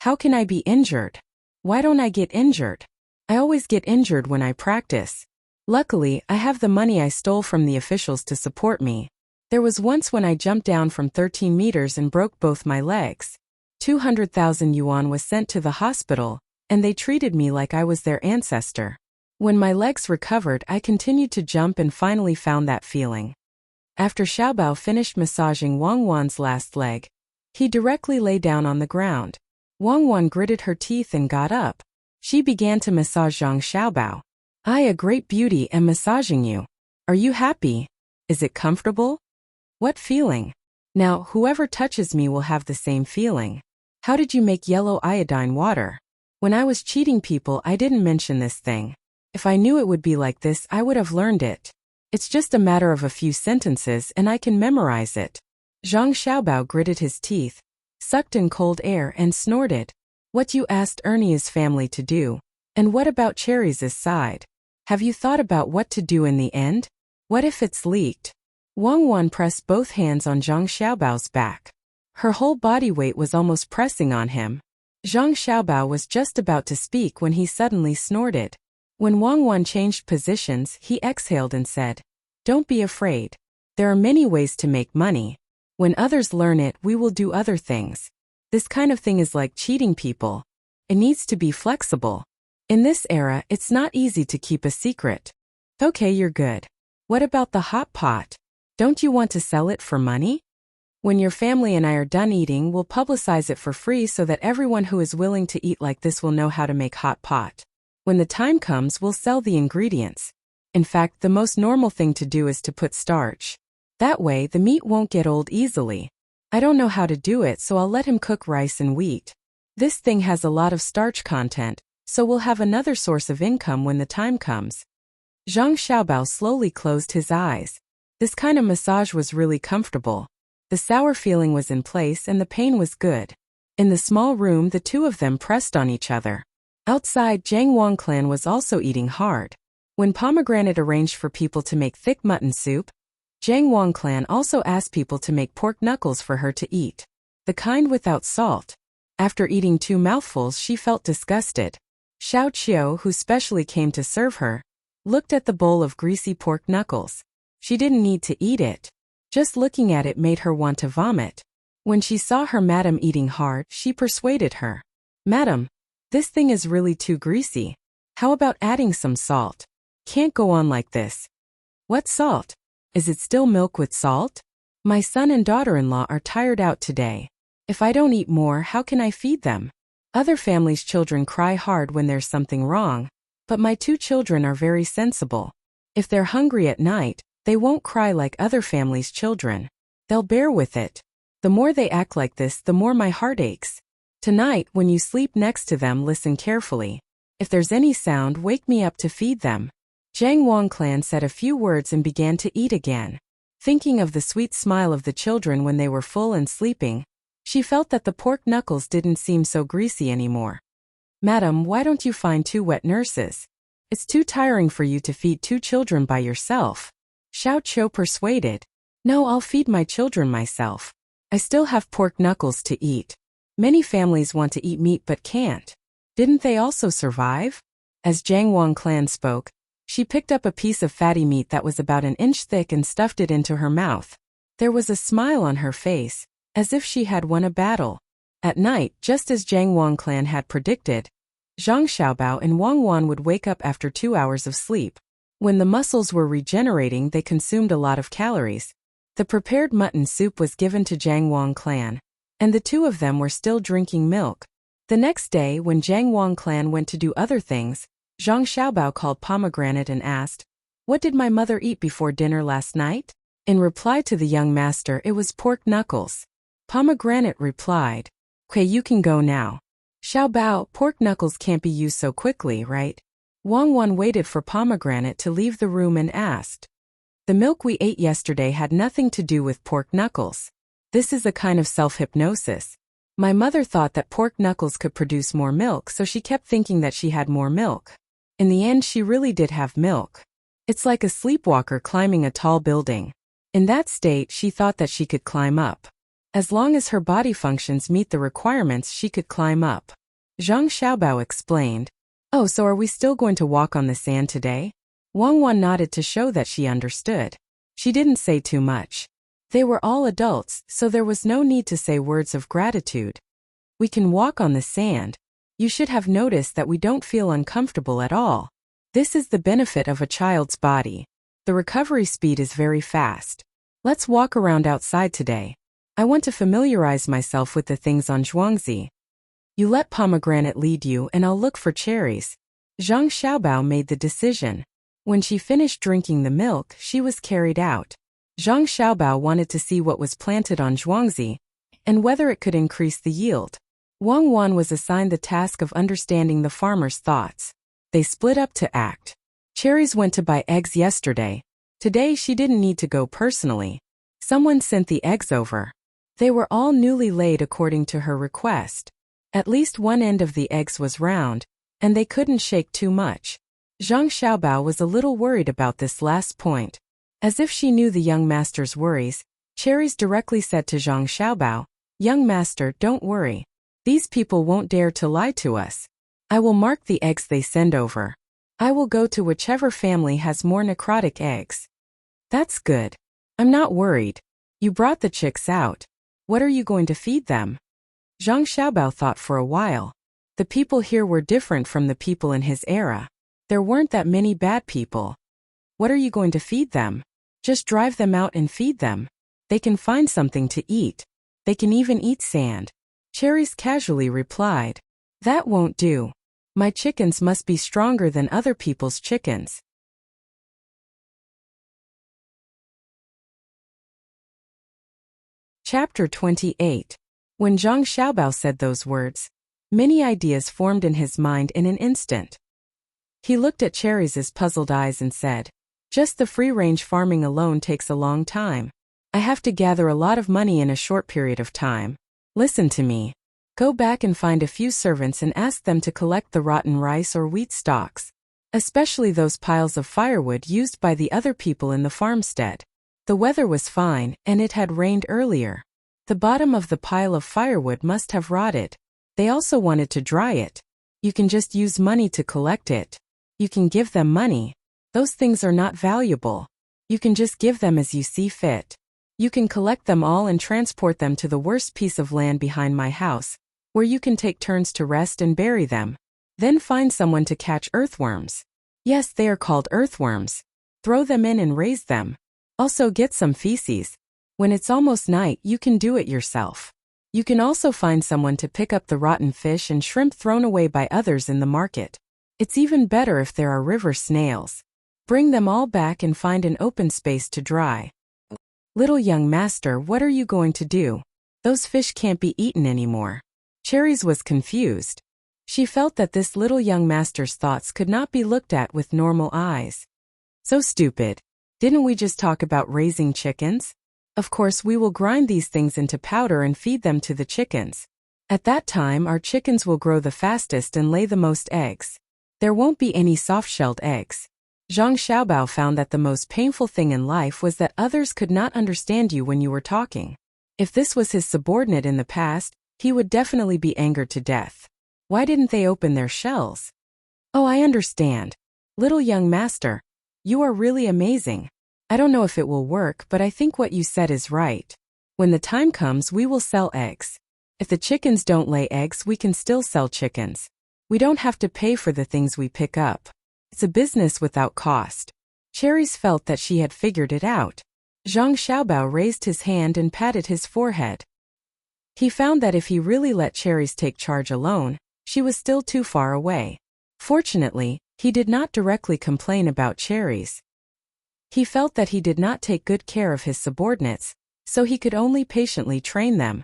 How can I be injured? Why don't I get injured? I always get injured when I practice. Luckily, I have the money I stole from the officials to support me. There was once when I jumped down from 13 meters and broke both my legs. 200,000 yuan was sent to the hospital, and they treated me like I was their ancestor. When my legs recovered, I continued to jump and finally found that feeling. After Xiaobao finished massaging Wang Wan's last leg, he directly lay down on the ground. Wang Wan gritted her teeth and got up. She began to massage Zhang Xiaobao. A great beauty, am massaging you. Are you happy? Is it comfortable? What feeling? Now, whoever touches me will have the same feeling. How did you make yellow iodine water? When I was cheating people, I didn't mention this thing. If I knew it would be like this, I would have learned it. It's just a matter of a few sentences and I can memorize it. Zhang Xiaobao gritted his teeth, sucked in cold air and snorted. What you asked Ernie's family to do? And what about Cherry's side? Have you thought about what to do in the end? What if it's leaked? Wang Wan pressed both hands on Zhang Xiaobao's back. Her whole body weight was almost pressing on him. Zhang Xiaobao was just about to speak when he suddenly snorted. When Wang Wan changed positions, he exhaled and said, "Don't be afraid. There are many ways to make money. When others learn it, we will do other things. This kind of thing is like cheating people. It needs to be flexible. In this era, it's not easy to keep a secret." "Okay, you're good. What about the hot pot? Don't you want to sell it for money? When your family and I are done eating, we'll publicize it for free so that everyone who is willing to eat like this will know how to make hot pot. When the time comes, we'll sell the ingredients. In fact, the most normal thing to do is to put starch. That way, the meat won't get old easily. I don't know how to do it, so I'll let him cook rice and wheat. This thing has a lot of starch content, so we'll have another source of income when the time comes." Zhang Xiaobao slowly closed his eyes. This kind of massage was really comfortable. The sour feeling was in place and the pain was good. In the small room, the two of them pressed on each other. Outside, Zhang Wang clan was also eating hard. When Pomegranate arranged for people to make thick mutton soup, Zhang Wang clan also asked people to make pork knuckles for her to eat. The kind without salt. After eating 2 mouthfuls, she felt disgusted. Xiao Qiu, who specially came to serve her, looked at the bowl of greasy pork knuckles. She didn't need to eat it. Just looking at it made her want to vomit. When she saw her madam eating hard, she persuaded her. "Madam, this thing is really too greasy. How about adding some salt? Can't go on like this." "What salt? Is it still milk with salt? My son and daughter-in-law are tired out today. If I don't eat more, how can I feed them? Other families' children cry hard when there's something wrong, but my 2 children are very sensible. If they're hungry at night, they won't cry like other families' children. They'll bear with it. The more they act like this, the more my heart aches. Tonight, when you sleep next to them, listen carefully. If there's any sound, wake me up to feed them." Zhang Wang clan said a few words and began to eat again. Thinking of the sweet smile of the children when they were full and sleeping, she felt that the pork knuckles didn't seem so greasy anymore. "Madam, why don't you find 2 wet nurses? It's too tiring for you to feed 2 children by yourself." Xiao Qiu persuaded. "No, I'll feed my children myself. I still have pork knuckles to eat. Many families want to eat meat but can't. Didn't they also survive?" As Zhang Wang clan spoke, she picked up a piece of fatty meat that was about 1 inch thick and stuffed it into her mouth. There was a smile on her face, as if she had won a battle. At night, just as Zhang Wang clan had predicted, Zhang Xiaobao and Wang Wan would wake up after 2 hours of sleep. When the muscles were regenerating, they consumed a lot of calories. The prepared mutton soup was given to Zhang Wang clan, and the 2 of them were still drinking milk. The next day, when Zhang Wang clan went to do other things, Zhang Xiaobao called Pomegranate and asked, "What did my mother eat before dinner last night?" In reply to the young master, it was pork knuckles. Pomegranate replied, "Okay, you can go now." "Xiaobao, pork knuckles can't be used so quickly, right?" Wang Wan waited for Pomegranate to leave the room and asked, "The milk we ate yesterday had nothing to do with pork knuckles. This is a kind of self-hypnosis. My mother thought that pork knuckles could produce more milk, so she kept thinking that she had more milk. In the end, she really did have milk. It's like a sleepwalker climbing a tall building. In that state, she thought that she could climb up. As long as her body functions meet the requirements, she could climb up." Zhang Xiaobao explained, "Oh, so are we still going to walk on the sand today?" Wang Wan nodded to show that she understood. She didn't say too much. They were all adults, so there was no need to say words of gratitude. "We can walk on the sand. You should have noticed that we don't feel uncomfortable at all. This is the benefit of a child's body. The recovery speed is very fast. Let's walk around outside today. I want to familiarize myself with the things on Zhuangzi. You let Pomegranate lead you and I'll look for cherries." Zhang Xiaobao made the decision. When she finished drinking the milk, she was carried out. Zhang Xiaobao wanted to see what was planted on Zhuangzi and whether it could increase the yield. Wang Wan was assigned the task of understanding the farmer's thoughts. They split up to act. Cherries went to buy eggs yesterday. Today she didn't need to go personally. Someone sent the eggs over. They were all newly laid according to her request. At least one end of the eggs was round, and they couldn't shake too much. Zhang Xiaobao was a little worried about this last point. As if she knew the young master's worries, Cherries directly said to Zhang Xiaobao, "Young master, don't worry. These people won't dare to lie to us. I will mark the eggs they send over. I will go to whichever family has more necrotic eggs. That's good. I'm not worried. You brought the chicks out. What are you going to feed them? Zhang Xiaobao thought for a while. The people here were different from the people in his era. There weren't that many bad people. What are you going to feed them? Just drive them out and feed them. They can find something to eat. They can even eat sand. Cherries casually replied. That won't do. My chickens must be stronger than other people's chickens. Chapter 28. When Zhang Xiaobao said those words, many ideas formed in his mind in an instant. He looked at Cherries' puzzled eyes and said, just the free-range farming alone takes a long time. I have to gather a lot of money in a short period of time. Listen to me. Go back and find a few servants and ask them to collect the rotten rice or wheat stalks, especially those piles of firewood used by the other people in the farmstead. The weather was fine, and it had rained earlier. The bottom of the pile of firewood must have rotted. They also wanted to dry it. You can just use money to collect it. You can give them money. Those things are not valuable. You can just give them as you see fit. You can collect them all and transport them to the worst piece of land behind my house, where you can take turns to rest and bury them. Then find someone to catch earthworms. Yes, they are called earthworms. Throw them in and raise them. Also get some feces. When it's almost night, you can do it yourself. You can also find someone to pick up the rotten fish and shrimp thrown away by others in the market. It's even better if there are river snails. Bring them all back and find an open space to dry. Little young master, what are you going to do? Those fish can't be eaten anymore. Cherries was confused. She felt that this little young master's thoughts could not be looked at with normal eyes. So stupid. Didn't we just talk about raising chickens? Of course we will grind these things into powder and feed them to the chickens. At that time our chickens will grow the fastest and lay the most eggs. There won't be any soft-shelled eggs. Zhang Xiaobao found that the most painful thing in life was that others could not understand you when you were talking. If this was his subordinate in the past, he would definitely be angered to death. Why didn't they open their shells? Oh, I understand. Little young master, you are really amazing. I don't know if it will work, but I think what you said is right. When the time comes, we will sell eggs. If the chickens don't lay eggs, we can still sell chickens. We don't have to pay for the things we pick up. It's a business without cost. Cherries felt that she had figured it out. Zhang Xiaobao raised his hand and patted his forehead. He found that if he really let Cherries take charge alone, she was still too far away. Fortunately, he did not directly complain about Cherries. He felt that he did not take good care of his subordinates, so he could only patiently train them.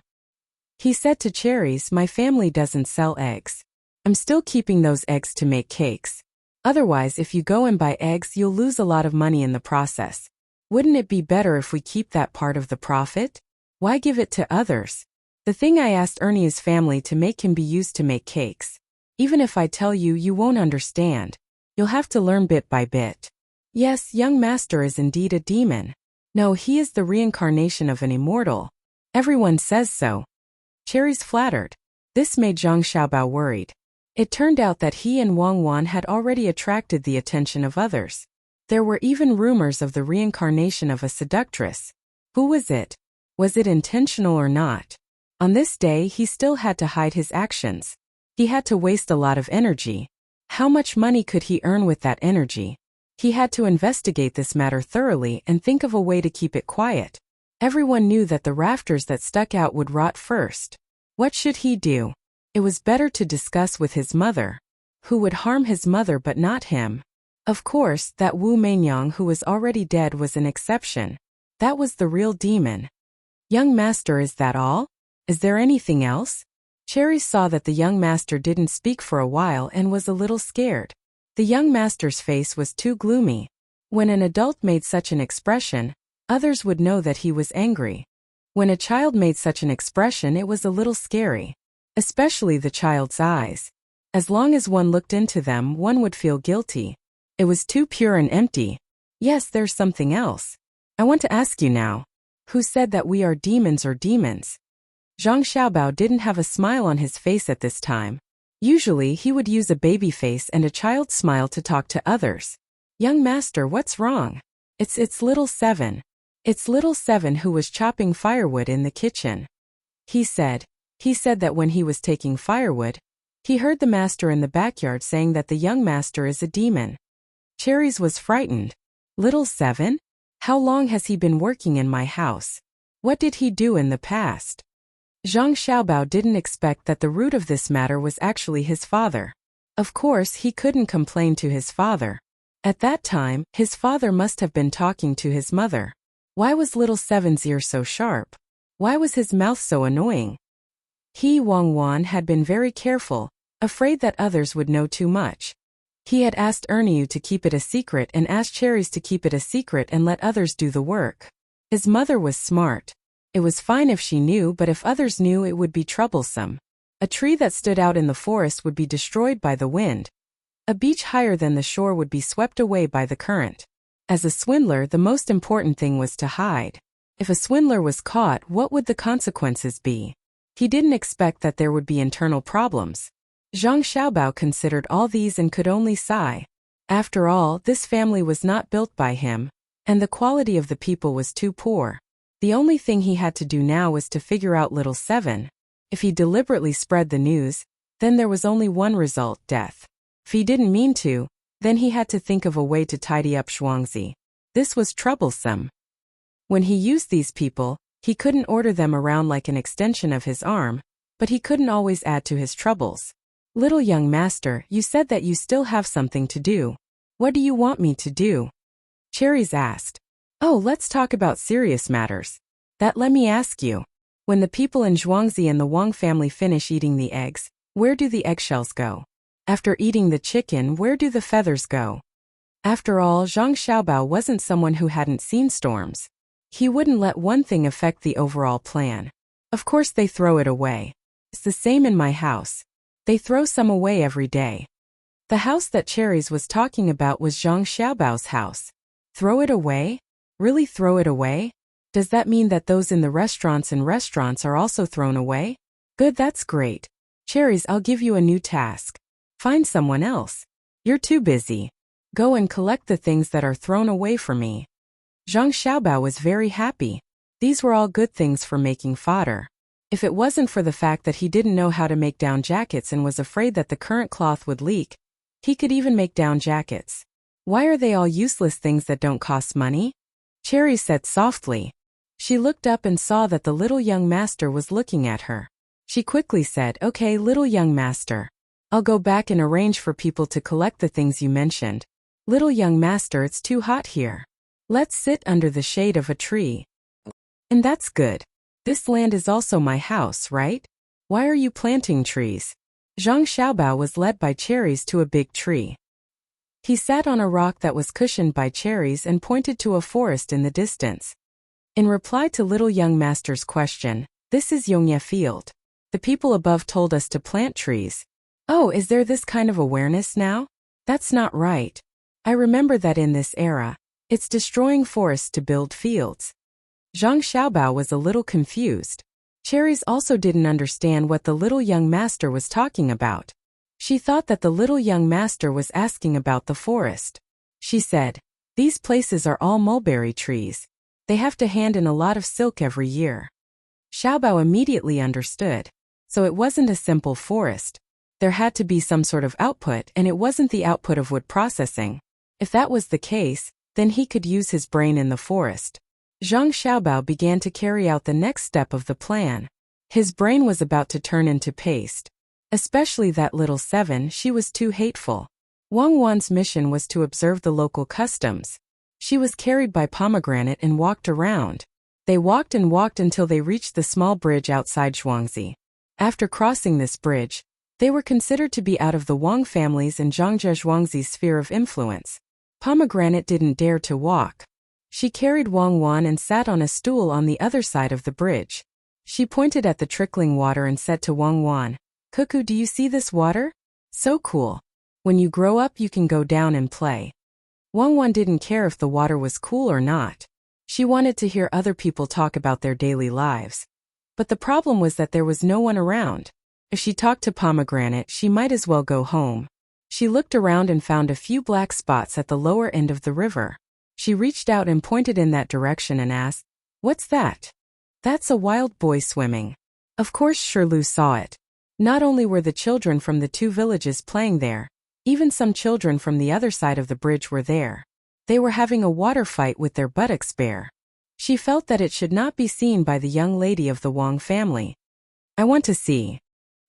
He said to Cherries, my family doesn't sell eggs. I'm still keeping those eggs to make cakes. Otherwise, if you go and buy eggs, you'll lose a lot of money in the process. Wouldn't it be better if we keep that part of the profit? Why give it to others? The thing I asked Ernie's family to make can be used to make cakes. Even if I tell you, you won't understand. You'll have to learn bit by bit. Yes, young master is indeed a demon. No, he is the reincarnation of an immortal. Everyone says so. Cherries flattered. This made Zhang Xiaobao worried. It turned out that he and Wang Wan had already attracted the attention of others. There were even rumors of the reincarnation of a seductress. Who was it? Was it intentional or not? On this day, he still had to hide his actions. He had to waste a lot of energy. How much money could he earn with that energy? He had to investigate this matter thoroughly and think of a way to keep it quiet. Everyone knew that the rafters that stuck out would rot first. What should he do? It was better to discuss with his mother. Who would harm his mother but not him? Of course, that Wu Meinyang who was already dead was an exception. That was the real demon. Young master, is that all? Is there anything else? Cherry saw that the young master didn't speak for a while and was a little scared. The young master's face was too gloomy. When an adult made such an expression, others would know that he was angry. When a child made such an expression, it was a little scary. Especially the child's eyes. As long as one looked into them, one would feel guilty. It was too pure and empty. Yes, there's something else. I want to ask you now. Who said that we are demons or demons? Zhang Xiaobao didn't have a smile on his face at this time. Usually he would use a baby face and a child's smile to talk to others. Young master, what's wrong? It's little Seven. It's little Seven who was chopping firewood in the kitchen. He said that when he was taking firewood, he heard the master in the backyard saying that the young master is a demon. Cherries was frightened. Little Seven? How long has he been working in my house? What did he do in the past? Zhang Xiaobao didn't expect that the root of this matter was actually his father. Of course, he couldn't complain to his father. At that time, his father must have been talking to his mother. Why was little Seven's ear so sharp? Why was his mouth so annoying? He, Wang Wan, had been very careful, afraid that others would know too much. He had asked Erniu to keep it a secret and asked Cherries to keep it a secret and let others do the work. His mother was smart. It was fine if she knew, but if others knew, it would be troublesome. A tree that stood out in the forest would be destroyed by the wind. A beach higher than the shore would be swept away by the current. As a swindler, the most important thing was to hide. If a swindler was caught, what would the consequences be? He didn't expect that there would be internal problems. Zhang Xiaobao considered all these and could only sigh. After all, this family was not built by him, and the quality of the people was too poor. The only thing he had to do now was to figure out little Seven. If he deliberately spread the news, then there was only one result, death. If he didn't mean to, then he had to think of a way to tidy up Zhuangzi. This was troublesome. When he used these people, he couldn't order them around like an extension of his arm, but he couldn't always add to his troubles. Little young master, you said that you still have something to do. What do you want me to do? Cherries asked. Oh, let's talk about serious matters. That let me ask you. When the people in Zhuangzi and the Wang family finish eating the eggs, where do the eggshells go? After eating the chicken, where do the feathers go? After all, Zhang Xiaobao wasn't someone who hadn't seen storms. He wouldn't let one thing affect the overall plan. Of course they throw it away. It's the same in my house. They throw some away every day. The house that Cherries was talking about was Zhang Xiaobao's house. Throw it away? Really throw it away? Does that mean that those in the restaurants are also thrown away? Good, that's great. Cherries, I'll give you a new task. Find someone else. You're too busy. Go and collect the things that are thrown away for me. Zhang Xiaobao was very happy. These were all good things for making fodder. If it wasn't for the fact that he didn't know how to make down jackets and was afraid that the current cloth would leak, he could even make down jackets. Why are they all useless things that don't cost money? Cherry said softly. She looked up and saw that the little young master was looking at her. She quickly said, Okay, little young master. I'll go back and arrange for people to collect the things you mentioned. Little young master, it's too hot here. Let's sit under the shade of a tree. And that's good. This land is also my house, right? Why are you planting trees? Zhang Xiaobao was led by Cherries to a big tree. He sat on a rock that was cushioned by cherries and pointed to a forest in the distance. In reply to little young master's question, this is Yongye Field. The people above told us to plant trees. Oh, is there this kind of awareness now? That's not right. I remember that in this era, it's destroying forests to build fields. Zhang Xiaobao was a little confused. Cherries also didn't understand what the little young master was talking about. She thought that the little young master was asking about the forest. She said, these places are all mulberry trees. They have to hand in a lot of silk every year. Xiaobao immediately understood. So it wasn't a simple forest. There had to be some sort of output, and it wasn't the output of wood processing. If that was the case, then he could use his brain in the forest. Zhang Xiaobao began to carry out the next step of the plan. His brain was about to turn into paste. Especially that little Seven, she was too hateful. Wang Wan's mission was to observe the local customs. She was carried by Pomegranate and walked around. They walked and walked until they reached the small bridge outside Zhuangzi. After crossing this bridge, they were considered to be out of the Wang family's and Zhangzhe Zhuangzi's sphere of influence. Pomegranate didn't dare to walk. She carried Wang Wan and sat on a stool on the other side of the bridge. She pointed at the trickling water and said to Wang Wan, Cuckoo, do you see this water? So cool. When you grow up you can go down and play. Wang Wan didn't care if the water was cool or not. She wanted to hear other people talk about their daily lives. But the problem was that there was no one around. If she talked to Pomegranate, she might as well go home. She looked around and found a few black spots at the lower end of the river. She reached out and pointed in that direction and asked, "What's that?" "That's a wild boy swimming." Of course Shirley saw it. Not only were the children from the two villages playing there, even some children from the other side of the bridge were there. They were having a water fight with their buttocks bare. She felt that it should not be seen by the young lady of the Wang family. "I want to see."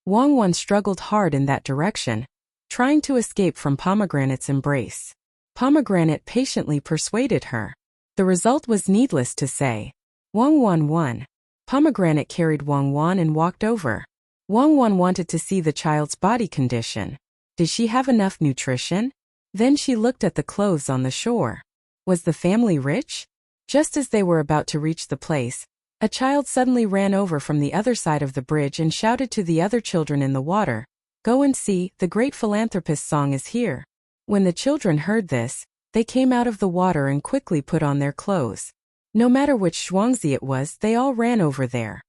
Wang Wan struggled hard in that direction, trying to escape from Pomegranate's embrace. Pomegranate patiently persuaded her. The result was needless to say. Wang Wan won. Pomegranate carried Wang Wan and walked over. Wang Wan wanted to see the child's body condition. Did she have enough nutrition? Then she looked at the clothes on the shore. Was the family rich? Just as they were about to reach the place, a child suddenly ran over from the other side of the bridge and shouted to the other children in the water, "Go and see, the great philanthropist's song is here." When the children heard this, they came out of the water and quickly put on their clothes. No matter which Zhuangzi it was, they all ran over there.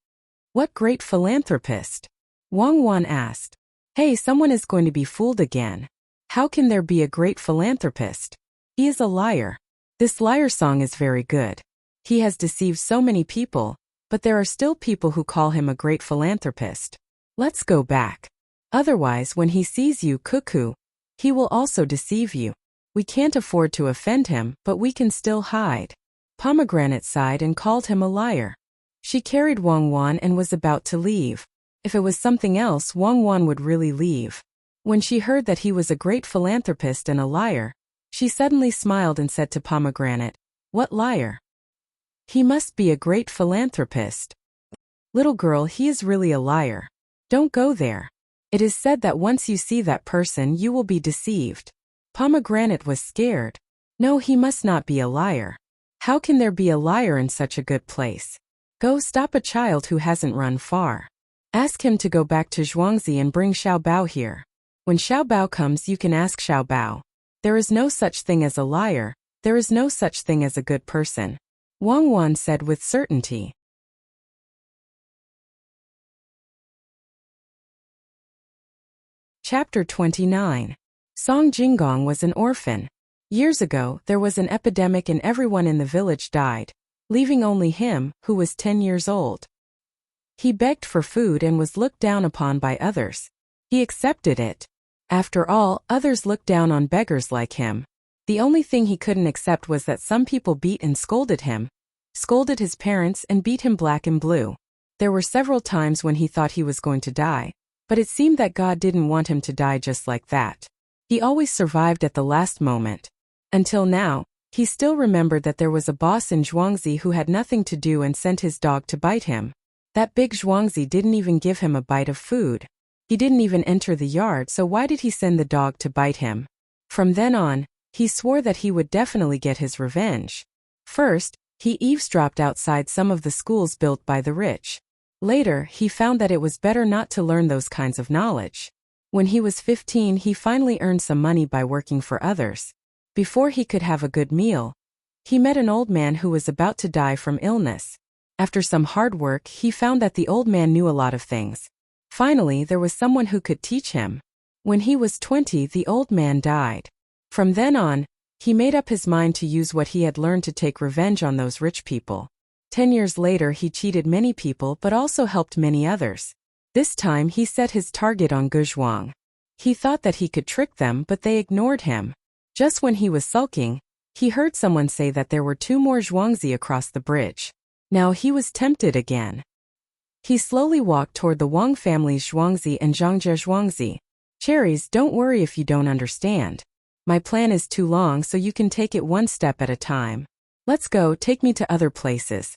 "What great philanthropist?" Wang Wan asked. "Hey, someone is going to be fooled again. How can there be a great philanthropist? He is a liar. This liar song is very good. He has deceived so many people, but there are still people who call him a great philanthropist. Let's go back. Otherwise, when he sees you cuckoo, he will also deceive you. We can't afford to offend him, but we can still hide." Pomegranate sighed and called him a liar. She carried Wang Wan and was about to leave. If it was something else, Wang Wan would really leave. When she heard that he was a great philanthropist and a liar, she suddenly smiled and said to Pomegranate, "What liar? He must be a great philanthropist." "Little girl, he is really a liar. Don't go there. It is said that once you see that person you will be deceived." Pomegranate was scared. No, he must not be a liar. How can there be a liar in such a good place? Go stop a child who hasn't run far. Ask him to go back to Zhuangzi and bring Xiao Bao here. When Xiao Bao comes you can ask Xiao Bao. There is no such thing as a liar, there is no such thing as a good person. Wang Wan said with certainty. Chapter 29. Song Jinggong was an orphan. Years ago, there was an epidemic and everyone in the village died, leaving only him, who was 10 years old. He begged for food and was looked down upon by others. He accepted it. After all, others looked down on beggars like him. The only thing he couldn't accept was that some people beat and scolded him, scolded his parents and beat him black and blue. There were several times when he thought he was going to die, but it seemed that God didn't want him to die just like that. He always survived at the last moment. Until now, he still remembered that there was a boss in Zhuangzi who had nothing to do and sent his dog to bite him. That big Zhuangzi didn't even give him a bite of food. He didn't even enter the yard, so why did he send the dog to bite him? From then on, he swore that he would definitely get his revenge. First, he eavesdropped outside some of the schools built by the rich. Later, he found that it was better not to learn those kinds of knowledge. When he was 15, he finally earned some money by working for others. Before he could have a good meal, he met an old man who was about to die from illness. After some hard work, he found that the old man knew a lot of things. Finally, there was someone who could teach him. When he was 20, the old man died. From then on, he made up his mind to use what he had learned to take revenge on those rich people. 10 years later, he cheated many people but also helped many others. This time, he set his target on Guzhuang. He thought that he could trick them, but they ignored him. Just when he was sulking, he heard someone say that there were 2 more Zhuangzi across the bridge. Now he was tempted again. He slowly walked toward the Wang family's Zhuangzi and Zhangjie Zhuangzi. "Cherries, don't worry if you don't understand. My plan is too long so you can take it one step at a time. Let's go, take me to other places."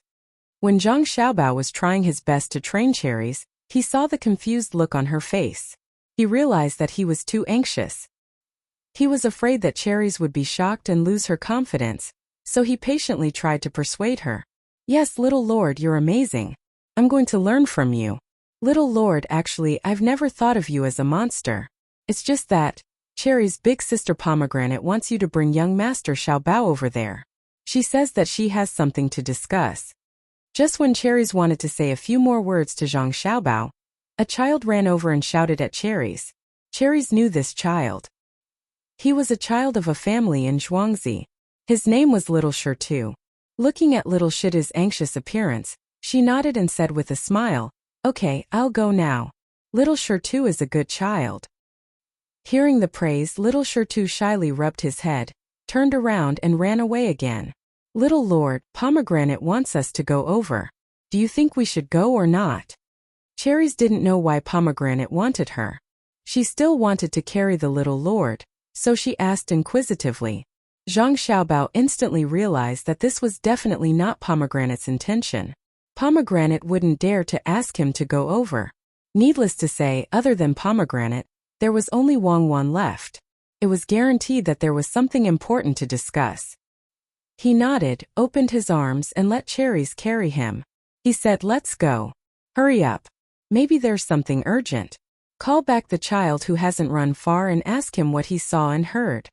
When Zhang Xiaobao was trying his best to train Cherries, he saw the confused look on her face. He realized that he was too anxious. He was afraid that Cherries would be shocked and lose her confidence, so he patiently tried to persuade her. "Yes, little lord, you're amazing. I'm going to learn from you." "Little lord, actually, I've never thought of you as a monster. It's just that Cherry's big sister Pomegranate wants you to bring young Master Xiao Bao over there. She says that she has something to discuss." Just when Cherries wanted to say a few more words to Zhang Xiaobao, a child ran over and shouted at Cherries. Cherries knew this child. He was a child of a family in Zhuangzi. His name was Little Shirtu. Looking at Little Shirtu's anxious appearance, she nodded and said with a smile, "Okay, I'll go now. Little Shirtu is a good child." Hearing the praise, Little Shirtu shyly rubbed his head, turned around and ran away again. "Little Lord, Pomegranate wants us to go over. Do you think we should go or not?" Cherries didn't know why Pomegranate wanted her. She still wanted to carry the little lord, so she asked inquisitively. Zhang Xiaobao instantly realized that this was definitely not Pomegranate's intention. Pomegranate wouldn't dare to ask him to go over. Needless to say, other than Pomegranate, there was only Wang Wan left. It was guaranteed that there was something important to discuss. He nodded, opened his arms and let Cherries carry him. He said, "Let's go. Hurry up. Maybe there's something urgent. Call back the child who hasn't run far and ask him what he saw and heard."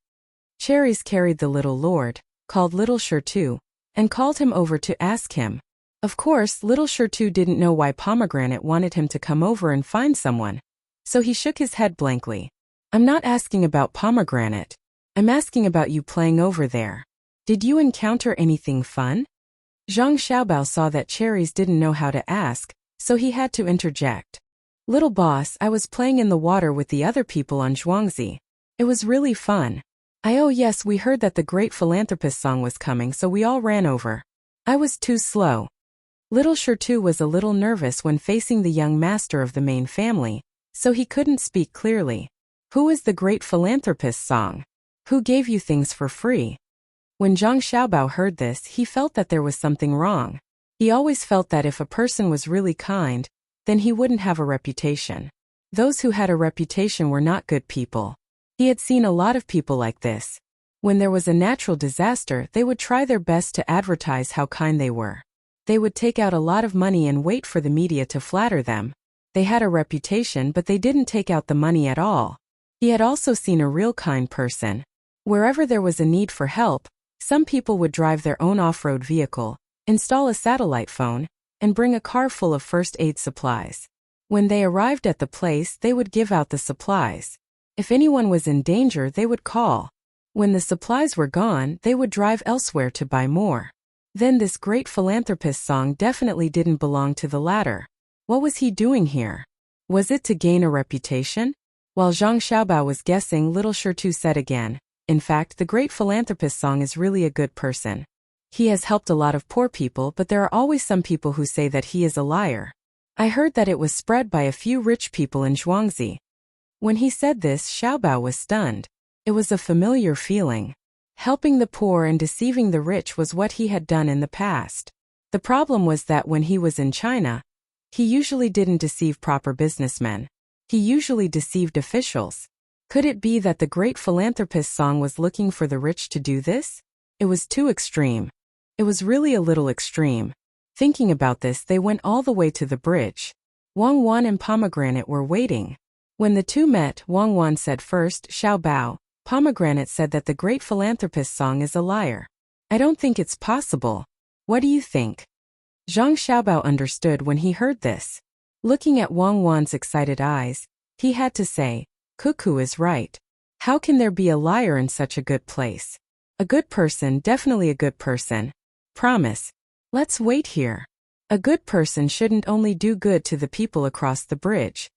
Cherries carried the little lord, called Little Shirtu, and called him over to ask him. Of course, Little Shirtu didn't know why Pomegranate wanted him to come over and find someone, so he shook his head blankly. "I'm not asking about Pomegranate. I'm asking about you playing over there. Did you encounter anything fun?" Zhang Xiaobao saw that Cherries didn't know how to ask, so he had to interject. "Little boss, I was playing in the water with the other people on Zhuangzi. It was really fun. Oh yes, we heard that the Great Philanthropist song was coming, so we all ran over. I was too slow." Little Shirtu was a little nervous when facing the young master of the main family, so he couldn't speak clearly. "Who is the Great Philanthropist song? Who gave you things for free?" When Zhang Xiaobao heard this, he felt that there was something wrong. He always felt that if a person was really kind, then he wouldn't have a reputation. Those who had a reputation were not good people. He had seen a lot of people like this. When there was a natural disaster, they would try their best to advertise how kind they were. They would take out a lot of money and wait for the media to flatter them. They had a reputation, but they didn't take out the money at all. He had also seen a real kind person. Wherever there was a need for help, some people would drive their own off-road vehicle, install a satellite phone, and bring a car full of first aid supplies. When they arrived at the place, they would give out the supplies. If anyone was in danger, they would call. When the supplies were gone, they would drive elsewhere to buy more. Then this Great Philanthropist song definitely didn't belong to the latter. What was he doing here? Was it to gain a reputation? While Zhang Xiaobao was guessing, Little Shirtu said again, "In fact, the Great Philanthropist song is really a good person. He has helped a lot of poor people, but there are always some people who say that he is a liar. I heard that it was spread by a few rich people in Zhuangzi." When he said this, Xiaobao was stunned. It was a familiar feeling. Helping the poor and deceiving the rich was what he had done in the past. The problem was that when he was in China, he usually didn't deceive proper businessmen. He usually deceived officials. Could it be that the Great Philanthropist song was looking for the rich to do this? It was too extreme. It was really a little extreme. Thinking about this, they went all the way to the bridge. Wang Wan and Pomegranate were waiting. When the two met, Wang Wan said first, "Xiaobao, Pomegranate said that the Great Philanthropist song is a liar. I don't think it's possible. What do you think?" Zhang Xiaobao understood when he heard this. Looking at Wang Wan's excited eyes, he had to say, "Cuckoo is right. How can there be a liar in such a good place? A good person, definitely a good person. Promise. Let's wait here. A good person shouldn't only do good to the people across the bridge."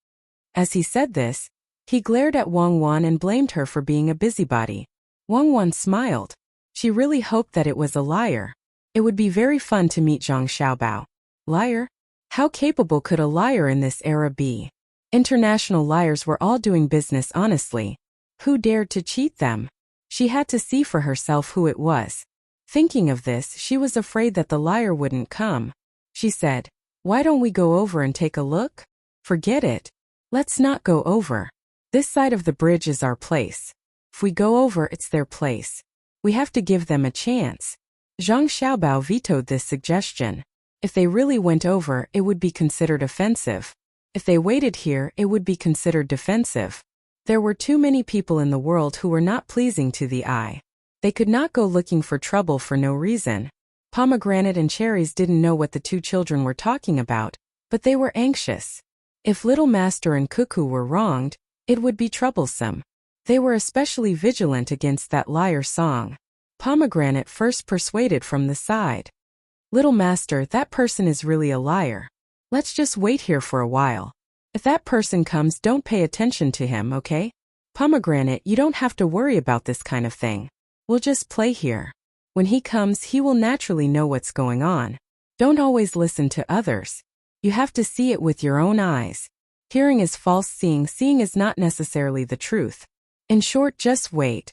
As he said this, he glared at Wang Wan and blamed her for being a busybody. Wang Wan smiled. She really hoped that it was a liar. It would be very fun to meet Zhang Xiaobao. Liar? How capable could a liar in this era be? International liars were all doing business honestly. Who dared to cheat them? She had to see for herself who it was. Thinking of this, she was afraid that the liar wouldn't come. She said, "Why don't we go over and take a look?" "Forget it. Let's not go over. This side of the bridge is our place. If we go over, it's their place. We have to give them a chance." Zhang Xiaobao vetoed this suggestion. If they really went over, it would be considered offensive. If they waited here, it would be considered defensive. There were too many people in the world who were not pleasing to the eye. They could not go looking for trouble for no reason. Pomegranate and Cherries didn't know what the two children were talking about, but they were anxious. If Little Master and Cuckoo were wronged, it would be troublesome. They were especially vigilant against that liar song. Pomegranate first persuaded from the side. Little Master, that person is really a liar. Let's just wait here for a while. If that person comes, don't pay attention to him, okay? Pomegranate, you don't have to worry about this kind of thing. We'll just play here. When he comes, he will naturally know what's going on. Don't always listen to others. You have to see it with your own eyes. Hearing is false, seeing is not necessarily the truth. In short, just wait.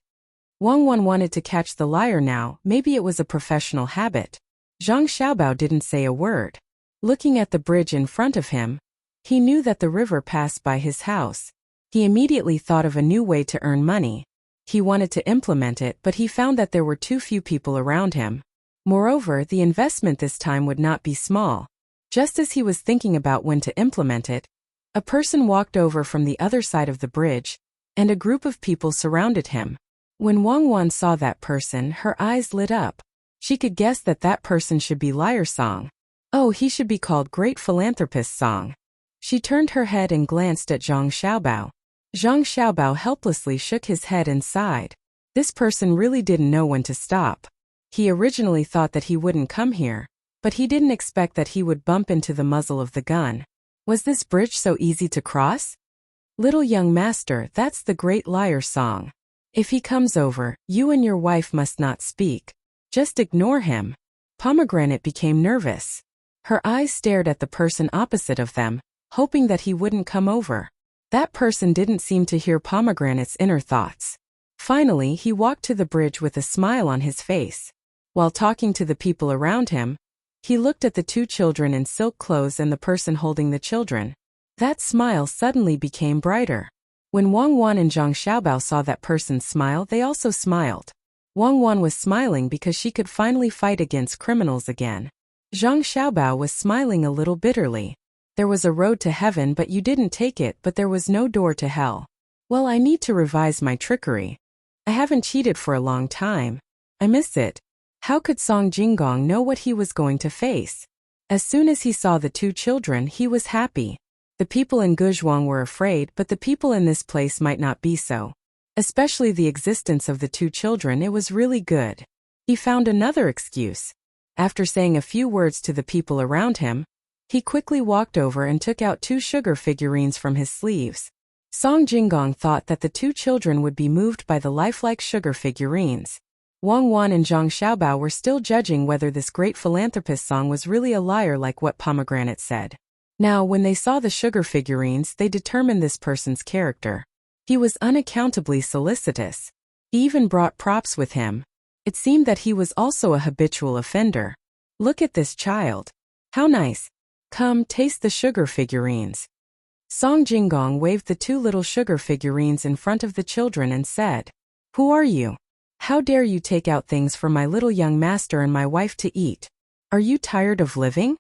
Wang Wan wanted to catch the liar now, maybe it was a professional habit. Zhang Xiaobao didn't say a word. Looking at the bridge in front of him, he knew that the river passed by his house. He immediately thought of a new way to earn money. He wanted to implement it, but he found that there were too few people around him. Moreover, the investment this time would not be small. Just as he was thinking about when to implement it, a person walked over from the other side of the bridge, and a group of people surrounded him. When Wang Wan saw that person, her eyes lit up. She could guess that that person should be Liar Song. Oh, he should be called Great Philanthropist Song. She turned her head and glanced at Zhang Xiaobao. Zhang Xiaobao helplessly shook his head and sighed. This person really didn't know when to stop. He originally thought that he wouldn't come here, but he didn't expect that he would bump into the muzzle of the gun. Was this bridge so easy to cross? Little young master, that's the Great Liar Song. If he comes over, you and your wife must not speak. Just ignore him. Pomegranate became nervous. Her eyes stared at the person opposite of them, hoping that he wouldn't come over. That person didn't seem to hear Pomegranate's inner thoughts. Finally, he walked to the bridge with a smile on his face. While talking to the people around him, he looked at the two children in silk clothes and the person holding the children. That smile suddenly became brighter. When Wang Wan and Zhang Xiaobao saw that person's smile, they also smiled. Wang Wan was smiling because she could finally fight against criminals again. Zhang Xiaobao was smiling a little bitterly. There was a road to heaven, but you didn't take it, but there was no door to hell. Well, I need to revise my trickery. I haven't cheated for a long time. I miss it. How could Song Jinggong know what he was going to face? As soon as he saw the two children, he was happy. The people in Guzhuang were afraid, but the people in this place might not be so. Especially the existence of the two children, it was really good. He found another excuse. After saying a few words to the people around him, he quickly walked over and took out 2 sugar figurines from his sleeves. Song Jinggong thought that the two children would be moved by the lifelike sugar figurines. Wang Wan and Zhang Xiaobao were still judging whether this great philanthropist Song was really a liar like what Pomegranate said. Now, when they saw the sugar figurines, they determined this person's character. He was unaccountably solicitous. He even brought props with him. It seemed that he was also a habitual offender. Look at this child. How nice. Come, taste the sugar figurines. Song Jinggong waved the 2 little sugar figurines in front of the children and said, "Who are you? How dare you take out things for my little young master and my wife to eat? Are you tired of living?"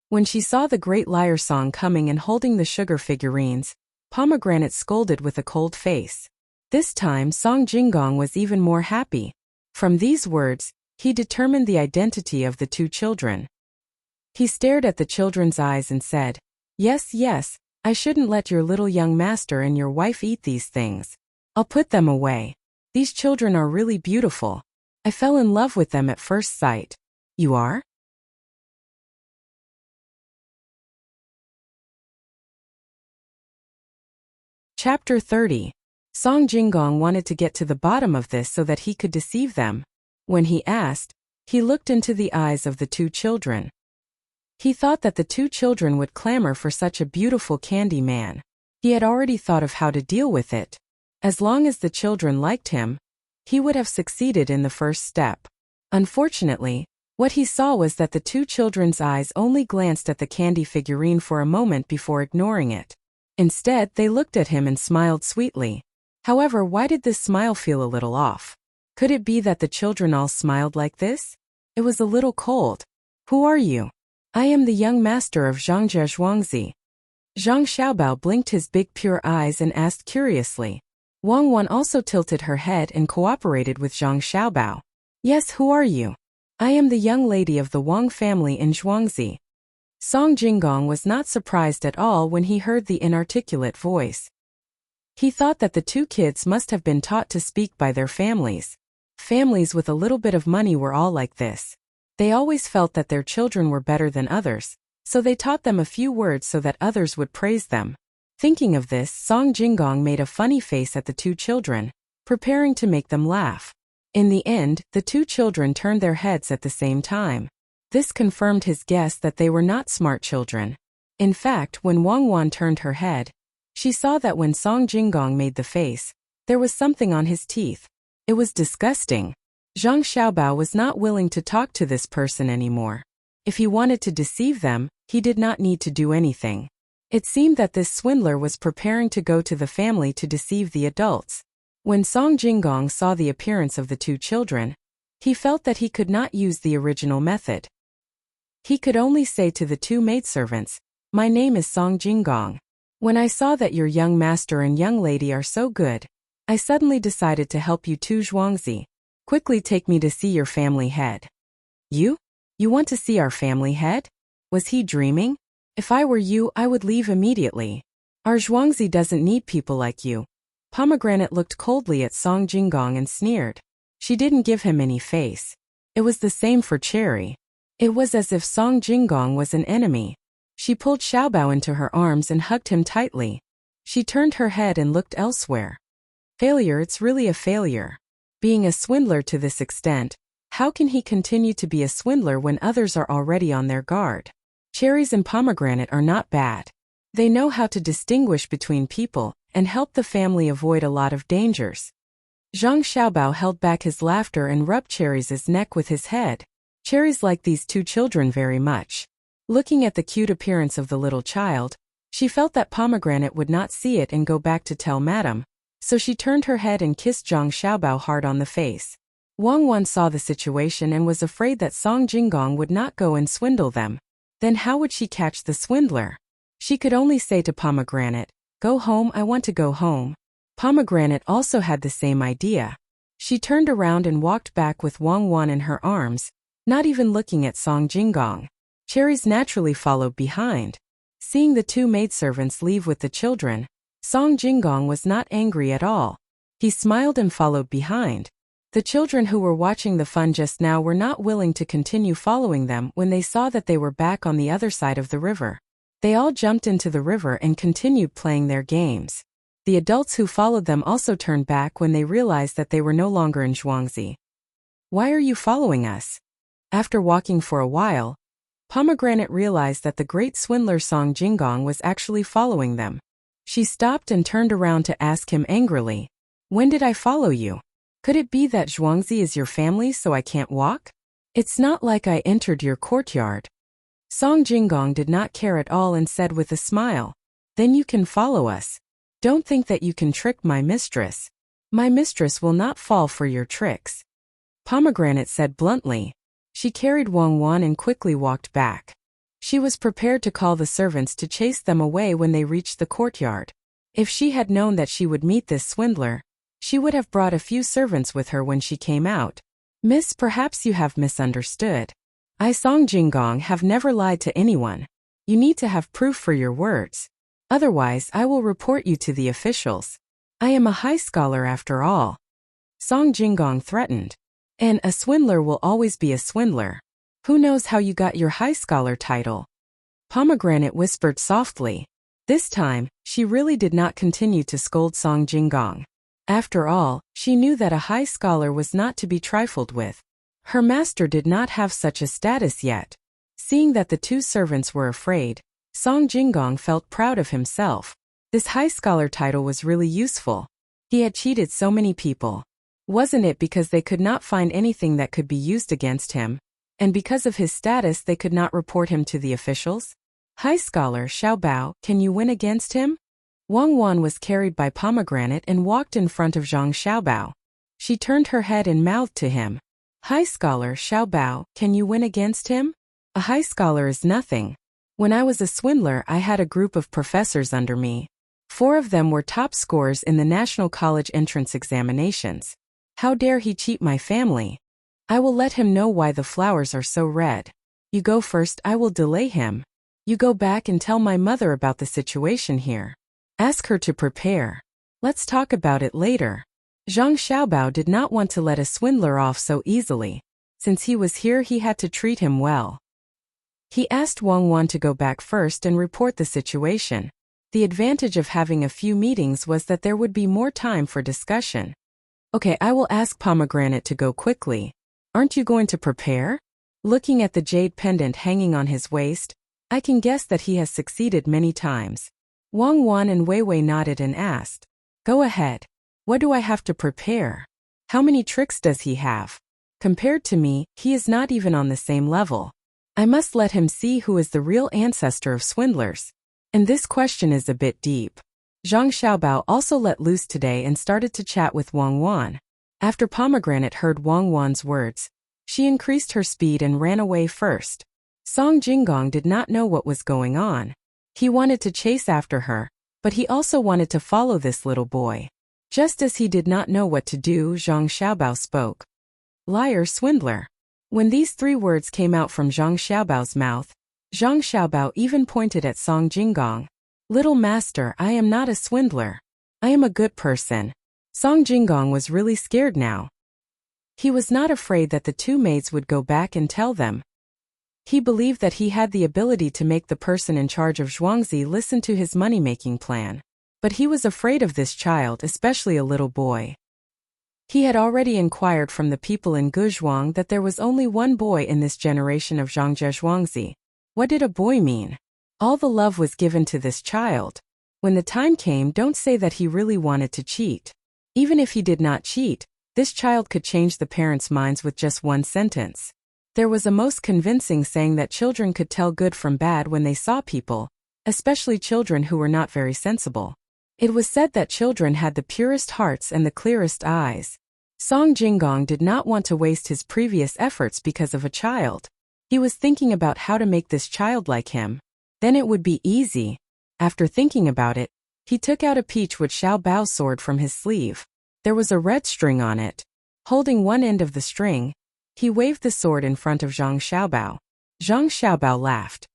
When she saw the Great Liar Song coming and holding the sugar figurines, Pomegranate scolded with a cold face. This time Song Jinggong was even more happy. From these words, he determined the identity of the 2 children. He stared at the children's eyes and said, "Yes, yes, I shouldn't let your little young master and your wife eat these things. I'll put them away. These children are really beautiful. I fell in love with them at first sight. You are?" Chapter 30. Song Jinggong wanted to get to the bottom of this so that he could deceive them. When he asked, he looked into the eyes of the 2 children. He thought that the 2 children would clamor for such a beautiful candy man. He had already thought of how to deal with it. As long as the children liked him, he would have succeeded in the first step. Unfortunately, what he saw was that the 2 children's eyes only glanced at the candy figurine for a moment before ignoring it. Instead, they looked at him and smiled sweetly. However, why did this smile feel a little off? Could it be that the children all smiled like this? It was a little cold. "Who are you?" "I am the young master of Zhangzhe Zhuangzi." Zhang Xiaobao blinked his big pure eyes and asked curiously. Wang Wan also tilted her head and cooperated with Zhang Xiaobao. "Yes, who are you?" I am the young lady of the Wang family in Zhuangzi. Song Jinggong was not surprised at all when he heard the inarticulate voice. He thought that the two kids must have been taught to speak by their families. Families with a little bit of money were all like this. They always felt that their children were better than others, so they taught them a few words so that others would praise them. Thinking of this, Song Jinggong made a funny face at the two children, preparing to make them laugh. In the end, the two children turned their heads at the same time. This confirmed his guess that they were not smart children. In fact, when Wang Wan turned her head, she saw that when Song Jinggong made the face, there was something on his teeth. It was disgusting. Zhang Xiaobao was not willing to talk to this person anymore. If he wanted to deceive them, he did not need to do anything. It seemed that this swindler was preparing to go to the family to deceive the adults. When Song Jinggong saw the appearance of the two children, he felt that he could not use the original method. He could only say to the two maidservants, "My name is Song Jinggong. When I saw that your young master and young lady are so good, I suddenly decided to help you to Zhuangzi. Quickly take me to see your family head." You? You want to see our family head? Was he dreaming? If I were you, I would leave immediately. Our Zhuangzi doesn't need people like you. Pomegranate looked coldly at Song Jinggong and sneered. She didn't give him any face. It was the same for Cherry. It was as if Song Jinggong was an enemy. She pulled Xiaobao into her arms and hugged him tightly. She turned her head and looked elsewhere. Failure, it's really a failure. Being a swindler to this extent, how can he continue to be a swindler when others are already on their guard? Cherries and pomegranate are not bad. They know how to distinguish between people and help the family avoid a lot of dangers. Zhang Xiaobao held back his laughter and rubbed Cherries' neck with his head. Cherries liked these two children very much. Looking at the cute appearance of the little child, she felt that Pomegranate would not see it and go back to tell Madame, so she turned her head and kissed Zhang Xiaobao hard on the face. Wang Wan saw the situation and was afraid that Song Jinggong would not go and swindle them. Then how would she catch the swindler? She could only say to Pomegranate, "Go home, I want to go home." Pomegranate also had the same idea. She turned around and walked back with Wang Wan in her arms, not even looking at Song Jinggong. Cherries naturally followed behind. Seeing the two maidservants leave with the children, Song Jinggong was not angry at all. He smiled and followed behind. The children who were watching the fun just now were not willing to continue following them when they saw that they were back on the other side of the river. They all jumped into the river and continued playing their games. The adults who followed them also turned back when they realized that they were no longer in Zhuangzi. "Why are you following us?" After walking for a while, Pomegranate realized that the great swindler Song Jinggong was actually following them. She stopped and turned around to ask him angrily, "When did I follow you? Could it be that Zhuangzi is your family so I can't walk? It's not like I entered your courtyard." Song Jinggong did not care at all and said with a smile, "Then you can follow us. Don't think that you can trick my mistress. My mistress will not fall for your tricks." Pomegranate said bluntly. She carried Wang Wan and quickly walked back. She was prepared to call the servants to chase them away when they reached the courtyard. If she had known that she would meet this swindler, she would have brought a few servants with her when she came out. "Miss, perhaps you have misunderstood. I, Song Jinggong, have never lied to anyone. You need to have proof for your words. Otherwise, I will report you to the officials. I am a high scholar after all." Song Jinggong threatened. "And a swindler will always be a swindler. Who knows how you got your high scholar title?" Pomegranate whispered softly. This time, she really did not continue to scold Song Jinggong. After all, she knew that a high scholar was not to be trifled with. Her master did not have such a status yet. Seeing that the two servants were afraid, Song Jinggong felt proud of himself. This high scholar title was really useful. He had cheated so many people. Wasn't it because they could not find anything that could be used against him? And because of his status they could not report him to the officials? "High scholar Xiaobao, can you win against him?" Wang Wan was carried by Pomegranate and walked in front of Zhang Xiaobao. She turned her head and mouthed to him, "High scholar Xiaobao, can you win against him? A high scholar is nothing. When I was a swindler I had a group of professors under me. 4 of them were top scorers in the National College entrance examinations. How dare he cheat my family?" I will let him know why the flowers are so red. You go first, I will delay him. You go back and tell my mother about the situation here. Ask her to prepare. Let's talk about it later. Zhang Xiaobao did not want to let a swindler off so easily. Since he was here, he had to treat him well. He asked Wang Wan to go back first and report the situation. The advantage of having a few meetings was that there would be more time for discussion. Okay, I will ask Pomegranate to go quickly. Aren't you going to prepare? Looking at the jade pendant hanging on his waist, I can guess that he has succeeded many times. Wang Wan and Wei Wei nodded and asked, Go ahead. What do I have to prepare? How many tricks does he have? Compared to me, he is not even on the same level. I must let him see who is the real ancestor of swindlers. And this question is a bit deep. Zhang Xiaobao also let loose today and started to chat with Wang Wan. After Pomegranate heard Wang Wan's words, she increased her speed and ran away first. Song Jinggong did not know what was going on. He wanted to chase after her, but he also wanted to follow this little boy. Just as he did not know what to do, Zhang Xiaobao spoke. Liar, swindler. When these 3 words came out from Zhang Xiaobao's mouth, Zhang Xiaobao even pointed at Song Jinggong. Little master, I am not a swindler. I am a good person. Song Jinggong was really scared now. He was not afraid that the 2 maids would go back and tell them. He believed that he had the ability to make the person in charge of Zhuangzi listen to his money-making plan. But he was afraid of this child, especially a little boy. He had already inquired from the people in Guzhuang that there was only one boy in this generation of Zhangzhe Zhuangzi. What did a boy mean? All the love was given to this child. When the time came, don't say that he really wanted to cheat. Even if he did not cheat, this child could change the parents' minds with just one sentence. There was a most convincing saying that children could tell good from bad when they saw people, especially children who were not very sensible. It was said that children had the purest hearts and the clearest eyes. Song Jinggong did not want to waste his previous efforts because of a child. He was thinking about how to make this child like him. Then it would be easy. After thinking about it, he took out a peachwood Xiaobao's sword from his sleeve. There was a red string on it. Holding one end of the string, he waved the sword in front of Zhang Xiaobao. Zhang Xiaobao laughed.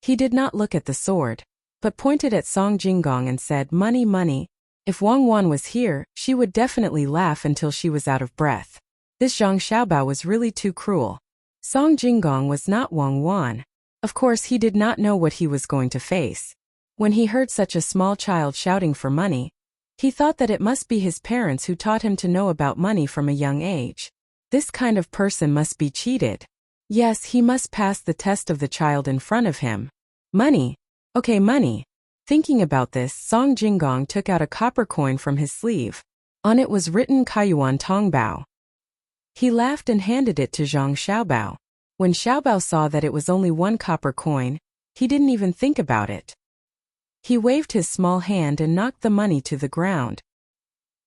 He did not look at the sword, but pointed at Song Jinggong and said, Money, money. If Wang Wan was here, she would definitely laugh until she was out of breath. This Zhang Xiaobao was really too cruel. Song Jinggong was not Wang Wan. Of course, he did not know what he was going to face. When he heard such a small child shouting for money, he thought that it must be his parents who taught him to know about money from a young age. This kind of person must be cheated. Yes, he must pass the test of the child in front of him. Money. Okay, money. Thinking about this, Song Jinggong took out a copper coin from his sleeve. On it was written Kaiyuan Tongbao. He laughed and handed it to Zhang Xiaobao. When Xiaobao saw that it was only 1 copper coin, he didn't even think about it. He waved his small hand and knocked the money to the ground.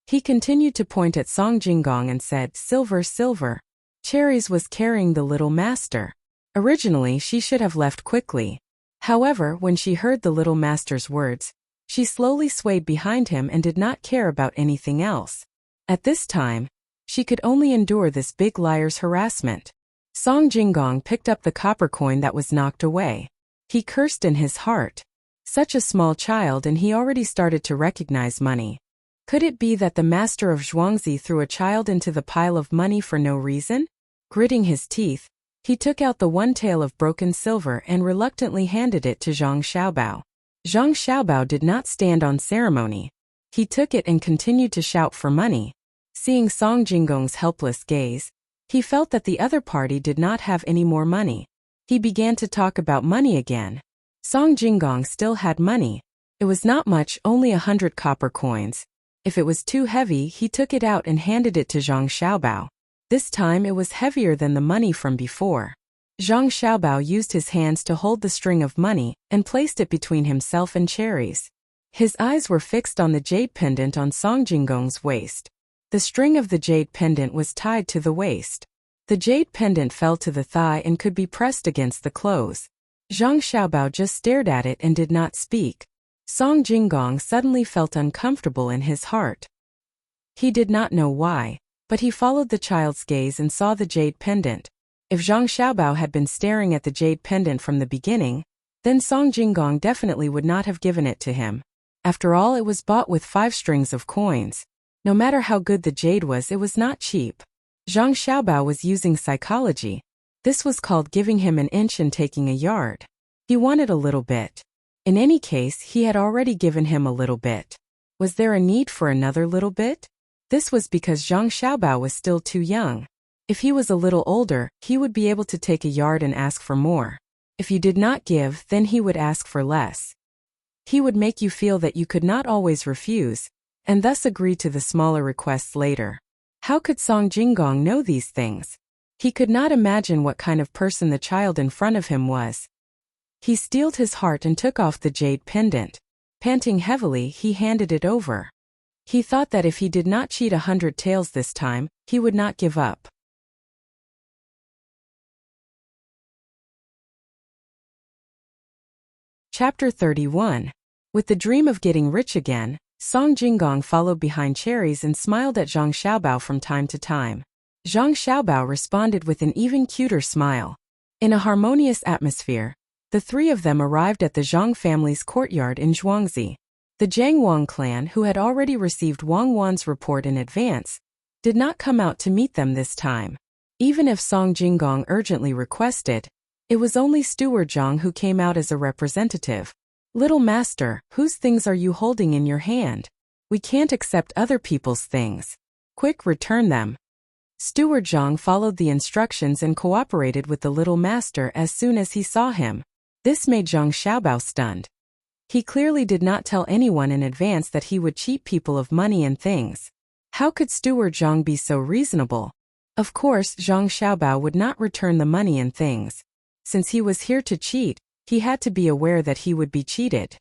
He continued to point at Song Jinggong and said, Silver, silver. Cherries was carrying the little master. Originally, she should have left quickly. However, when she heard the little master's words, she slowly swayed behind him and did not care about anything else. At this time, she could only endure this big liar's harassment. Song Jinggong picked up the copper coin that was knocked away. He cursed in his heart. Such a small child, and he already started to recognize money. Could it be that the master of Zhuangzi threw a child into the pile of money for no reason? Gritting his teeth, he took out the 1 tael of broken silver and reluctantly handed it to Zhang Xiaobao. Zhang Xiaobao did not stand on ceremony. He took it and continued to shout for money. Seeing Song Jinggong's helpless gaze, he felt that the other party did not have any more money. He began to talk about money again. Song Jinggong still had money. It was not much, only 100 copper coins. If it was too heavy, he took it out and handed it to Zhang Xiaobao. This time it was heavier than the money from before. Zhang Xiaobao used his hands to hold the string of money and placed it between himself and Cherries. His eyes were fixed on the jade pendant on Song Jinggong's waist. The string of the jade pendant was tied to the waist. The jade pendant fell to the thigh and could be pressed against the clothes. Zhang Xiaobao just stared at it and did not speak. Song Jinggong suddenly felt uncomfortable in his heart. He did not know why, But he followed the child's gaze and saw the jade pendant. If Zhang Xiaobao had been staring at the jade pendant from the beginning, then Song Jinggong definitely would not have given it to him. After all, it was bought with 5 strings of coins. No matter how good the jade was, it was not cheap. Zhang Xiaobao was using psychology. This was called giving him an inch and taking a yard. He wanted a little bit. In any case, he had already given him a little bit. Was there a need for another little bit? This was because Zhang Xiaobao was still too young. If he was a little older, he would be able to take a yard and ask for more. If you did not give, then he would ask for less. He would make you feel that you could not always refuse, and thus agree to the smaller requests later. How could Song Jinggong know these things? He could not imagine what kind of person the child in front of him was. He steeled his heart and took off the jade pendant. Panting heavily, he handed it over. He thought that if he did not cheat 100 taels this time, he would not give up. Chapter 31. With the dream of getting rich again, Song Jinggong followed behind cherries and smiled at Zhang Xiaobao from time to time. Zhang Xiaobao responded with an even cuter smile. In a harmonious atmosphere, the 3 of them arrived at the Zhang family's courtyard in Zhuangzi. The Zhang Wang clan, who had already received Wang Wan's report in advance, did not come out to meet them this time. Even if Song Jinggong urgently requested, it was only Steward Zhang who came out as a representative. Little master, whose things are you holding in your hand? We can't accept other people's things. Quick, return them. Steward Zhang followed the instructions and cooperated with the little master as soon as he saw him. This made Zhang Xiaobao stunned. He clearly did not tell anyone in advance that he would cheat people of money and things. How could Steward Zhang be so reasonable? Of course, Zhang Xiaobao would not return the money and things. Since he was here to cheat, he had to be aware that he would be cheated.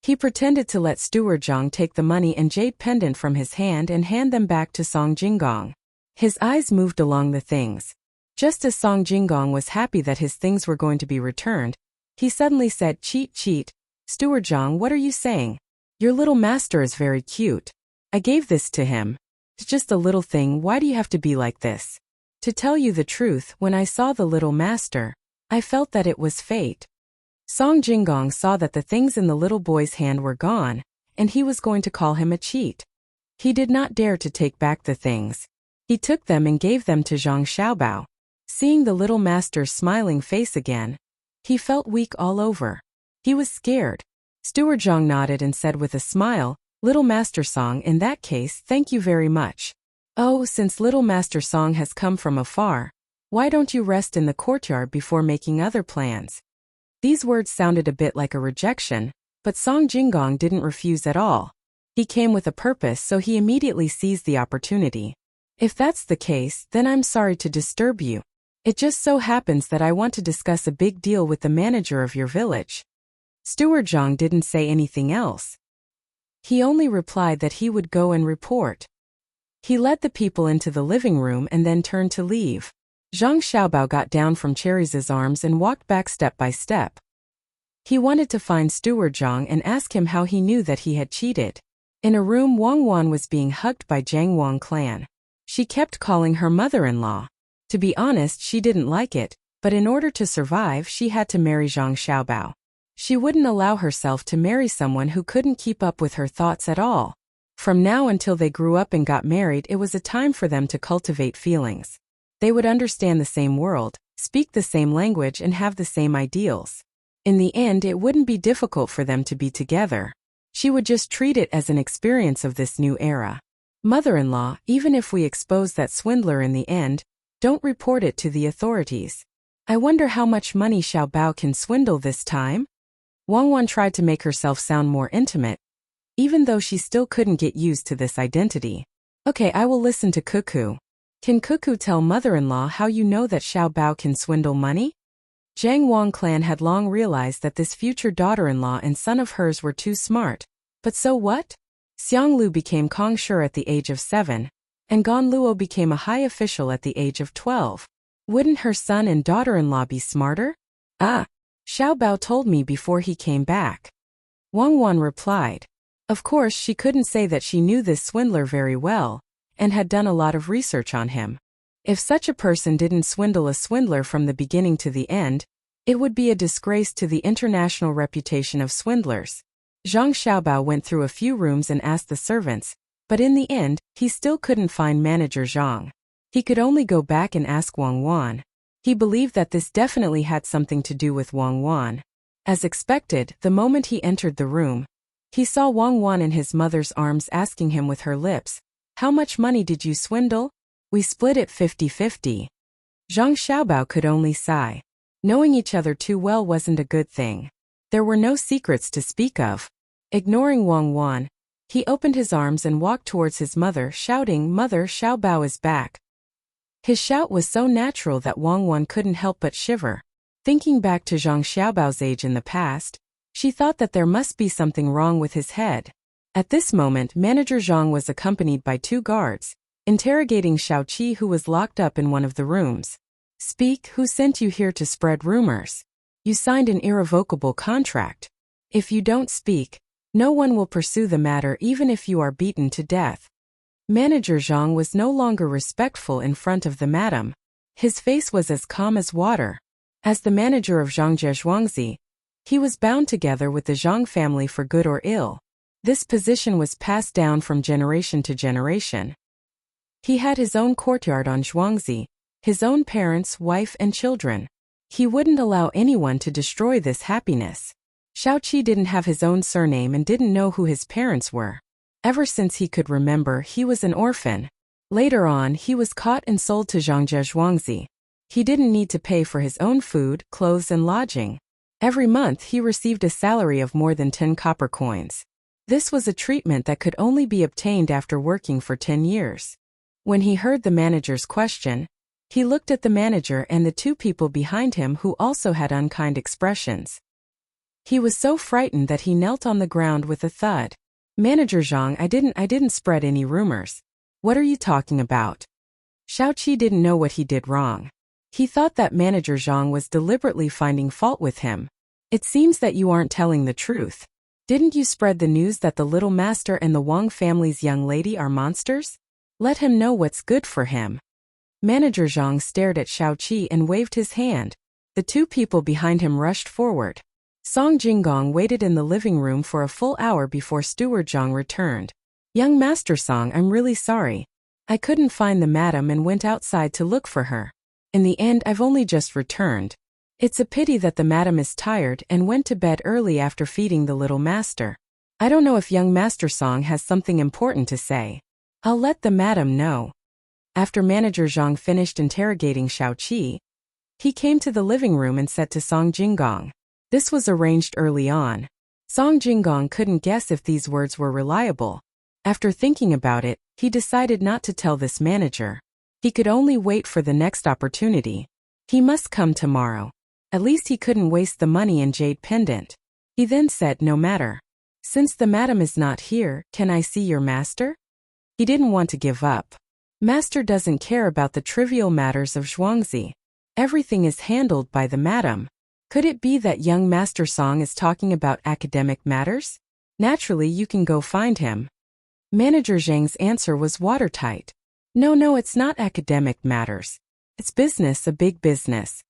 He pretended to let Steward Zhang take the money and jade pendant from his hand and hand them back to Song Jinggong. His eyes moved along the things. Just as Song Jinggong was happy that his things were going to be returned, he suddenly said, "Cheat, cheat. Steward Zhang, what are you saying? Your little master is very cute. I gave this to him. It's just a little thing, why do you have to be like this?" To tell you the truth, when I saw the little master, I felt that it was fate. Song Jinggong saw that the things in the little boy's hand were gone, and he was going to call him a cheat. He did not dare to take back the things. He took them and gave them to Zhang Xiaobao. Seeing the little master's smiling face again, he felt weak all over. He was scared. Steward Zhang nodded and said with a smile, "Little Master Song, in that case, thank you very much. Oh, since Little Master Song has come from afar, why don't you rest in the courtyard before making other plans?" These words sounded a bit like a rejection, but Song Jinggong didn't refuse at all. He came with a purpose, so he immediately seized the opportunity. "If that's the case, then I'm sorry to disturb you. It just so happens that I want to discuss a big deal with the manager of your village." Steward Zhang didn't say anything else. He only replied that he would go and report. He led the people into the living room and then turned to leave. Zhang Xiaobao got down from Cherry's arms and walked back step by step. He wanted to find Steward Zhang and ask him how he knew that he had cheated. In a room, Wang Wan was being hugged by Zhang Wang clan. She kept calling her mother-in-law. To be honest, she didn't like it, but in order to survive, she had to marry Zhang Xiaobao. She wouldn't allow herself to marry someone who couldn't keep up with her thoughts at all. From now until they grew up and got married, it was a time for them to cultivate feelings. They would understand the same world, speak the same language, and have the same ideals. In the end, it wouldn't be difficult for them to be together. She would just treat it as an experience of this new era. "Mother-in-law, even if we expose that swindler in the end, don't report it to the authorities. I wonder how much money Xiao Bao can swindle this time?" Wang Wan tried to make herself sound more intimate, even though she still couldn't get used to this identity. "Okay, I will listen to Cuckoo. Can Cuckoo tell mother-in-law how you know that Xiao Bao can swindle money?" Zhang Wang clan had long realized that this future daughter-in-law and son of hers were too smart. But so what? Xiang Lu became Kong Shi at the age of 7, and Gan Luo became a high official at the age of 12. Wouldn't her son and daughter-in-law be smarter? "Ah, Xiao Bao told me before he came back." Wang Wan replied. Of course, she couldn't say that she knew this swindler very well, and had done a lot of research on him. If such a person didn't swindle a swindler from the beginning to the end, it would be a disgrace to the international reputation of swindlers. Zhang Xiaobao went through a few rooms and asked the servants, but in the end, he still couldn't find manager Zhang. He could only go back and ask Wang Wan. He believed that this definitely had something to do with Wang Wan. As expected, the moment he entered the room, he saw Wang Wan in his mother's arms asking him with her lips, "How much money did you swindle?" "We split it 50-50. Zhang Xiaobao could only sigh. Knowing each other too well wasn't a good thing. There were no secrets to speak of. Ignoring Wang Wan, he opened his arms and walked towards his mother, shouting, "Mother, Xiaobao is back." His shout was so natural that Wang Wan couldn't help but shiver. Thinking back to Zhang Xiaobao's age in the past, she thought that there must be something wrong with his head. At this moment, manager Zhang was accompanied by 2 guards, interrogating Xiaoqi, who was locked up in one of the rooms. "Speak, who sent you here to spread rumors? You signed an irrevocable contract. If you don't speak, no one will pursue the matter even if you are beaten to death." Manager Zhang was no longer respectful in front of the madam. His face was as calm as water. As the manager of Zhangjie Zhuangzi, he was bound together with the Zhang family for good or ill. This position was passed down from generation to generation. He had his own courtyard on Zhuangzi, his own parents, wife and children. He wouldn't allow anyone to destroy this happiness. Xiaoqi didn't have his own surname and didn't know who his parents were. Ever since he could remember, he was an orphan. Later on, he was caught and sold to Zhangjie Zhuangzi. He didn't need to pay for his own food, clothes and lodging. Every month he received a salary of more than 10 copper coins. This was a treatment that could only be obtained after working for 10 years. When he heard the manager's question, he looked at the manager and the 2 people behind him who also had unkind expressions. He was so frightened that he knelt on the ground with a thud. "Manager Zhang, I didn't spread any rumors. What are you talking about?" Xiaoqi didn't know what he did wrong. He thought that manager Zhang was deliberately finding fault with him. "It seems that you aren't telling the truth. Didn't you spread the news that the little master and the Wang family's young lady are monsters? Let him know what's good for him." Manager Zhang stared at Xiaoqi and waved his hand. The 2 people behind him rushed forward. Song Jinggong waited in the living room for a full hour before Steward Zhang returned. "Young Master Song, I'm really sorry. I couldn't find the madam and went outside to look for her. In the end, I've only just returned. It's a pity that the madam is tired and went to bed early after feeding the little master. I don't know if young Master Song has something important to say. I'll let the madam know." After manager Zhang finished interrogating Xiaoqi, he came to the living room and said to Song Jinggong. This was arranged early on. Song Jinggong couldn't guess if these words were reliable. After thinking about it, he decided not to tell this manager. He could only wait for the next opportunity. He must come tomorrow. At least he couldn't waste the money and jade pendant. He then said, "No matter. Since the madam is not here, can I see your master?" He didn't want to give up. Master doesn't care about the trivial matters of Zhuangzi. Everything is handled by the madam. Could it be that young Master Song is talking about academic matters? Naturally, you can go find him. Manager Zhang's answer was watertight. No, it's not academic matters. It's business, a big business.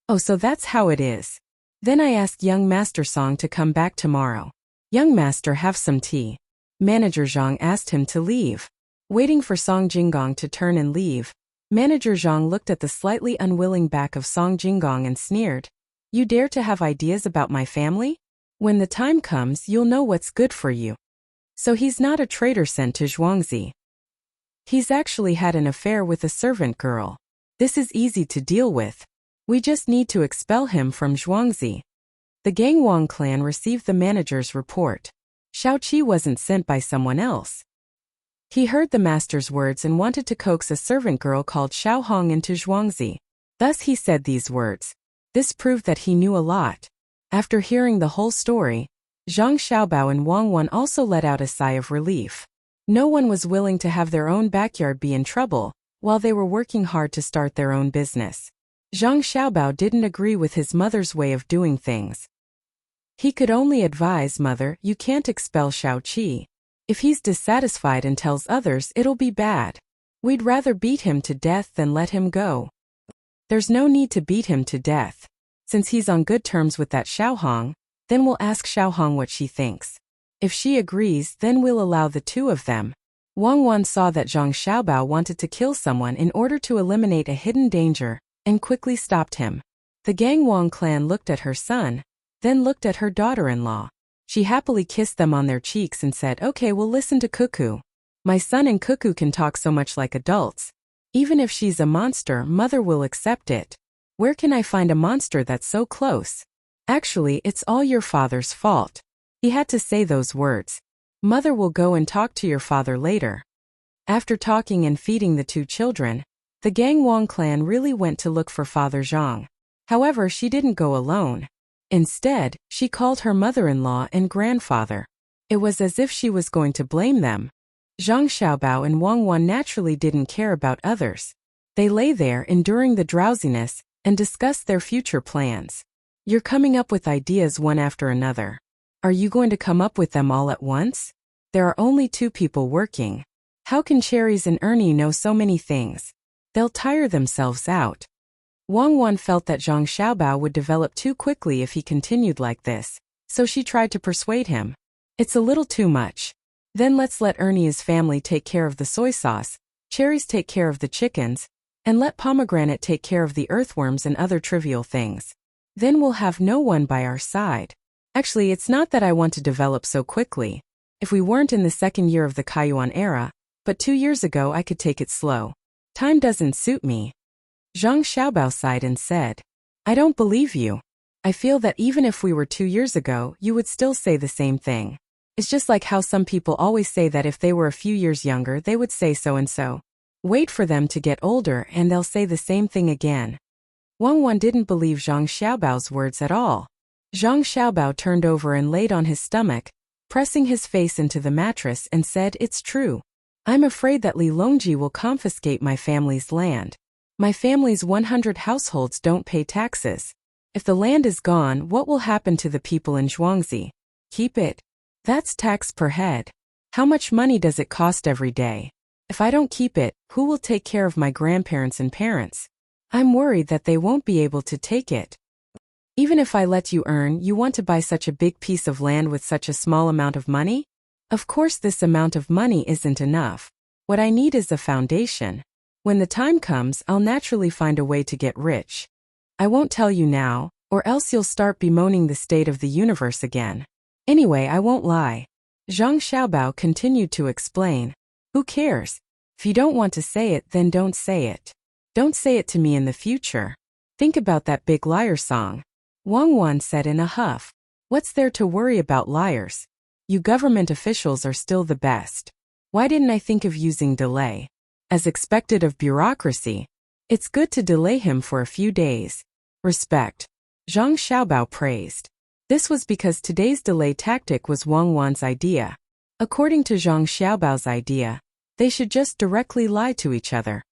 Oh, so that's how it is. Then I asked young Master Song to come back tomorrow. Young Master, have some tea. Manager Zhang asked him to leave. Waiting for Song Jinggong to turn and leave, Manager Zhang looked at the slightly unwilling back of Song Jinggong and sneered. You dare to have ideas about my family? When the time comes, you'll know what's good for you. So he's not a traitor sent to Zhuangzi. He's actually had an affair with a servant girl. This is easy to deal with. We just need to expel him from Zhuangzi. The Gangwang clan received the manager's report. Xiaoqi wasn't sent by someone else. He heard the master's words and wanted to coax a servant girl called Xiaohong into Zhuangzi. Thus he said these words. This proved that he knew a lot. After hearing the whole story, Zhang Xiaobao and Wang Wan also let out a sigh of relief. No one was willing to have their own backyard be in trouble, while they were working hard to start their own business. Zhang Xiaobao didn't agree with his mother's way of doing things. He could only advise, Mother, you can't expel Xiaoqi. If he's dissatisfied and tells others, it'll be bad. We'd rather beat him to death than let him go. There's no need to beat him to death. Since he's on good terms with that Xiaohong, then we'll ask Xiaohong what she thinks. If she agrees, then we'll allow the two of them. Wang Wan saw that Zhang Xiaobao wanted to kill someone in order to eliminate a hidden danger, and quickly stopped him. The Gang Wang clan looked at her son, then looked at her daughter-in-law. She happily kissed them on their cheeks and said, "Okay, we'll listen to Cuckoo. My son and Cuckoo can talk so much like adults. Even if she's a monster, mother will accept it. Where can I find a monster that's so close? Actually, it's all your father's fault." He had to say those words. Mother will go and talk to your father later. After talking and feeding the two children, the Gang Wang clan really went to look for Father Zhang. However, she didn't go alone. Instead, she called her mother-in-law and grandfather. It was as if she was going to blame them. Zhang Xiaobao and Wang Wan naturally didn't care about others. They lay there enduring the drowsiness and discussed their future plans. You're coming up with ideas one after another. Are you going to come up with them all at once? There are only two people working. How can Cherries and Ernie know so many things? They'll tire themselves out. Wang Wan felt that Zhang Xiaobao would develop too quickly if he continued like this, so she tried to persuade him. It's a little too much. Then let's let Ernie's family take care of the soy sauce, Cherries take care of the chickens, and let Pomegranate take care of the earthworms and other trivial things. Then we'll have no one by our side. Actually, it's not that I want to develop so quickly. If we weren't in the second year of the Kaiyuan era, but 2 years ago I could take it slow. Time doesn't suit me. Zhang Xiaobao sighed and said, I don't believe you. I feel that even if we were 2 years ago, you would still say the same thing. It's just like how some people always say that if they were a few years younger, they would say so and so. Wait for them to get older and they'll say the same thing again. Wang Wan didn't believe Zhang Xiaobao's words at all. Zhang Xiaobao turned over and laid on his stomach, pressing his face into the mattress and said, It's true. I'm afraid that Li Longji will confiscate my family's land. My family's 100 households don't pay taxes. If the land is gone, what will happen to the people in Zhuangzi? Keep it. That's tax per head. How much money does it cost every day? If I don't keep it, who will take care of my grandparents and parents? I'm worried that they won't be able to take it. Even if I let you earn, you want to buy such a big piece of land with such a small amount of money? Of course this amount of money isn't enough. What I need is a foundation. When the time comes, I'll naturally find a way to get rich. I won't tell you now, or else you'll start bemoaning the state of the universe again. Anyway, I won't lie. Zhang Xiaobao continued to explain. Who cares? If you don't want to say it, then don't say it. Don't say it to me in the future. Think about that big liar song. Wang Wan said in a huff. What's there to worry about liars? You government officials are still the best. Why didn't I think of using delay? As expected of bureaucracy. It's good to delay him for a few days. Respect. Zhang Xiaobao praised. This was because today's delay tactic was Wang Wan's idea. According to Zhang Xiaobao's idea, they should just directly lie to each other.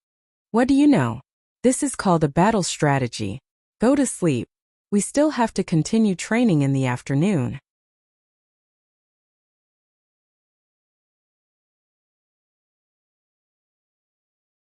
What do you know? This is called a battle strategy. Go to sleep. We still have to continue training in the afternoon.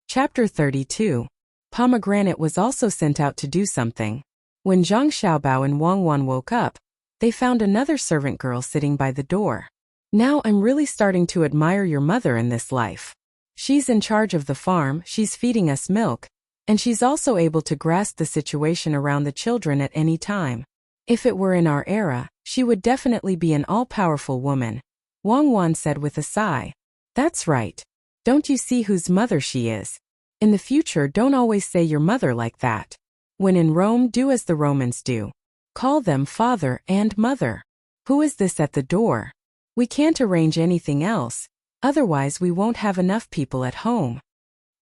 Chapter 32. Pomegranate was also sent out to do something. When Zhang Xiaobao and Wang Wan woke up, they found another servant girl sitting by the door. Now I'm really starting to admire your mother in this life. She's in charge of the farm, she's feeding us milk, and she's also able to grasp the situation around the children at any time. If it were in our era, she would definitely be an all-powerful woman. Wang Wan said with a sigh. That's right. Don't you see whose mother she is? In the future, don't always say your mother like that. When in Rome, do as the Romans do. Call them father and mother. Who is this at the door? We can't arrange anything else, otherwise we won't have enough people at home.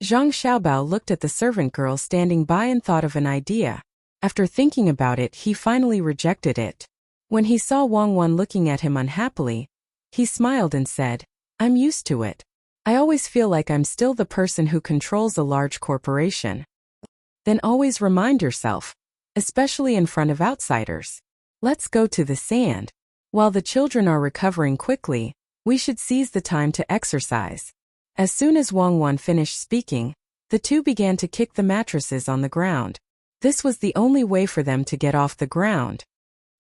Zhang Xiaobao looked at the servant girl standing by and thought of an idea. After thinking about it, he finally rejected it. When he saw Wang Wan looking at him unhappily, he smiled and said, I'm used to it. I always feel like I'm still the person who controls a large corporation. Then always remind yourself, especially in front of outsiders. Let's go to the sand. While the children are recovering quickly, we should seize the time to exercise. As soon as Wang Wan finished speaking, the two began to kick the mattresses on the ground. This was the only way for them to get off the ground.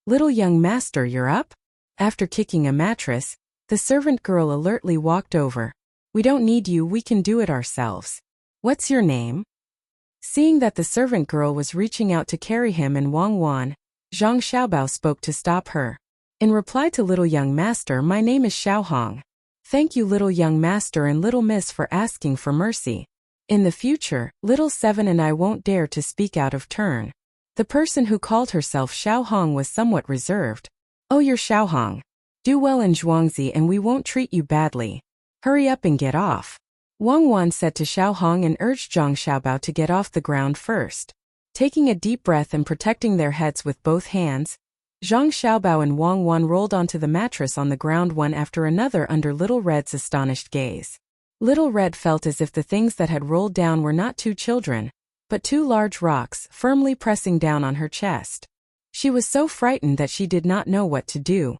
Little young master, you're up? After kicking a mattress, the servant girl alertly walked over. We don't need you, we can do it ourselves. What's your name? Seeing that the servant girl was reaching out to carry him and Wang Wan, Zhang Xiaobao spoke to stop her. In reply to little young master, my name is Xiaohong. Thank you little young master and little miss for asking for mercy. In the future, little Seven and I won't dare to speak out of turn. The person who called herself Xiaohong was somewhat reserved. Oh, you're Xiaohong. Do well in Zhuangzi and we won't treat you badly. Hurry up and get off. Wang Wan said to Xiaohong and urged Zhang Xiaobao to get off the ground first. Taking a deep breath and protecting their heads with both hands, Zhang Xiaobao and Wang Wan rolled onto the mattress on the ground one after another under Little Red's astonished gaze. Little Red felt as if the things that had rolled down were not two children, but two large rocks firmly pressing down on her chest. She was so frightened that she did not know what to do.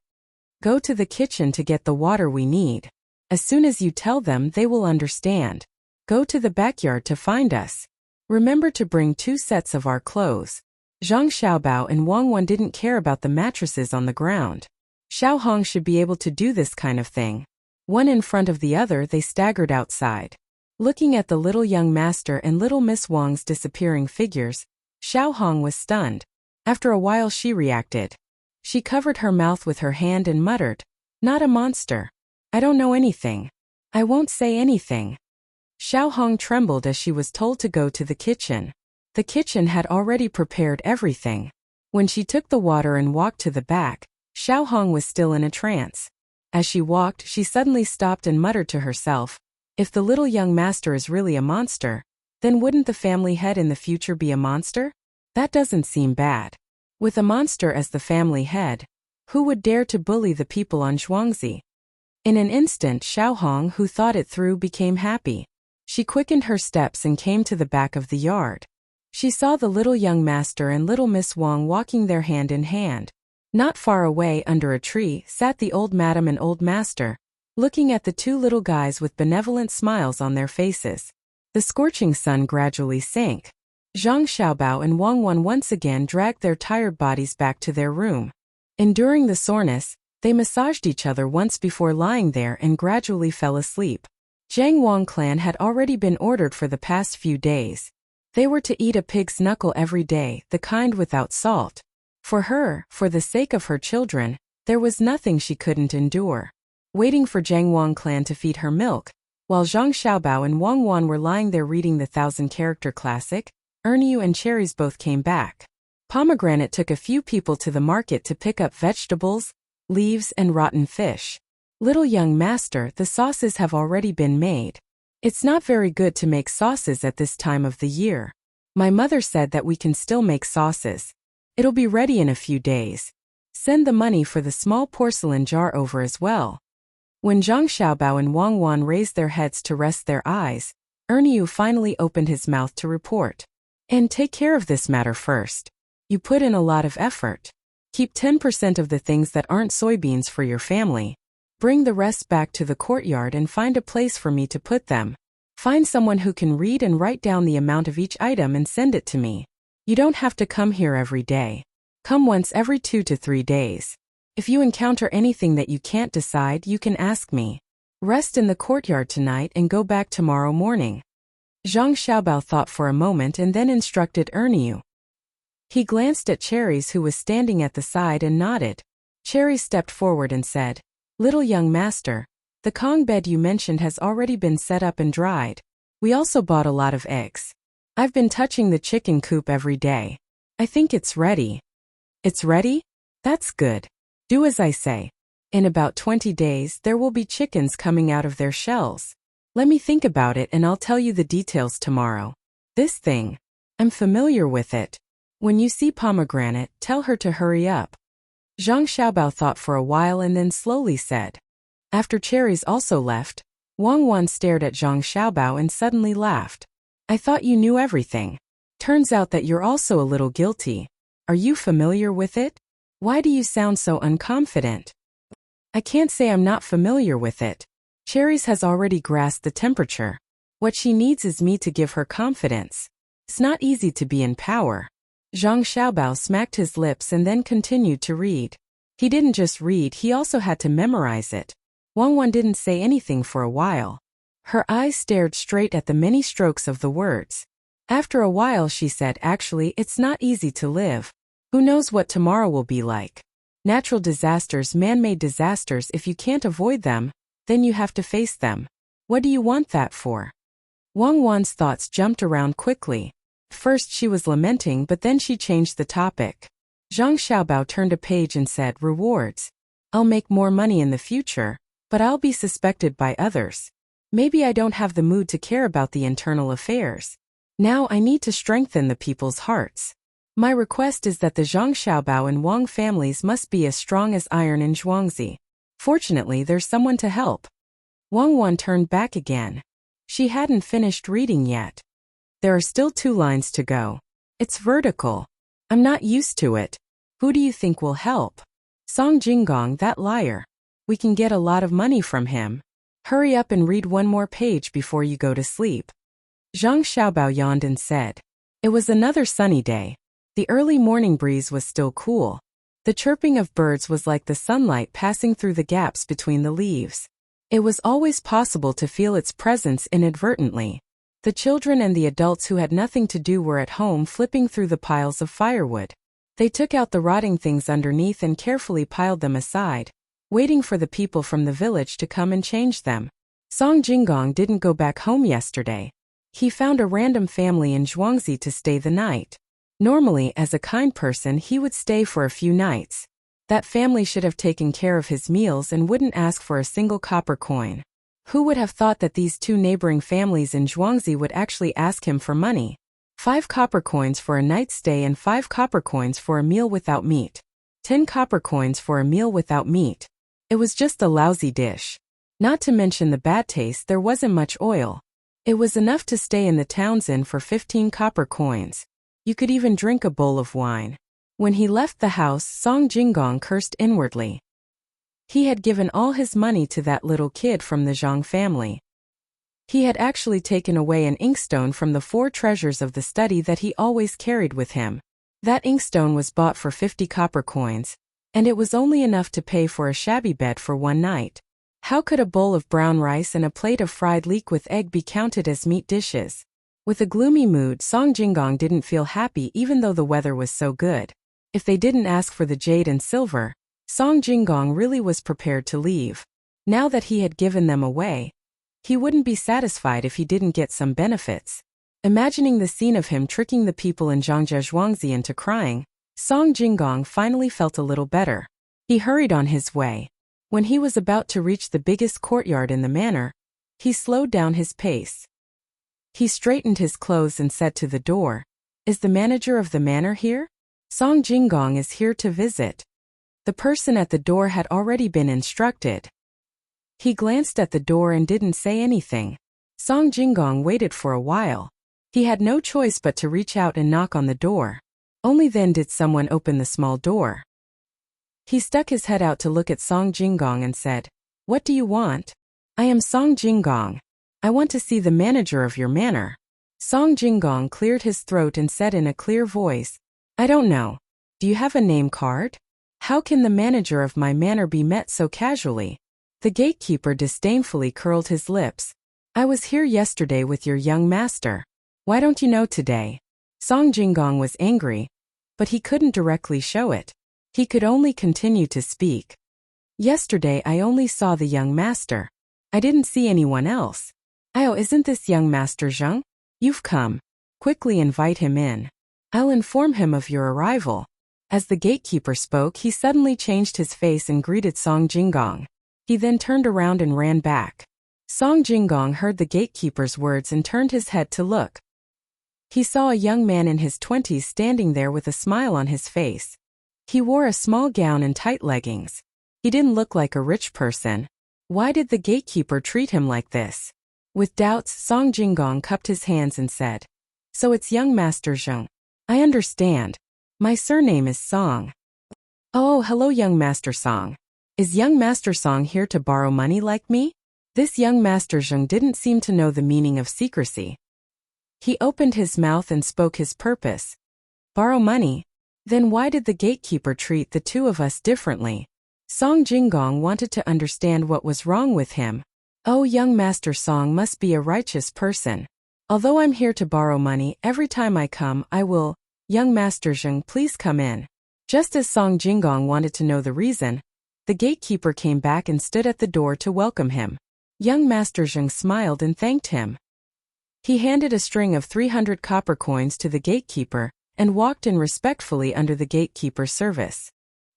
Go to the kitchen to get the water we need. As soon as you tell them, they will understand. Go to the backyard to find us. Remember to bring 2 sets of our clothes. Zhang Xiaobao and Wang Wan didn't care about the mattresses on the ground. Xiaohong should be able to do this kind of thing. One in front of the other, they staggered outside. Looking at the little young master and little Miss Wang's disappearing figures, Xiaohong was stunned. After a while she reacted. She covered her mouth with her hand and muttered, "Not a monster. I don't know anything. I won't say anything." Xiaohong trembled as she was told to go to the kitchen. The kitchen had already prepared everything. When she took the water and walked to the back, Xiaohong was still in a trance. As she walked, she suddenly stopped and muttered to herself, if the little young master is really a monster, then wouldn't the family head in the future be a monster? That doesn't seem bad. With a monster as the family head, who would dare to bully the people on Zhuangzi? In an instant, Xiaohong, who thought it through, became happy. She quickened her steps and came to the back of the yard. She saw the little young master and little Miss Wang walking there hand in hand. Not far away, under a tree, sat the old madam and old master, looking at the 2 little guys with benevolent smiles on their faces. The scorching sun gradually sank. Zhang Xiaobao and Wang Wan once again dragged their tired bodies back to their room. Enduring the soreness, they massaged each other once before lying there and gradually fell asleep. Zhang Wang clan had already been ordered for the past few days. They were to eat a pig's knuckle every day, the kind without salt. For her, for the sake of her children, there was nothing she couldn't endure. Waiting for Zhang Wang clan to feed her milk, while Zhang Xiaobao and Wang Wan were lying there reading the 1,000-character classic, Erniu and Cherries both came back. Pomegranate took a few people to the market to pick up vegetables, leaves, and rotten fish. Little young master, the sauces have already been made. It's not very good to make sauces at this time of the year. My mother said that we can still make sauces. It'll be ready in a few days. Send the money for the small porcelain jar over as well. When Zhang Xiaobao and Wang Wan raised their heads to rest their eyes, Erniu finally opened his mouth to report. And take care of this matter first. You put in a lot of effort. Keep 10% of the things that aren't soybeans for your family. Bring the rest back to the courtyard and find a place for me to put them. Find someone who can read and write down the amount of each item and send it to me. You don't have to come here every day. Come once every 2 to 3 days. If you encounter anything that you can't decide, you can ask me. Rest in the courtyard tonight and go back tomorrow morning. Zhang Xiaobao thought for a moment and then instructed Erniu. He glanced at Cherries, who was standing at the side, and nodded. Cherries stepped forward and said, Little young master, the Kong bed you mentioned has already been set up and dried. We also bought a lot of eggs. I've been touching the chicken coop every day. I think it's ready. It's ready? That's good. Do as I say. In about 20 days there will be chickens coming out of their shells. Let me think about it and I'll tell you the details tomorrow. This thing. I'm familiar with it. When you see Pomegranate, tell her to hurry up. Zhang Xiaobao thought for a while and then slowly said. After Cherries also left, Wang Wan stared at Zhang Xiaobao and suddenly laughed. I thought you knew everything. Turns out that you're also a little guilty. Are you familiar with it? Why do you sound so unconfident? I can't say I'm not familiar with it. Cherries has already grasped the temperature. What she needs is me to give her confidence. It's not easy to be in power. Zhang Xiaobao smacked his lips and then continued to read. He didn't just read, he also had to memorize it. Wang Wan didn't say anything for a while. Her eyes stared straight at the many strokes of the words. After a while she said, actually, it's not easy to live. Who knows what tomorrow will be like? Natural disasters, man-made disasters, if you can't avoid them, then you have to face them. What do you want that for? Wang Wan's thoughts jumped around quickly. First she was lamenting, but then she changed the topic. Zhang Xiaobao turned a page and said, rewards. I'll make more money in the future, but I'll be suspected by others. Maybe I don't have the mood to care about the internal affairs. Now I need to strengthen the people's hearts. My request is that the Zhang Xiaobao and Wang families must be as strong as iron in Zhuangzi. Fortunately, there's someone to help. Wang Wan turned back again. She hadn't finished reading yet. There are still 2 lines to go. It's vertical. I'm not used to it. Who do you think will help? Song Jinggong, that liar. We can get a lot of money from him. Hurry up and read one more page before you go to sleep. Zhang Xiaobao yawned and said. It was another sunny day. The early morning breeze was still cool. The chirping of birds was like the sunlight passing through the gaps between the leaves. It was always possible to feel its presence inadvertently. The children and the adults who had nothing to do were at home flipping through the piles of firewood. They took out the rotting things underneath and carefully piled them aside, waiting for the people from the village to come and change them. Song Jinggong didn't go back home yesterday. He found a random family in Zhuangzi to stay the night. Normally, as a kind person, he would stay for a few nights. That family should have taken care of his meals and wouldn't ask for a single copper coin. Who would have thought that these 2 neighboring families in Zhuangzi would actually ask him for money? 5 copper coins for a night's stay and 5 copper coins for a meal without meat. 10 copper coins for a meal without meat. It was just a lousy dish. Not to mention the bad taste, there wasn't much oil. It was enough to stay in the town's inn for 15 copper coins. You could even drink a bowl of wine. When he left the house, Song Jinggong cursed inwardly. He had given all his money to that little kid from the Zhang family. He had actually taken away an inkstone from the 4 treasures of the study that he always carried with him. That inkstone was bought for 50 copper coins, and it was only enough to pay for a shabby bed for one night. How could a bowl of brown rice and a plate of fried leek with egg be counted as meat dishes? With a gloomy mood, Song Jinggong didn't feel happy even though the weather was so good. If they didn't ask for the jade and silver, Song Jinggong really was prepared to leave. Now that he had given them away, he wouldn't be satisfied if he didn't get some benefits. Imagining the scene of him tricking the people in Zhangzhe Zhuangzi into crying, Song Jinggong finally felt a little better. He hurried on his way. When he was about to reach the biggest courtyard in the manor, he slowed down his pace. He straightened his clothes and said to the door, "Is the manager of the manor here? Song Jinggong is here to visit." The person at the door had already been instructed. He glanced at the door and didn't say anything. Song Jinggong waited for a while. He had no choice but to reach out and knock on the door. Only then did someone open the small door. He stuck his head out to look at Song Jinggong and said, "What do you want?" "I am Song Jinggong. I want to see the manager of your manor." Song Jinggong cleared his throat and said in a clear voice, "I don't know. Do you have a name card? How can the manager of my manor be met so casually?" The gatekeeper disdainfully curled his lips. "I was here yesterday with your young master. Why don't you know today?" Song Jinggong was angry, but he couldn't directly show it. He could only continue to speak. "Yesterday I only saw the young master. I didn't see anyone else." "Oh, isn't this young Master Zheng? You've come. Quickly invite him in. I'll inform him of your arrival." As the gatekeeper spoke, he suddenly changed his face and greeted Song Jinggong. He then turned around and ran back. Song Jinggong heard the gatekeeper's words and turned his head to look. He saw a young man in his 20s standing there with a smile on his face. He wore a small gown and tight leggings. He didn't look like a rich person. Why did the gatekeeper treat him like this? With doubts, Song Jinggong cupped his hands and said, "So it's young Master Zheng. I understand. My surname is Song." "Oh, hello young Master Song. Is young Master Song here to borrow money like me?" This young Master Zheng didn't seem to know the meaning of secrecy. He opened his mouth and spoke his purpose. Borrow money? Then why did the gatekeeper treat the two of us differently? Song Jinggong wanted to understand what was wrong with him. Oh, young Master Song must be a righteous person. Although I'm here to borrow money, every time I come, I will. Young Master Zheng, please come in. Just as Song Jinggong wanted to know the reason, the gatekeeper came back and stood at the door to welcome him. Young Master Zheng smiled and thanked him. He handed a string of 300 copper coins to the gatekeeper and walked in respectfully under the gatekeeper's service.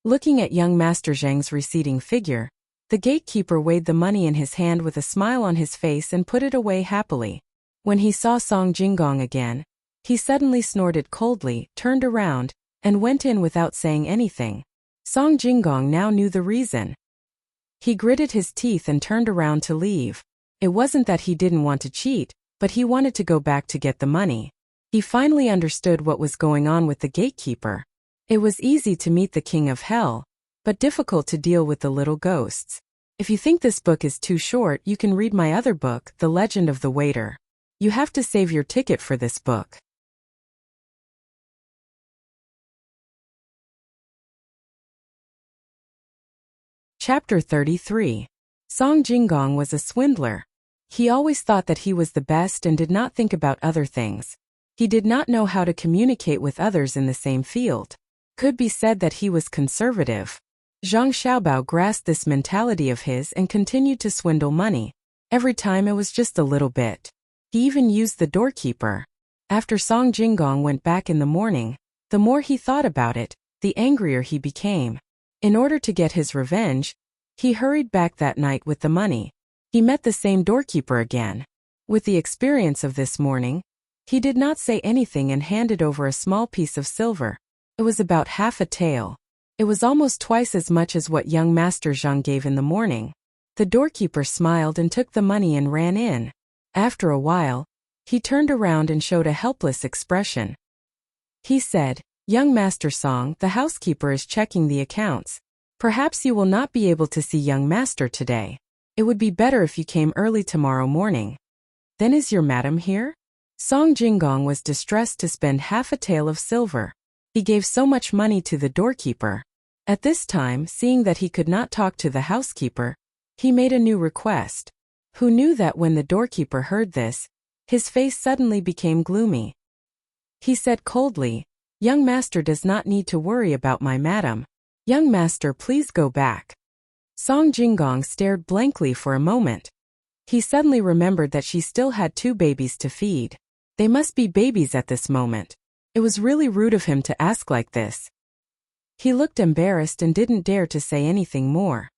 Looking at young Master Zheng's receding figure, the gatekeeper weighed the money in his hand with a smile on his face and put it away happily. When he saw Song Jinggong again, he suddenly snorted coldly, turned around, and went in without saying anything. Song Jinggong now knew the reason. He gritted his teeth and turned around to leave. It wasn't that he didn't want to cheat, but he wanted to go back to get the money. He finally understood what was going on with the gatekeeper. It was easy to meet the king of hell, but difficult to deal with the little ghosts. If you think this book is too short, you can read my other book, The Legend of the Waiter. You have to save your ticket for this book. Chapter 33. Song Jinggong was a swindler. He always thought that he was the best and did not think about other things. He did not know how to communicate with others in the same field. Could be said that he was conservative. Zhang Xiaobao grasped this mentality of his and continued to swindle money. Every time it was just a little bit. He even used the doorkeeper. After Song Jinggong went back in the morning, the more he thought about it, the angrier he became. In order to get his revenge, he hurried back that night with the money. He met the same doorkeeper again. With the experience of this morning, he did not say anything and handed over a small piece of silver. It was about half a tael. It was almost twice as much as what young Master Zhang gave in the morning. The doorkeeper smiled and took the money and ran in. After a while, he turned around and showed a helpless expression. He said, "Young Master Song, the housekeeper is checking the accounts. Perhaps you will not be able to see young Master today. It would be better if you came early tomorrow morning." "Then is your madam here?" Song Jinggong was distressed to spend half a tael of silver. He gave so much money to the doorkeeper. At this time, seeing that he could not talk to the housekeeper, he made a new request. Who knew that when the doorkeeper heard this, his face suddenly became gloomy. He said coldly, "Young Master does not need to worry about my madam. Young Master, please go back." Song Jinggong stared blankly for a moment. He suddenly remembered that she still had 2 babies to feed. They must be babies at this moment. It was really rude of him to ask like this. He looked embarrassed and didn't dare to say anything more.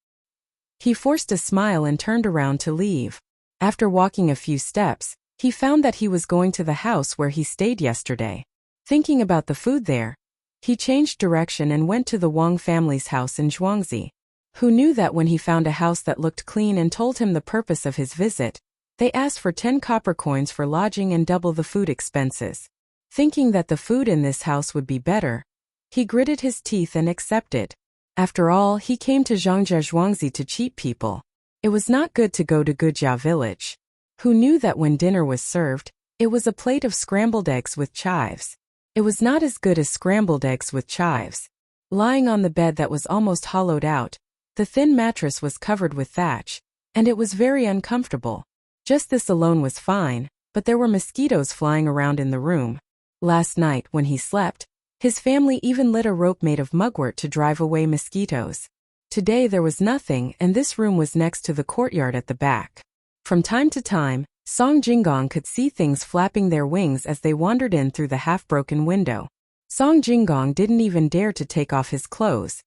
He forced a smile and turned around to leave. After walking a few steps, he found that he was going to the house where he stayed yesterday. Thinking about the food there, he changed direction and went to the Wang family's house in Zhuangzi. Who knew that when he found a house that looked clean and told him the purpose of his visit, they asked for 10 copper coins for lodging and double the food expenses. Thinking that the food in this house would be better, he gritted his teeth and accepted. After all, he came to Zhangjia Zhuangzi to cheat people. It was not good to go to Gujiao village. Who knew that when dinner was served, it was a plate of scrambled eggs with chives. It was not as good as scrambled eggs with chives. Lying on the bed that was almost hollowed out, the thin mattress was covered with thatch, and it was very uncomfortable. Just this alone was fine, but there were mosquitoes flying around in the room. Last night, when he slept, his family even lit a rope made of mugwort to drive away mosquitoes. Today there was nothing, and this room was next to the courtyard at the back. From time to time, Song Jinggong could see things flapping their wings as they wandered in through the half-broken window. Song Jinggong didn't even dare to take off his clothes.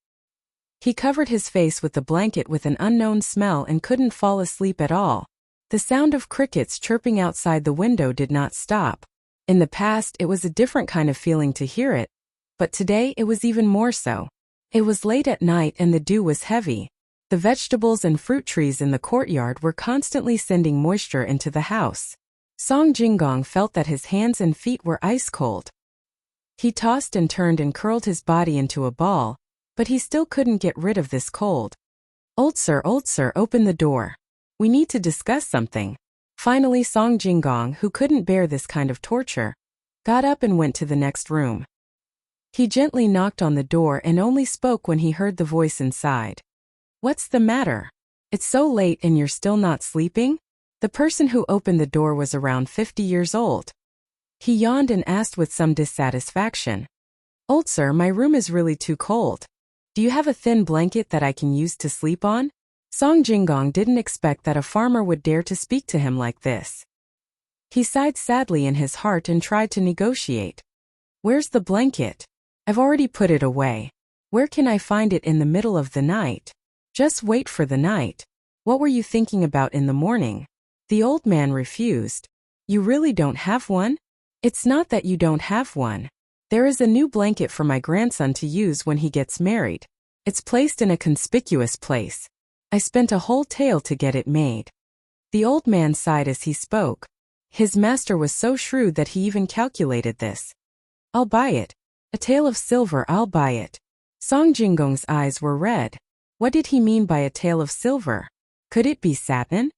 He covered his face with the blanket with an unknown smell and couldn't fall asleep at all. The sound of crickets chirping outside the window did not stop. In the past, it was a different kind of feeling to hear it, but today it was even more so. It was late at night and the dew was heavy. The vegetables and fruit trees in the courtyard were constantly sending moisture into the house. Song Jinggong felt that his hands and feet were ice cold. He tossed and turned and curled his body into a ball, but he still couldn't get rid of this cold. Old sir, open the door." We need to discuss something. Finally, Song Jinggong, who couldn't bear this kind of torture, got up and went to the next room. He gently knocked on the door and only spoke when he heard the voice inside. What's the matter? It's so late and you're still not sleeping? The person who opened the door was around 50 years old. He yawned and asked with some dissatisfaction. Old sir, my room is really too cold. Do you have a thin blanket that I can use to sleep on? Song Jinggong didn't expect that a farmer would dare to speak to him like this. He sighed sadly in his heart and tried to negotiate. Where's the blanket? I've already put it away. Where can I find it in the middle of the night? Just wait for the night. What were you thinking about in the morning? The old man refused. You really don't have one? It's not that you don't have one. There is a new blanket for my grandson to use when he gets married. It's placed in a conspicuous place. I spent a whole tale to get it made. The old man sighed as he spoke. His master was so shrewd that he even calculated this. I'll buy it. A tale of silver, I'll buy it. Song Jinggong's eyes were red. What did he mean by a tale of silver? Could it be satin?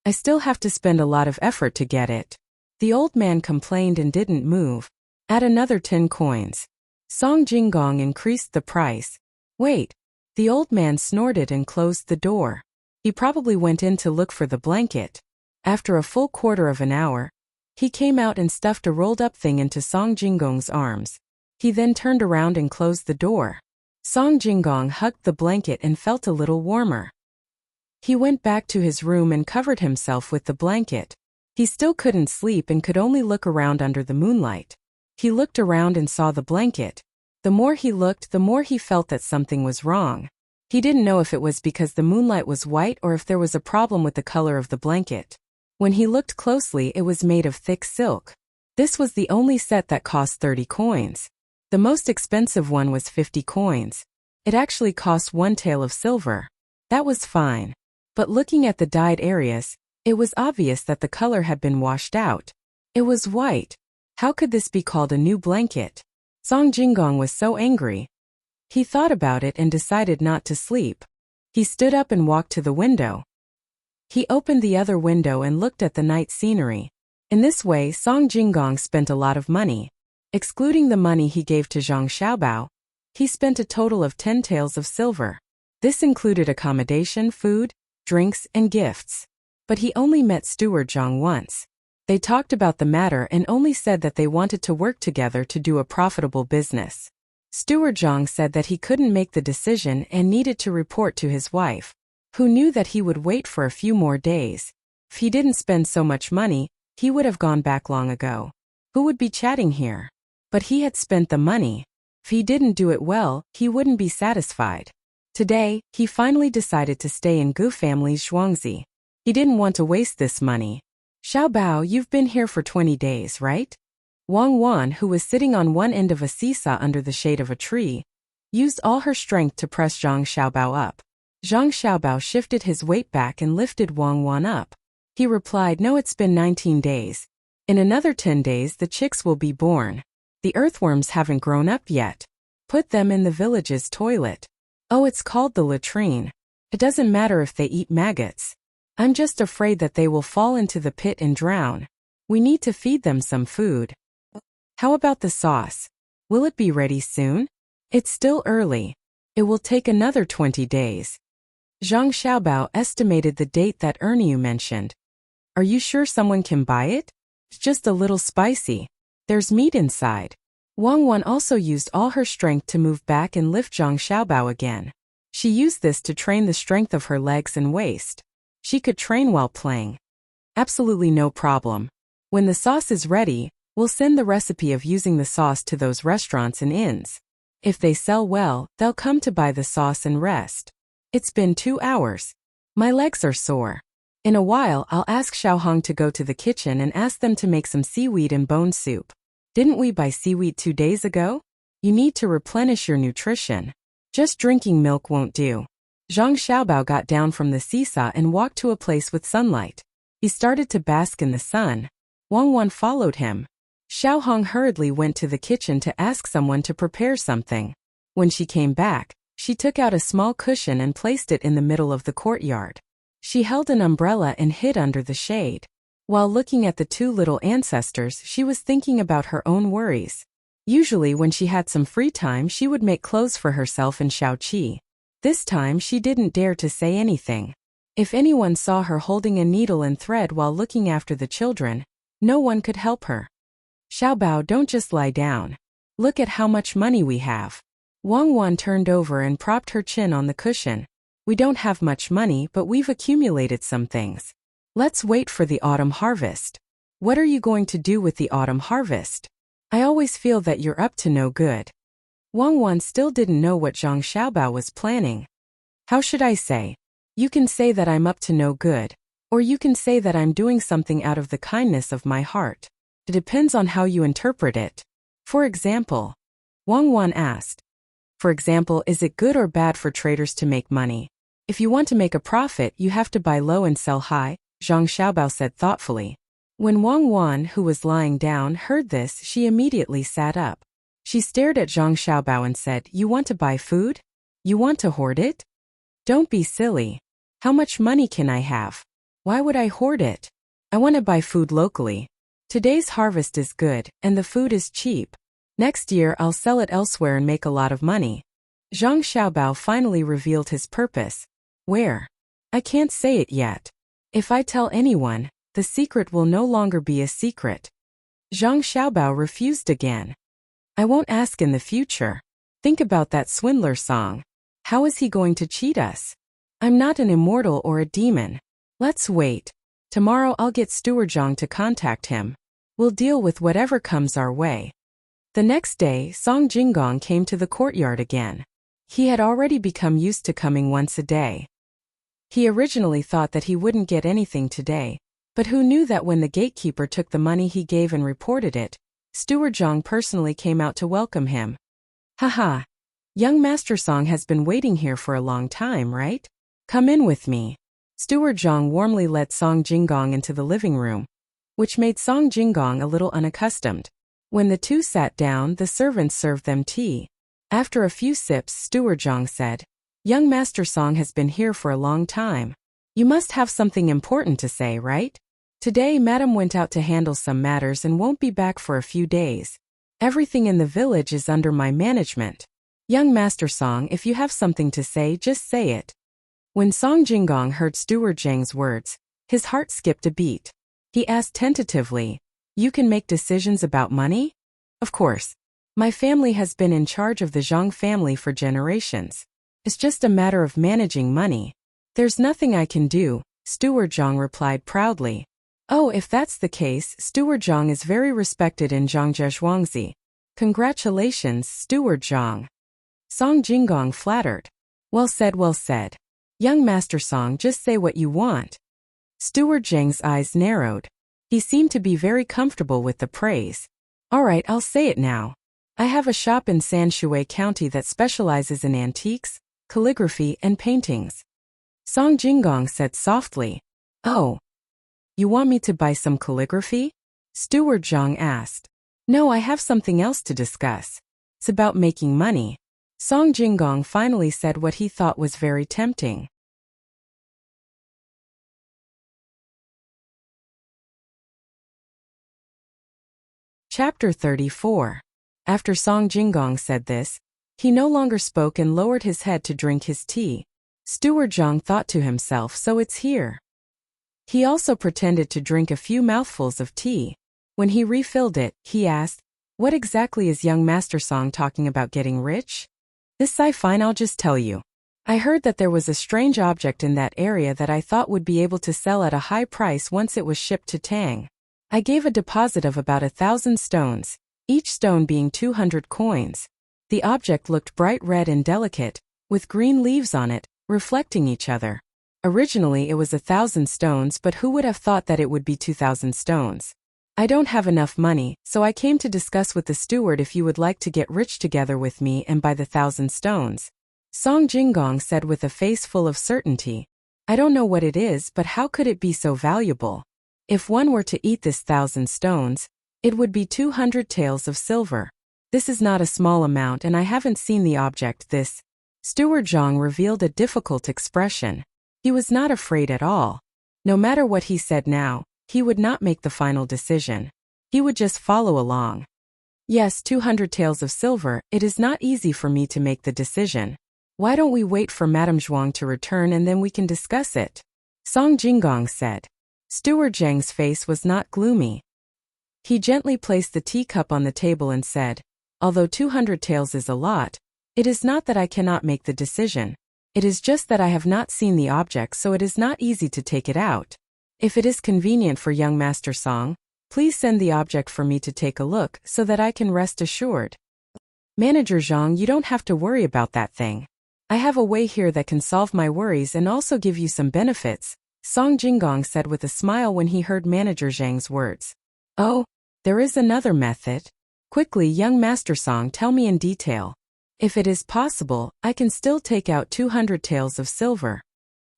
I still have to spend a lot of effort to get it. The old man complained and didn't move. Add another 10 coins. Song Jinggong increased the price. Wait. The old man snorted and closed the door. He probably went in to look for the blanket. After a full quarter of an hour, he came out and stuffed a rolled-up thing into Song Jinggong's arms. He then turned around and closed the door. Song Jinggong hugged the blanket and felt a little warmer. He went back to his room and covered himself with the blanket. He still couldn't sleep and could only look around under the moonlight. He looked around and saw the blanket. The more he looked, the more he felt that something was wrong. He didn't know if it was because the moonlight was white or if there was a problem with the color of the blanket. When he looked closely, it was made of thick silk. This was the only set that cost 30 coins. The most expensive one was 50 coins. It actually cost 1 tael of silver. That was fine. But looking at the dyed areas, it was obvious that the color had been washed out. It was white. How could this be called a new blanket? Song Jinggong was so angry. He thought about it and decided not to sleep. He stood up and walked to the window. He opened the other window and looked at the night scenery. In this way, Song Jinggong spent a lot of money. Excluding the money he gave to Zhang Xiaobao, he spent a total of 10 taels of silver. This included accommodation, food, drinks, and gifts. But he only met Steward Zhang once. They talked about the matter and only said that they wanted to work together to do a profitable business. Steward Zhang said that he couldn't make the decision and needed to report to his wife, who knew that he would wait for a few more days. If he didn't spend so much money, he would have gone back long ago. Who would be chatting here? But he had spent the money. If he didn't do it well, he wouldn't be satisfied. Today, he finally decided to stay in Gu family's Zhuangzi. He didn't want to waste this money. Xiaobao, you've been here for 20 days, right? Wang Wan, who was sitting on one end of a seesaw under the shade of a tree, used all her strength to press Zhang Xiaobao up. Zhang Xiaobao shifted his weight back and lifted Wang Wan up. He replied, no, it's been 19 days. In another 10 days, the chicks will be born. The earthworms haven't grown up yet. Put them in the village's toilet. Oh, it's called the latrine. It doesn't matter if they eat maggots. I'm just afraid that they will fall into the pit and drown. We need to feed them some food. How about the sauce? Will it be ready soon? It's still early. It will take another 20 days. Zhang Xiaobao estimated the date that Erniu mentioned. Are you sure someone can buy it? It's just a little spicy. There's meat inside. Wang Wan also used all her strength to move back and lift Zhang Xiaobao again. She used this to train the strength of her legs and waist. She could train while playing. Absolutely no problem. When the sauce is ready, we'll send the recipe of using the sauce to those restaurants and inns. If they sell well, they'll come to buy the sauce and rest. It's been 2 hours. My legs are sore. In a while, I'll ask Xiaohong to go to the kitchen and ask them to make some seaweed and bone soup. Didn't we buy seaweed 2 days ago? You need to replenish your nutrition. Just drinking milk won't do. Zhang Xiaobao got down from the seesaw and walked to a place with sunlight. He started to bask in the sun. Wang Wan followed him. Xiaohong hurriedly went to the kitchen to ask someone to prepare something. When she came back, she took out a small cushion and placed it in the middle of the courtyard. She held an umbrella and hid under the shade. While looking at the two little ancestors, she was thinking about her own worries. Usually when she had some free time, she would make clothes for herself and Xiaoqi. This time she didn't dare to say anything. If anyone saw her holding a needle and thread while looking after the children, no one could help her. Xiaobao, don't just lie down. Look at how much money we have. Wang Wan turned over and propped her chin on the cushion. We don't have much money, but we've accumulated some things. Let's wait for the autumn harvest. What are you going to do with the autumn harvest? I always feel that you're up to no good. Wang Wan still didn't know what Zhang Xiaobao was planning. How should I say? You can say that I'm up to no good, or you can say that I'm doing something out of the kindness of my heart. It depends on how you interpret it. For example, Wang Wan asked. For example, is it good or bad for traders to make money? If you want to make a profit, you have to buy low and sell high, Zhang Xiaobao said thoughtfully. When Wang Wan, who was lying down, heard this, she immediately sat up. She stared at Zhang Xiaobao and said, You want to buy food? You want to hoard it? Don't be silly. How much money can I have? Why would I hoard it? I want to buy food locally. Today's harvest is good, and the food is cheap. Next year I'll sell it elsewhere and make a lot of money. Zhang Xiaobao finally revealed his purpose. Where? I can't say it yet. If I tell anyone, the secret will no longer be a secret. Zhang Xiaobao refused again. I won't ask in the future. Think about that swindler song. How is he going to cheat us? I'm not an immortal or a demon. Let's wait. Tomorrow I'll get Steward Zhang to contact him. We'll deal with whatever comes our way. The next day, Song Jinggong came to the courtyard again. He had already become used to coming once a day. He originally thought that he wouldn't get anything today, but who knew that when the gatekeeper took the money he gave and reported it, Steward Zhang personally came out to welcome him. Haha. Young Master Song has been waiting here for a long time, right? Come in with me. Steward Zhang warmly led Song Jinggong into the living room, which made Song Jinggong a little unaccustomed. When the two sat down, the servants served them tea. After a few sips, Steward Zhang said, Young Master Song has been here for a long time. You must have something important to say, right? Today Madam went out to handle some matters and won't be back for a few days. Everything in the village is under my management. Young Master Song, if you have something to say, just say it. When Song Jinggong heard Steward Zhang's words, his heart skipped a beat. He asked tentatively, You can make decisions about money? Of course. My family has been in charge of the Zhang family for generations. It's just a matter of managing money. There's nothing I can do, Steward Zhang replied proudly. Oh, if that's the case, Steward Zhang is very respected in Zhangzhe. Congratulations, Steward Zhang. Song Jinggong flattered. Well said, well said. Young Master Song, just say what you want. Steward Zhang's eyes narrowed. He seemed to be very comfortable with the praise. All right, I'll say it now. I have a shop in Sanshui County that specializes in antiques, calligraphy, and paintings. Song Jinggong said softly. Oh. You want me to buy some calligraphy? Steward Zhang asked. No, I have something else to discuss. It's about making money. Song Jinggong finally said what he thought was very tempting. Chapter 34. After Song Jinggong said this, he no longer spoke and lowered his head to drink his tea. Steward Zhang thought to himself, so it's here. He also pretended to drink a few mouthfuls of tea. When he refilled it, he asked, What exactly is young Master Song talking about getting rich? This I fine, I'll just tell you. I heard that there was a strange object in that area that I thought would be able to sell at a high price once it was shipped to Tang. I gave a deposit of about 1,000 stones, each stone being 200 coins. The object looked bright red and delicate, with green leaves on it, reflecting each other. Originally it was 1,000 stones, but who would have thought that it would be 2,000 stones? I don't have enough money, so I came to discuss with the steward if you would like to get rich together with me and buy the 1,000 stones. Song Jinggong said with a face full of certainty. I don't know what it is, but how could it be so valuable? If one were to eat this 1,000 stones, it would be 200 taels of silver. This is not a small amount and I haven't seen the object. This. Steward Zhang revealed a difficult expression. He was not afraid at all. No matter what he said now, he would not make the final decision. He would just follow along. Yes, 200 taels of silver, it is not easy for me to make the decision. Why don't we wait for Madame Zhuang to return and then we can discuss it? Song Jinggong said. Steward Zhang's face was not gloomy. He gently placed the teacup on the table and said, although 200 taels is a lot, it is not that I cannot make the decision. It is just that I have not seen the object, so it is not easy to take it out. If it is convenient for young Master Song, please send the object for me to take a look so that I can rest assured. Manager Zhang, you don't have to worry about that thing. I have a way here that can solve my worries and also give you some benefits, Song Jinggong said with a smile when he heard Manager Zhang's words. Oh, there is another method? Quickly, young Master Song, tell me in detail. If it is possible, I can still take out 200 taels of silver.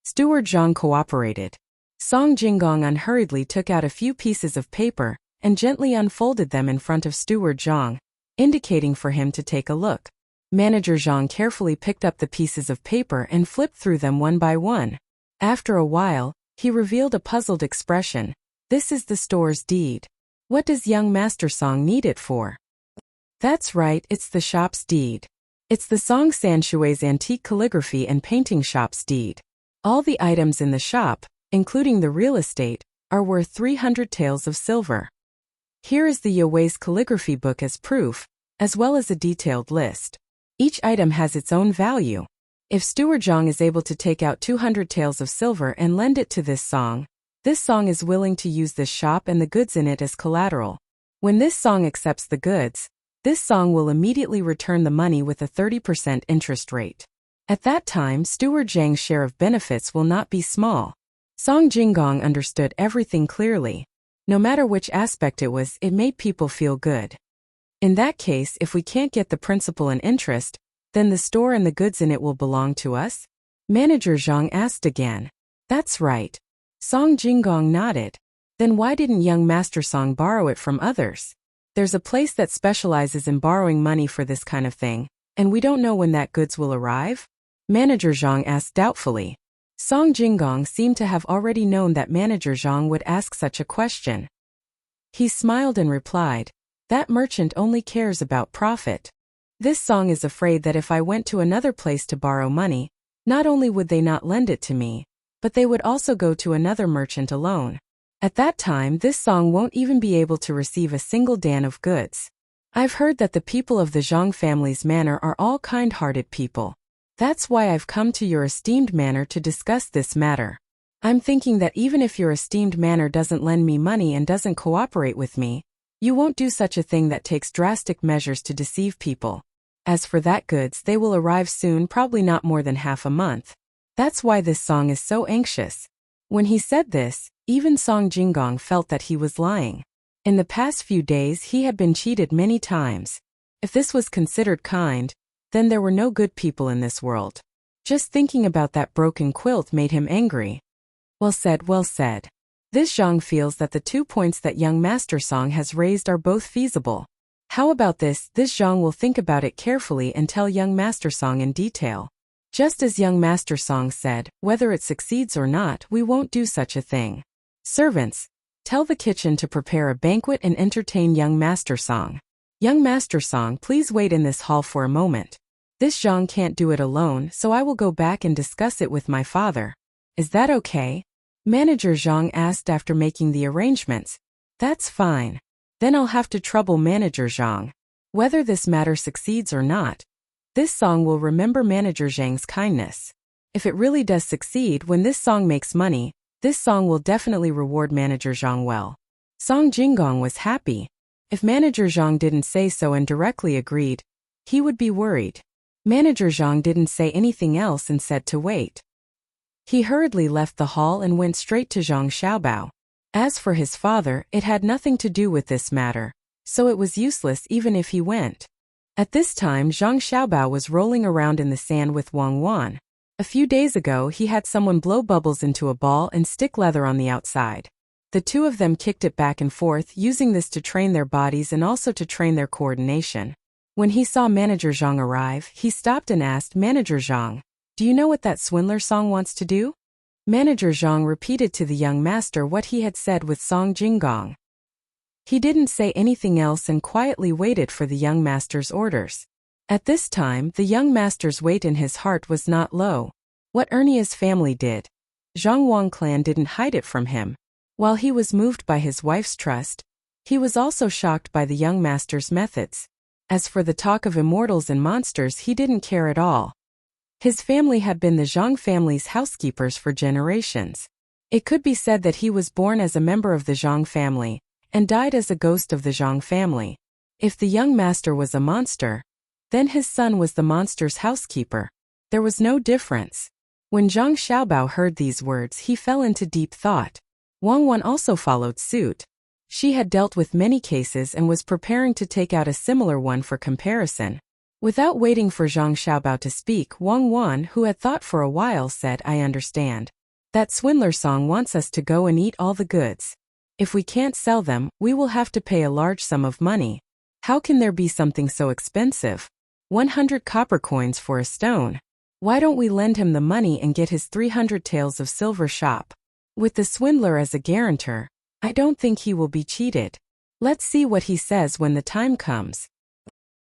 Steward Zhang cooperated. Song Jinggong unhurriedly took out a few pieces of paper and gently unfolded them in front of Steward Zhang, indicating for him to take a look. Manager Zhang carefully picked up the pieces of paper and flipped through them one by one. After a while, he revealed a puzzled expression. This is the store's deed. What does young Master Song need it for? That's right, it's the shop's deed. It's the Song Sanshui's antique calligraphy and painting shop's deed. All the items in the shop, including the real estate, are worth 300 taels of silver. Here is the Yue's calligraphy book as proof, as well as a detailed list. Each item has its own value. If Steward Zhang is able to take out 200 taels of silver and lend it to this song is willing to use this shop and the goods in it as collateral. When this song accepts the goods, this song will immediately return the money with a 30% interest rate. At that time, Steward Zhang's share of benefits will not be small. Song Jinggong understood everything clearly. No matter which aspect it was, it made people feel good. In that case, if we can't get the principal and interest, then the store and the goods in it will belong to us? Manager Zhang asked again. That's right. Song Jinggong nodded. Then why didn't young Master Song borrow it from others? There's a place that specializes in borrowing money for this kind of thing, and we don't know when that goods will arrive? Manager Zhang asked doubtfully. Song Jinggong seemed to have already known that Manager Zhang would ask such a question. He smiled and replied, that merchant only cares about profit. This song is afraid that if I went to another place to borrow money, not only would they not lend it to me, but they would also go to another merchant alone. At that time, this song won't even be able to receive a single dan of goods. I've heard that the people of the Zhang family's manor are all kind-hearted people. That's why I've come to your esteemed manor to discuss this matter. I'm thinking that even if your esteemed manor doesn't lend me money and doesn't cooperate with me, you won't do such a thing that takes drastic measures to deceive people. As for that goods, they will arrive soon, probably not more than half a month. That's why this song is so anxious. When he said this, even Song Jinggong felt that he was lying. In the past few days he had been cheated many times. If this was considered kind, then there were no good people in this world. Just thinking about that broken quilt made him angry. Well said, well said. This Zhang feels that the 2 points that young Master Song has raised are both feasible. How about this? This Zhang will think about it carefully and tell young Master Song in detail. Just as young Master Song said, whether it succeeds or not, we won't do such a thing. Servants, tell the kitchen to prepare a banquet and entertain young Master Song. Young Master Song, please wait in this hall for a moment. This Zhang can't do it alone, so I will go back and discuss it with my father. Is that okay? Manager Zhang asked after making the arrangements. That's fine. Then I'll have to trouble Manager Zhang. Whether this matter succeeds or not, this song will remember Manager Zhang's kindness. If it really does succeed, when this song makes money, this song will definitely reward Manager Zhang well. Song Jinggong was happy. If Manager Zhang didn't say so and directly agreed, he would be worried. Manager Zhang didn't say anything else and said to wait. He hurriedly left the hall and went straight to Zhang Xiaobao. As for his father, it had nothing to do with this matter, so it was useless even if he went. At this time, Zhang Xiaobao was rolling around in the sand with Wang Wan. A few days ago, he had someone blow bubbles into a ball and stick leather on the outside. The two of them kicked it back and forth, using this to train their bodies and also to train their coordination. When he saw Manager Zhang arrive, he stopped and asked Manager Zhang, "Do you know what that swindler song wants to do?" Manager Zhang repeated to the young master what he had said with Song Jinggong. He didn't say anything else and quietly waited for the young master's orders. At this time, the young master's weight in his heart was not low. What Ernia's family did, Zhang Wang clan didn't hide it from him. While he was moved by his wife's trust, he was also shocked by the young master's methods. As for the talk of immortals and monsters, he didn't care at all. His family had been the Zhang family's housekeepers for generations. It could be said that he was born as a member of the Zhang family, and died as a ghost of the Zhang family. If the young master was a monster, then his son was the monster's housekeeper. There was no difference. When Zhang Xiaobao heard these words, he fell into deep thought. Wang Wan also followed suit. She had dealt with many cases and was preparing to take out a similar one for comparison. Without waiting for Zhang Xiaobao to speak, Wang Wan, who had thought for a while, said, "I understand. That swindler Song wants us to go and eat all the goods. If we can't sell them, we will have to pay a large sum of money. How can there be something so expensive? 100 copper coins for a stone. Why don't we lend him the money and get his 300 taels of silver shop? With the swindler as a guarantor, I don't think he will be cheated. Let's see what he says when the time comes.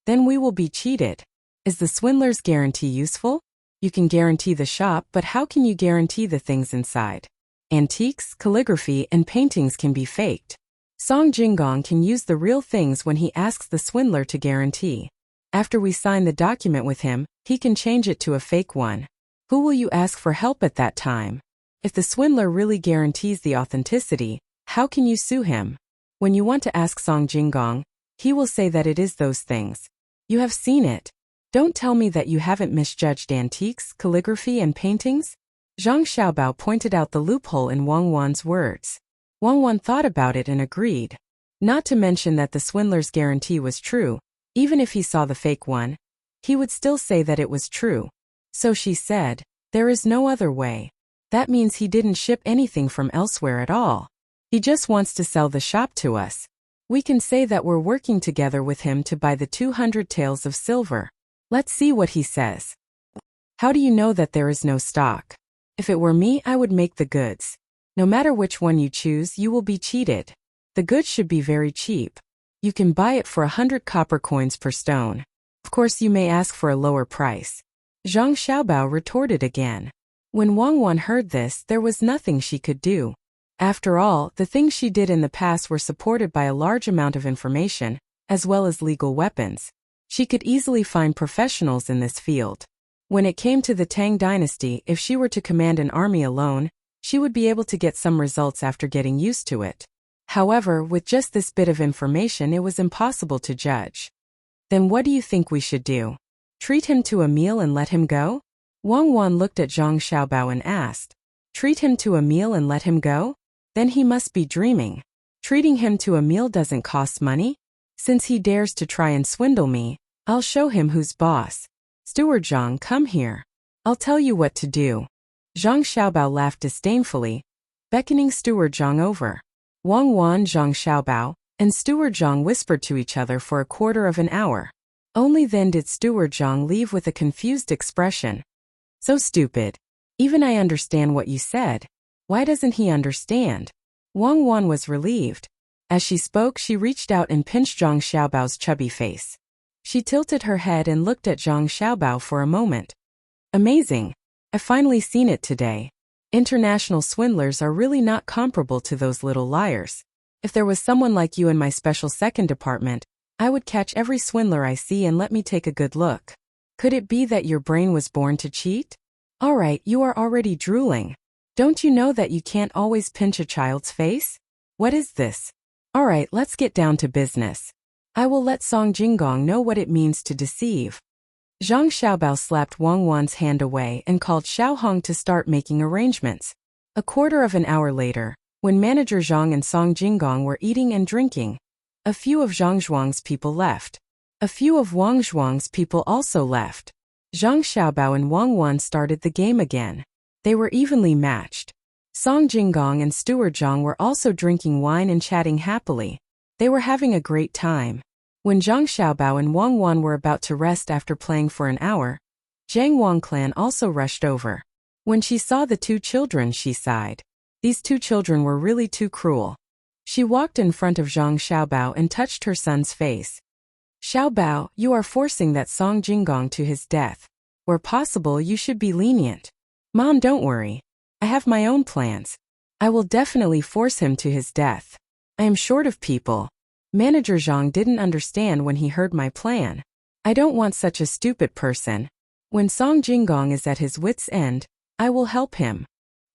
Then we will be cheated. Is the swindler's guarantee useful? You can guarantee the shop, but how can you guarantee the things inside? Antiques, calligraphy, and paintings can be faked. Song Jinggong can use the real things when he asks the swindler to guarantee. After we sign the document with him, he can change it to a fake one. Who will you ask for help at that time? If the swindler really guarantees the authenticity, how can you sue him? When you want to ask Song Jinggong, he will say that it is those things. You have seen it. Don't tell me that you haven't misjudged antiques, calligraphy, and paintings." Zhang Xiaobao pointed out the loophole in Wang Wan's words. Wang Wan thought about it and agreed. Not to mention that the swindler's guarantee was true. Even if he saw the fake one, he would still say that it was true. So she said, "There is no other way. That means he didn't ship anything from elsewhere at all. He just wants to sell the shop to us. We can say that we're working together with him to buy the 200 taels of silver. Let's see what he says." "How do you know that there is no stock? If it were me, I would make the goods. No matter which one you choose, you will be cheated. The goods should be very cheap. You can buy it for 100 copper coins per stone. Of course, you may ask for a lower price." Zhang Xiaobao retorted again. When Wang Wan heard this, there was nothing she could do. After all, the things she did in the past were supported by a large amount of information, as well as legal weapons. She could easily find professionals in this field. When it came to the Tang dynasty, if she were to command an army alone, she would be able to get some results after getting used to it. However, with just this bit of information, it was impossible to judge. "Then what do you think we should do? Treat him to a meal and let him go?" Wang Wan looked at Zhang Xiaobao and asked. "Treat him to a meal and let him go? Then he must be dreaming. Treating him to a meal doesn't cost money? Since he dares to try and swindle me, I'll show him who's boss. Steward Zhang, come here. I'll tell you what to do." Zhang Xiaobao laughed disdainfully, beckoning Steward Zhang over. Wang Wan, Zhang Xiaobao, and Steward Zhang whispered to each other for a quarter of an hour. Only then did Steward Zhang leave with a confused expression. "So stupid. Even I understand what you said. Why doesn't he understand?" Wang Wan was relieved. As she spoke, she reached out and pinched Zhang Xiaobao's chubby face. She tilted her head and looked at Zhang Xiaobao for a moment. "Amazing. I've finally seen it today. International swindlers are really not comparable to those little liars. If there was someone like you in my special second department, I would catch every swindler I see and let me take a good look. Could it be that your brain was born to cheat? All right, you are already drooling. Don't you know that you can't always pinch a child's face? What is this? All right, let's get down to business. I will let Song Jinggong know what it means to deceive." Zhang Xiaobao slapped Wang Wan's hand away and called Xiao Hong to start making arrangements. A quarter of an hour later, when Manager Zhang and Song Jinggong were eating and drinking, a few of Zhang Zhuang's people left. A few of Wang Zhuang's people also left. Zhang Xiaobao and Wang Wan started the game again. They were evenly matched. Song Jinggong and Steward Zhang were also drinking wine and chatting happily. They were having a great time. When Zhang Xiaobao and Wang Wan were about to rest after playing for an hour, Zhang Wang clan also rushed over. When she saw the two children, she sighed. These two children were really too cruel. She walked in front of Zhang Xiaobao and touched her son's face. Xiaobao, you are forcing that Song Jinggong to his death. Where possible, you should be lenient. Mom, don't worry. I have my own plans. I will definitely force him to his death. I am short of people. Manager Zhang didn't understand when he heard my plan. I don't want such a stupid person. When Song Jinggong is at his wit's end, I will help him.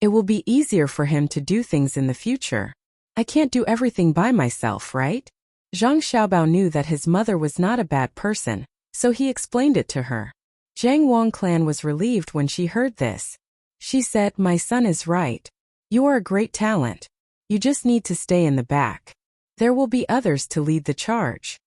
It will be easier for him to do things in the future. I can't do everything by myself, right? Zhang Xiaobao knew that his mother was not a bad person, so he explained it to her. Zhang Wang clan was relieved when she heard this. She said, my son is right. You are a great talent. You just need to stay in the back. There will be others to lead the charge.